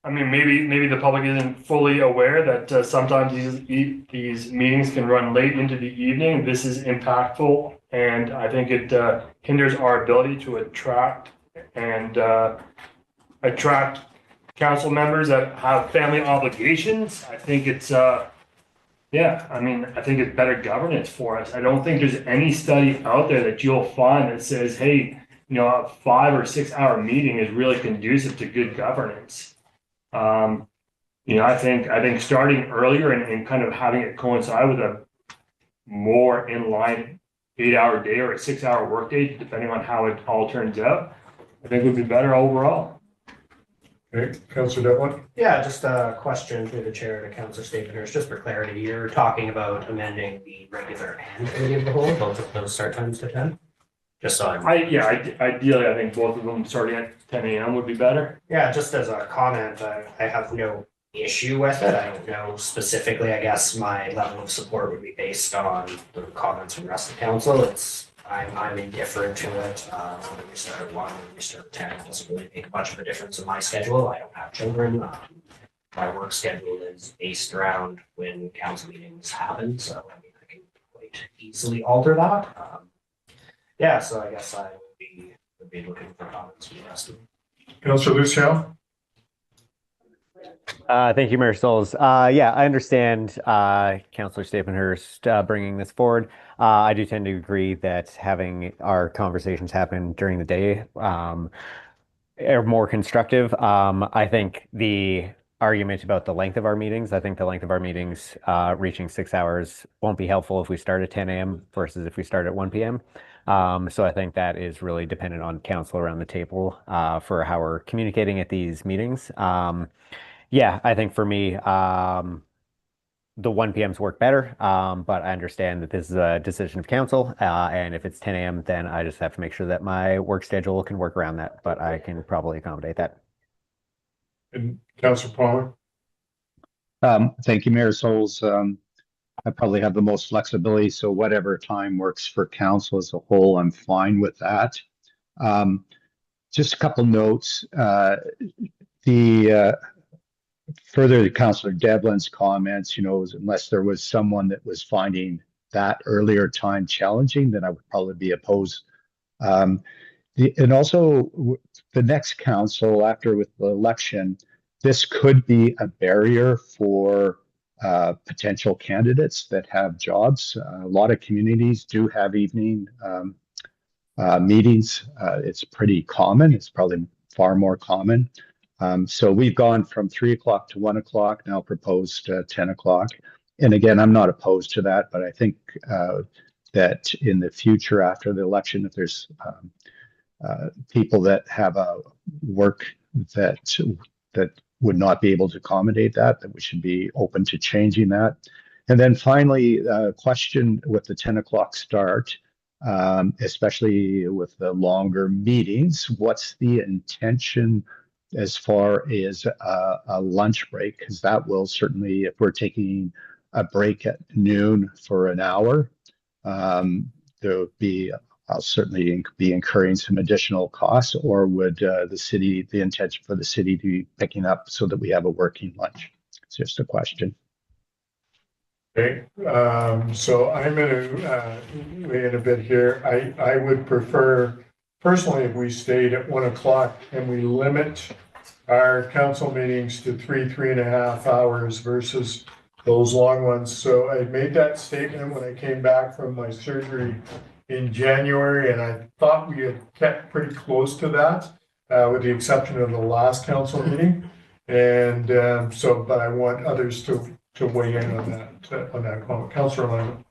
[SPEAKER 3] I mean maybe the public isn't fully aware that sometimes these meetings can run late into the evening. This is impactful, and I think it hinders our ability to attract council members that have family obligations. I think it's yeah, I mean, I think it's better governance for us. I don't think there's any study out there that you'll find that says, hey, you know, a 5 or 6 hour meeting is really conducive to good governance. You know, I think starting earlier and kind of having it coincide with a more in line 8-hour day or a 6-hour workday, depending on how it all turns out, I think would be better overall.
[SPEAKER 1] Okay, Councillor Devlin.
[SPEAKER 8] Yeah, just a question through the chair to Councillor Staples, just for clarity. You're talking about amending the regular and committee of the whole, both of those start times to 10? Just so I'm.
[SPEAKER 3] Ideally, I think both of them starting at 10 a.m. would be better.
[SPEAKER 8] Yeah, just as a comment, I have no issue with it. I don't know specifically. I guess my level of support would be based on the comments from the rest of the council. I'm indifferent to it. Whether we start at 1, whether we start at 10, it doesn't really make much of a difference in my schedule. I don't have children. My work schedule is based around when council meetings happen, so I mean I can quite easily alter that. Yeah, so I guess I would be looking for comments from the rest of them.
[SPEAKER 1] Councillor Luciano.
[SPEAKER 13] Thank you, Mayor Stoles. Yeah, I understand Councillor Stapenhurst bringing this forward. I do tend to agree that having our conversations happen during the day are more constructive. I think the argument about the length of our meetings, I think the length of our meetings reaching 6 hours won't be helpful if we start at 10 a.m. versus if we start at 1 p.m. So I think that is really dependent on council around the table for how we're communicating at these meetings. Yeah, I think for me, the 1 p.m.s work better, but I understand that this is a decision of council, and if it's 10 a.m., then I just have to make sure that my work schedule can work around that, but I can probably accommodate that.
[SPEAKER 1] And Councillor Palmer.
[SPEAKER 5] Thank you, Mayor Stoles. I probably have the most flexibility, so whatever time works for council as a whole, I'm fine with that. Just a couple notes. Further to Councillor Devlin's comments, you know, unless there was someone that was finding that earlier time challenging, then I would probably be opposed. And also the next council after with the election, this could be a barrier for potential candidates that have jobs. A lot of communities do have evening meetings. It's pretty common. It's probably far more common. So we've gone from 3 o'clock to 1 o'clock, now proposed 10 o'clock. And again, I'm not opposed to that, but I think that in the future after the election, if there's people that have a work that would not be able to accommodate that we should be open to changing that. And then finally, question with the 10 o'clock start, especially with the longer meetings, what's the intention as far as a lunch break? Because that will certainly, if we're taking a break at noon for an hour, there would be, I'll certainly be incurring some additional costs, or would the intention for the city to be picking up so that we have a working lunch? It's just a question.
[SPEAKER 1] Okay, so I'm going to weigh in a bit here. I would prefer, personally, if we stayed at 1 o'clock and we limit our council meetings to 3.5 hours versus those long ones. So I made that statement when I came back from my surgery in January, and I thought we had kept pretty close to that, with the exception of the last council meeting. And but I want others to weigh in on that comment. Councillor Lambert.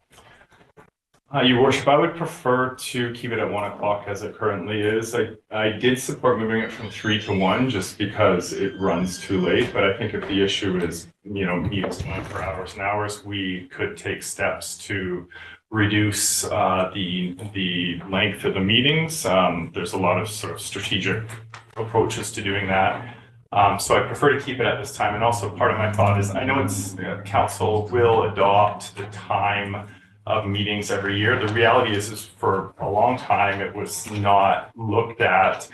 [SPEAKER 16] Your worship, I would prefer to keep it at 1 o'clock as it currently is. I did support moving it from 3 to 1 just because it runs too late. But I think if the issue is, meetings going for hours and hours, we could take steps to reduce the length of the meetings. There's a lot of sort of strategic approaches to doing that. So I prefer to keep it at this time. And also part of my thought is, I know it's council will adopt the time of meetings every year. The reality is for a long time, it was not looked at.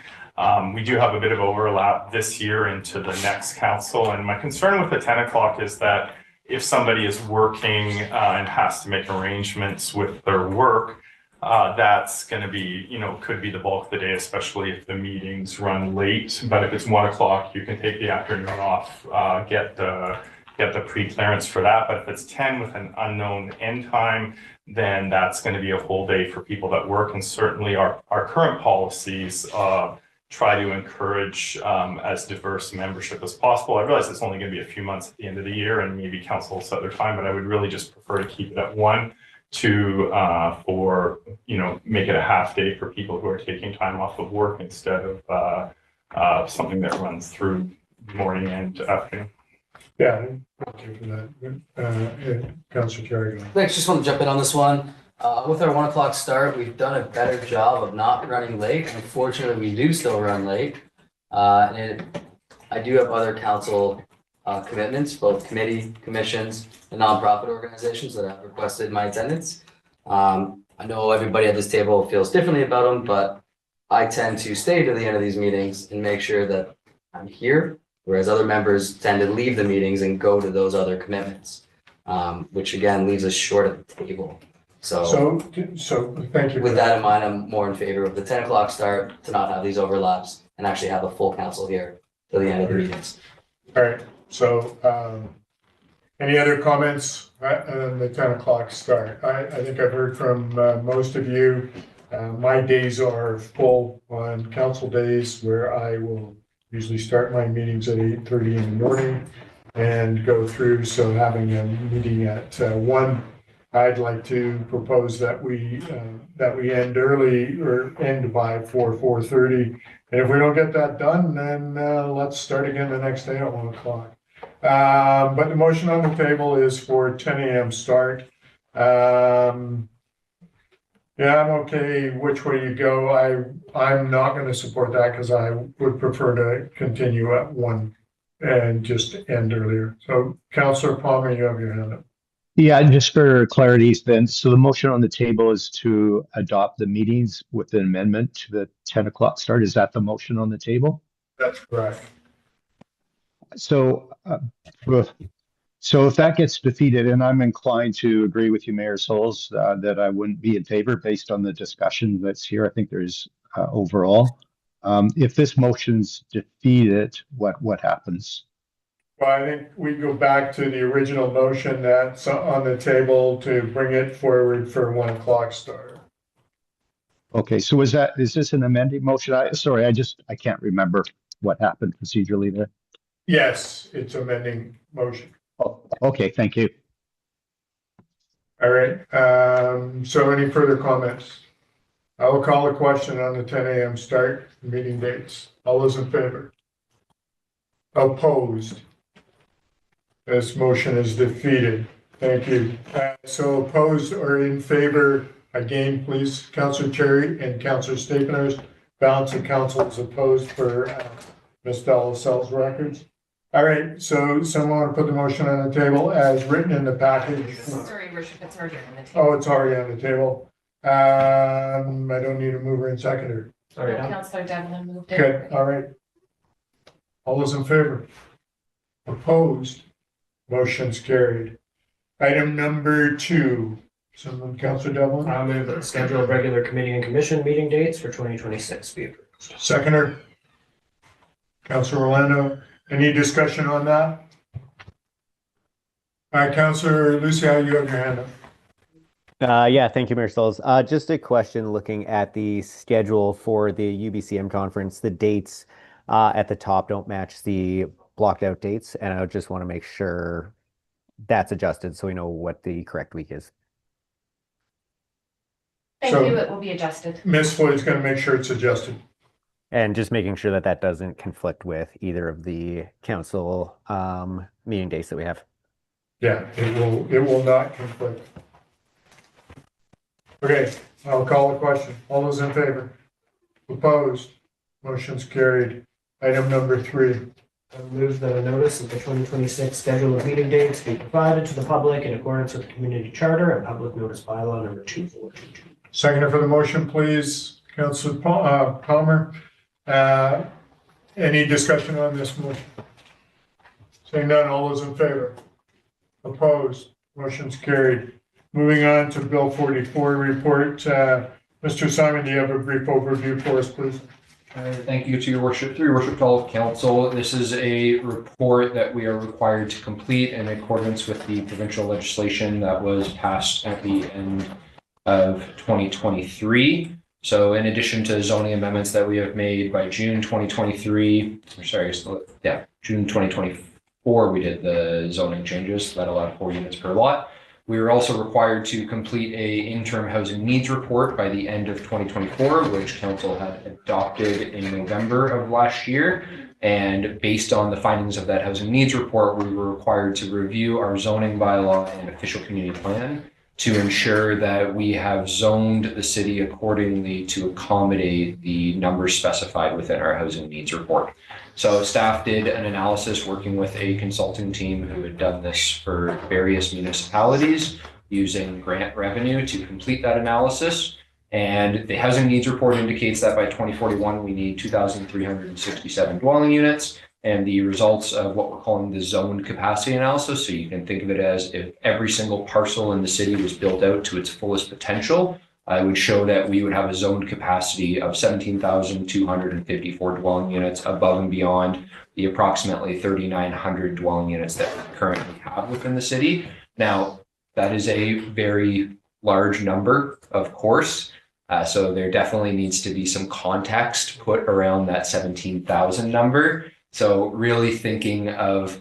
[SPEAKER 16] We do have a bit of overlap this year into the next council. And my concern with the 10 o'clock is that if somebody is working and has to make arrangements with their work, that's going to be, could be the bulk of the day, especially if the meetings run late. But if it's 1 o'clock, you can take the afternoon off, get the pre-clearance for that. But if it's 10 with an unknown end time, then that's going to be a whole day for people that work. And certainly our current policies try to encourage as diverse membership as possible. I realize it's only going to be a few months at the end of the year and maybe council will set their time, but I would really just prefer to keep it at 1 for, make it a half day for people who are taking time off of work instead of something that runs through morning and afternoon.
[SPEAKER 1] Yeah, thank you for that. Councillor Kerrigan.
[SPEAKER 7] Thanks, just want to jump in on this one. With our 1 o'clock start, we've done a better job of not running late. Unfortunately, we do still run late. I do have other council commitments, both committee, commissions, and nonprofit organizations that have requested my attendance. I know everybody at this table feels differently about them, but I tend to stay to the end of these meetings and make sure that I'm here, whereas other members tend to leave the meetings and go to those other commitments, which again leaves us short at the table. So
[SPEAKER 1] thank you.
[SPEAKER 7] With that in mind, I'm more in favor of the 10 o'clock start to not have these overlaps and actually have a full council here till the end of the meetings.
[SPEAKER 1] All right. So any other comments on the 10 o'clock start? I think I've heard from most of you. My days are full on council days where I will usually start my meetings at 8:30 in the morning and go through. So having a meeting at 1, I'd like to propose that we end early or end by 4:30. And if we don't get that done, then let's start again the next day at 1 o'clock. But the motion on the table is for 10 a.m. start. Yeah, I'm okay which way you go. I'm not going to support that because I would prefer to continue at 1 and just end earlier. So Councillor Palmer, you have your hand up.
[SPEAKER 5] Yeah, just for clarity then, so the motion on the table is to adopt the meetings with an amendment to the 10 o'clock start. Is that the motion on the table?
[SPEAKER 1] That's correct.
[SPEAKER 5] So if that gets defeated, and I'm inclined to agree with you, Mayor Souls, that I wouldn't be in favor based on the discussion that's here. I think there's overall. If this motion's defeated, what happens?
[SPEAKER 1] Well, I think we go back to the original motion that's on the table to bring it forward for 1 o'clock start.
[SPEAKER 5] Okay, so is this an amended motion? I can't remember what happened procedurally there.
[SPEAKER 1] Yes, it's amending motion.
[SPEAKER 5] Oh, okay, thank you.
[SPEAKER 1] All right, so any further comments? I will call a question on the 10 a.m. start meeting dates. All those in favor? Opposed? This motion is defeated. Thank you. So opposed or in favor, again, please, Councillor Cherry and Councillor Staples. Balance of council is opposed for Ms. Delasselle's records. All right, so someone want to put the motion on the table as written in the package?
[SPEAKER 17] Sorry, Worship, it's already on the table.
[SPEAKER 1] Oh, it's already on the table. I don't need a mover and seconder.
[SPEAKER 17] Sorry, Councillor Devlin moved it.
[SPEAKER 1] Good, all right. All those in favor? Opposed? Motion's carried. Item number 2. Someone, Councillor Devlin?
[SPEAKER 8] I'll move the schedule of regular committee and commission meeting dates for 2026 be approved.
[SPEAKER 1] Seconder? Councillor Orlando? Any discussion on that? All right, Councillor Lucia, you have your hand up.
[SPEAKER 13] Yeah, thank you, Mayor Stolz. Just a question looking at the schedule for the UBCM conference. The dates at the top don't match the blocked out dates, and I just want to make sure that's adjusted so we know what the correct week is.
[SPEAKER 17] Thank
[SPEAKER 1] So-
[SPEAKER 17] you, it will be adjusted.
[SPEAKER 1] Ms. Floyd's gonna make sure it's adjusted.
[SPEAKER 13] And just making sure that that doesn't conflict with either of the council meeting dates that we have.
[SPEAKER 1] Yeah, it will not conflict. Okay, I'll call the question. All those in favor? Opposed? Motion's carried. Item number 3.
[SPEAKER 8] I move the notice of the 2026 schedule of meeting dates be provided to the public in accordance with the community charter and public notice bylaw number 2422.
[SPEAKER 1] Seconder for the motion, please, Councillor Palmer. Any discussion on this motion? Saying none, all those in favor? Opposed? Motion's carried. Moving on to Bill 44 report. Mr. Simon, do you have a brief overview for us, please?
[SPEAKER 9] Thank you to your worship, through your worship to all of council. This is a report that we are required to complete in accordance with the provincial legislation that was passed at the end of 2023. So in addition to zoning amendments that we have made by June 2023, June 2024, we did the zoning changes that allowed 4 units per lot. We were also required to complete a interim housing needs report by the end of 2024, which council had adopted in November of last year. And based on the findings of that housing needs report, we were required to review our zoning bylaw and official community plan to ensure that we have zoned the city accordingly to accommodate the numbers specified within our housing needs report. So staff did an analysis working with a consulting team who had done this for various municipalities using grant revenue to complete that analysis. And the housing needs report indicates that by 2041, we need 2,367 dwelling units. And the results of what we're calling the zoned capacity analysis, so you can think of it as if every single parcel in the city was built out to its fullest potential, I would show that we would have a zoned capacity of 17,254 dwelling units above and beyond the approximately 3,900 dwelling units that we currently have within the city. Now, that is a very large number, of course. So there definitely needs to be some context put around that 17,000 number. So really thinking of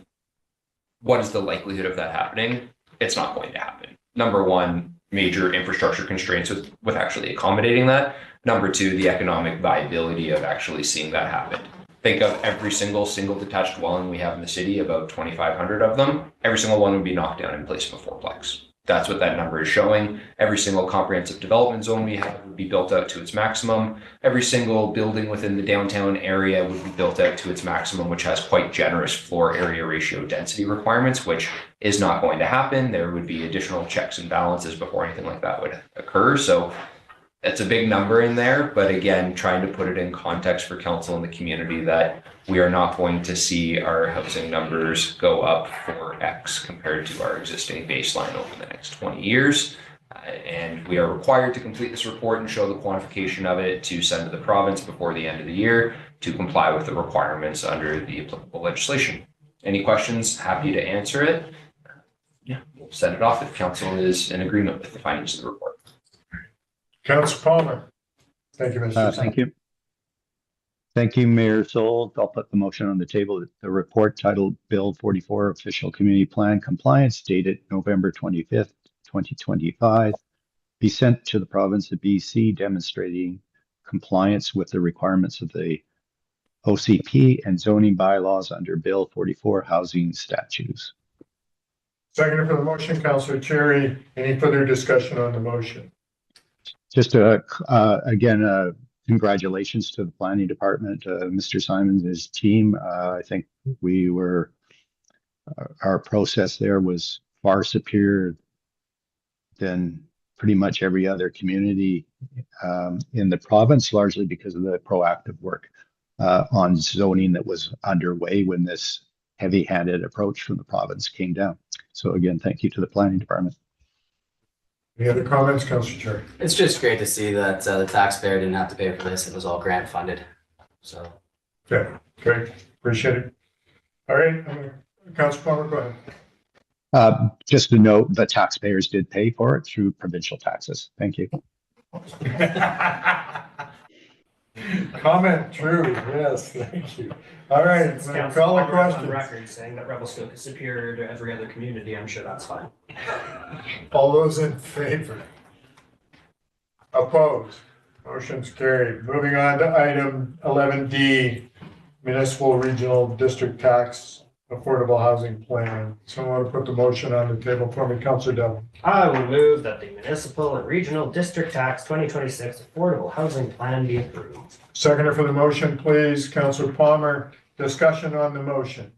[SPEAKER 9] what is the likelihood of that happening? It's not going to happen. Number one, major infrastructure constraints with actually accommodating that. Number two, the economic viability of actually seeing that happen. Think of every single detached dwelling we have in the city, about 2,500 of them. Every single one would be knocked down in place of a fourplex. That's what that number is showing. Every single comprehensive development zone we have would be built out to its maximum. Every single building within the downtown area would be built out to its maximum, which has quite generous floor area ratio density requirements, which is not going to happen. There would be additional checks and balances before anything like that would occur. So it's a big number in there, but again, trying to put it in context for council and the community that we are not going to see our housing numbers go up for X compared to our existing baseline over the next 20 years. And we are required to complete this report and show the quantification of it to send to the province before the end of the year to comply with the requirements under the applicable legislation. Any questions? Happy to answer it. Yeah, we'll send it off if council is in agreement with the findings of the report.
[SPEAKER 1] Councillor Palmer. Thank you, Mr.
[SPEAKER 5] Thank you. Thank you, Mayor Soul. I'll put the motion on the table. The report titled Bill 44 Official Community Plan Compliance dated November 25th, 2025 be sent to the province of BC demonstrating compliance with the requirements of the OCP and zoning bylaws under Bill 44 housing statutes.
[SPEAKER 1] Seconder for the motion, Councillor Cherry. Any further discussion on the motion?
[SPEAKER 5] Just again, congratulations to the planning department, Mr. Simons and his team. I think our process there was far superior than pretty much every other community in the province, largely because of the proactive work on zoning that was underway when this heavy-handed approach from the province came down. So again, thank you to the planning department.
[SPEAKER 1] Any other comments, Councillor Cherry?
[SPEAKER 7] It's just great to see that the taxpayer didn't have to pay for this. It was all grant funded. So.
[SPEAKER 1] Okay, great. Appreciate it. All right, Councillor Palmer, go ahead.
[SPEAKER 5] Just to note, the taxpayers did pay for it through provincial taxes. Thank you.
[SPEAKER 1] Comment true, yes, thank you. All right,
[SPEAKER 8] Council
[SPEAKER 1] call a
[SPEAKER 8] Palmer is on
[SPEAKER 1] question.
[SPEAKER 8] record saying that Revelstoke is superior to every other community. I'm sure that's fine.
[SPEAKER 1] All those in favor? Opposed? Motion's carried. Moving on to item 11D, municipal regional district tax affordable housing plan. Someone want to put the motion on the table for me, Councilor Devlin?
[SPEAKER 8] I will move that the municipal and regional district tax 2026 affordable housing plan be approved.
[SPEAKER 1] Seconder for the motion, please, Councilor Palmer. Discussion on the motion.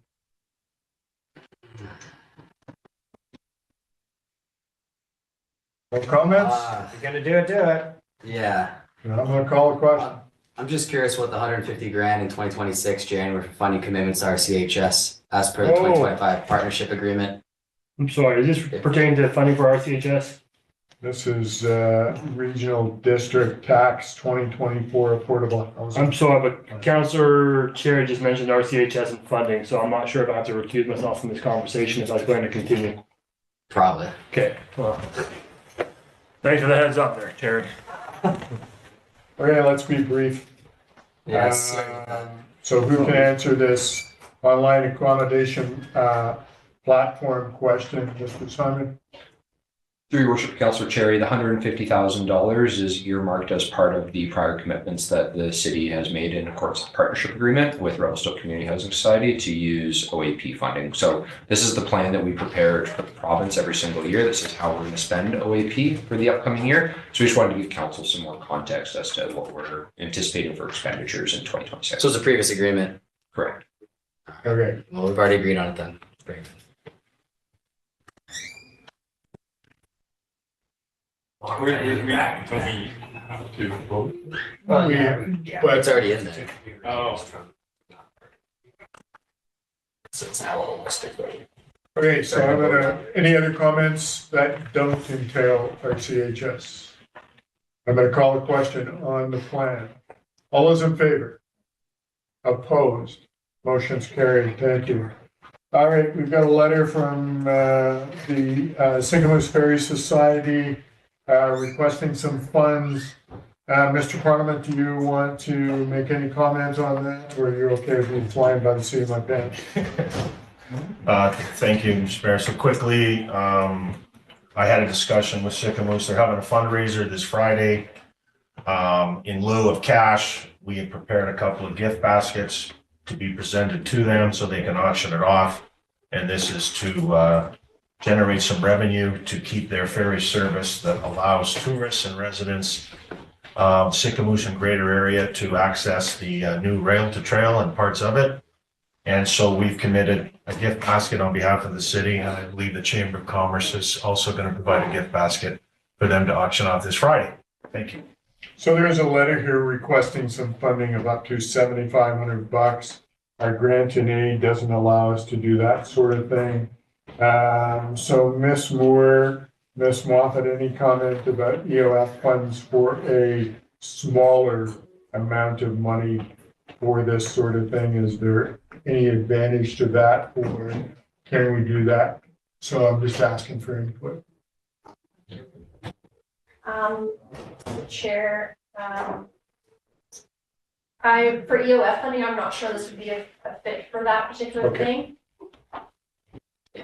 [SPEAKER 1] No comments?
[SPEAKER 8] If you're gonna do it, do it.
[SPEAKER 7] Yeah.
[SPEAKER 1] I'm gonna call a question.
[SPEAKER 7] I'm just curious what the 150 grand in 2026 January for funding commitments are CHS as per the 2025 partnership agreement.
[SPEAKER 3] I'm sorry, is this pertaining to funding for RCHS?
[SPEAKER 1] This is regional district tax 2024 affordable housing.
[SPEAKER 3] I'm sorry, but Councillor Cherry just mentioned RCHS and funding, so I'm not sure if I have to recuse myself from this conversation if I was going to continue.
[SPEAKER 7] Probably.
[SPEAKER 3] Okay, well, thanks for the heads up there, Terry.
[SPEAKER 1] Okay, let's be brief.
[SPEAKER 7] Yes.
[SPEAKER 1] So who can answer this online accommodation platform question, Mr. Simon?
[SPEAKER 9] Through your worship, Councillor Cherry, the $150,000 is earmarked as part of the prior commitments that the city has made in accordance with the partnership agreement with Revelstoke Community Housing Society to use OAP funding. So this is the plan that we prepared for the province every single year. This is how we're going to spend OAP for the upcoming year. So we just wanted to give council some more context as to what we're anticipating for expenditures in 2026.
[SPEAKER 7] So it's a previous agreement.
[SPEAKER 9] Correct.
[SPEAKER 1] Okay.
[SPEAKER 7] Well, we've already agreed on it then. Great.
[SPEAKER 16] We have to vote.
[SPEAKER 1] But
[SPEAKER 7] It's already in there.
[SPEAKER 16] Oh.
[SPEAKER 1] Okay, so I'm gonna, any other comments that don't entail RCHS? I'm gonna call a question on the plan. All those in favor? Opposed? Motion's carried. Thank you. All right, we've got a letter from the Sicamous Ferry Society requesting some funds. Mr. Parliament, do you want to make any comments on that, or are you okay with me flying by the seat of my pants?
[SPEAKER 15] Thank you, Mr. Mayor. So quickly, I had a discussion with Sicamous. They're having a fundraiser this Friday. In lieu of cash, we have prepared a couple of gift baskets to be presented to them so they can auction it off. And this is to generate some revenue to keep their ferry service that allows tourists and residents of Sicamous and greater area to access the new rail to trail and parts of it. And so we've committed a gift basket on behalf of the city, and I believe the Chamber of Commerce is also going to provide a gift basket for them to auction off this Friday. Thank you.
[SPEAKER 1] So there is a letter here requesting some funding of up to $7,500. Our grant and aid doesn't allow us to do that sort of thing. So Ms. Moore, Ms. Moffat, any comment about EOF funds for a smaller amount of money for this sort of thing? Is there any advantage to that, or can we do that? So I'm just asking for input.
[SPEAKER 19] Chair, for EOF funding, I'm not sure this would be a fit for that particular thing.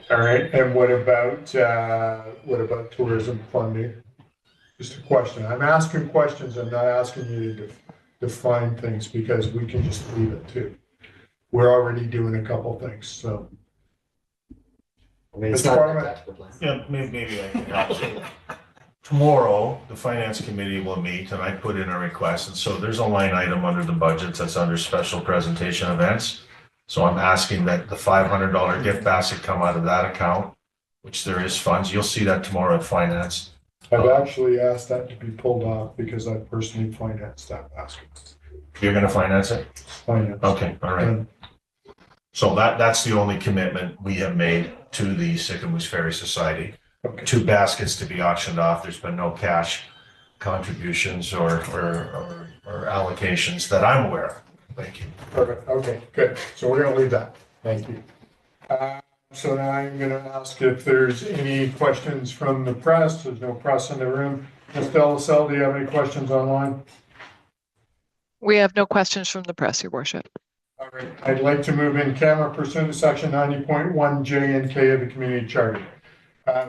[SPEAKER 1] All right, and what about tourism funding? Just a question. I'm asking questions. I'm not asking you to define things, because we can just leave it too. We're already doing a couple things, so.
[SPEAKER 7] I mean, it's
[SPEAKER 1] Mr.
[SPEAKER 7] not
[SPEAKER 1] Parliament?
[SPEAKER 15] Yeah, maybe I can help. So tomorrow, the finance committee will meet and I put in a request. And so there's a line item under the budget that's under special presentation events. So I'm asking that the $500 gift basket come out of that account, which there is funds. You'll see that tomorrow at finance.
[SPEAKER 1] I've actually asked that to be pulled off because I personally financed that basket.
[SPEAKER 15] You're going to finance it?
[SPEAKER 1] Finance.
[SPEAKER 15] Okay, all right. So that's the only commitment we have made to the Sicamous Ferry Society.
[SPEAKER 1] Okay.
[SPEAKER 15] 2 baskets to be auctioned off. There's been no cash contributions or allocations that I'm aware of. Thank you.
[SPEAKER 1] Perfect. Okay, good. So we're gonna leave that. Thank you. So now I'm gonna ask if there's any questions from the press. There's no press in the room. Ms. Delaselle, do you have any questions online?
[SPEAKER 20] We have no questions from the press, Your Worship.
[SPEAKER 1] All right, I'd like to move in camera pursuant to section 90.1 J and K of the Community Charter.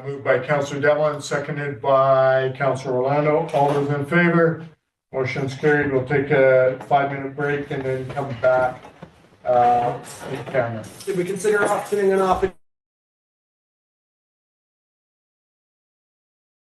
[SPEAKER 1] Moved by Councillor Devlin, seconded by Councillor Orlando. All those in favor? Motion's carried. We'll take a 5-minute break and then come back in camera.
[SPEAKER 8] Did we consider doing an off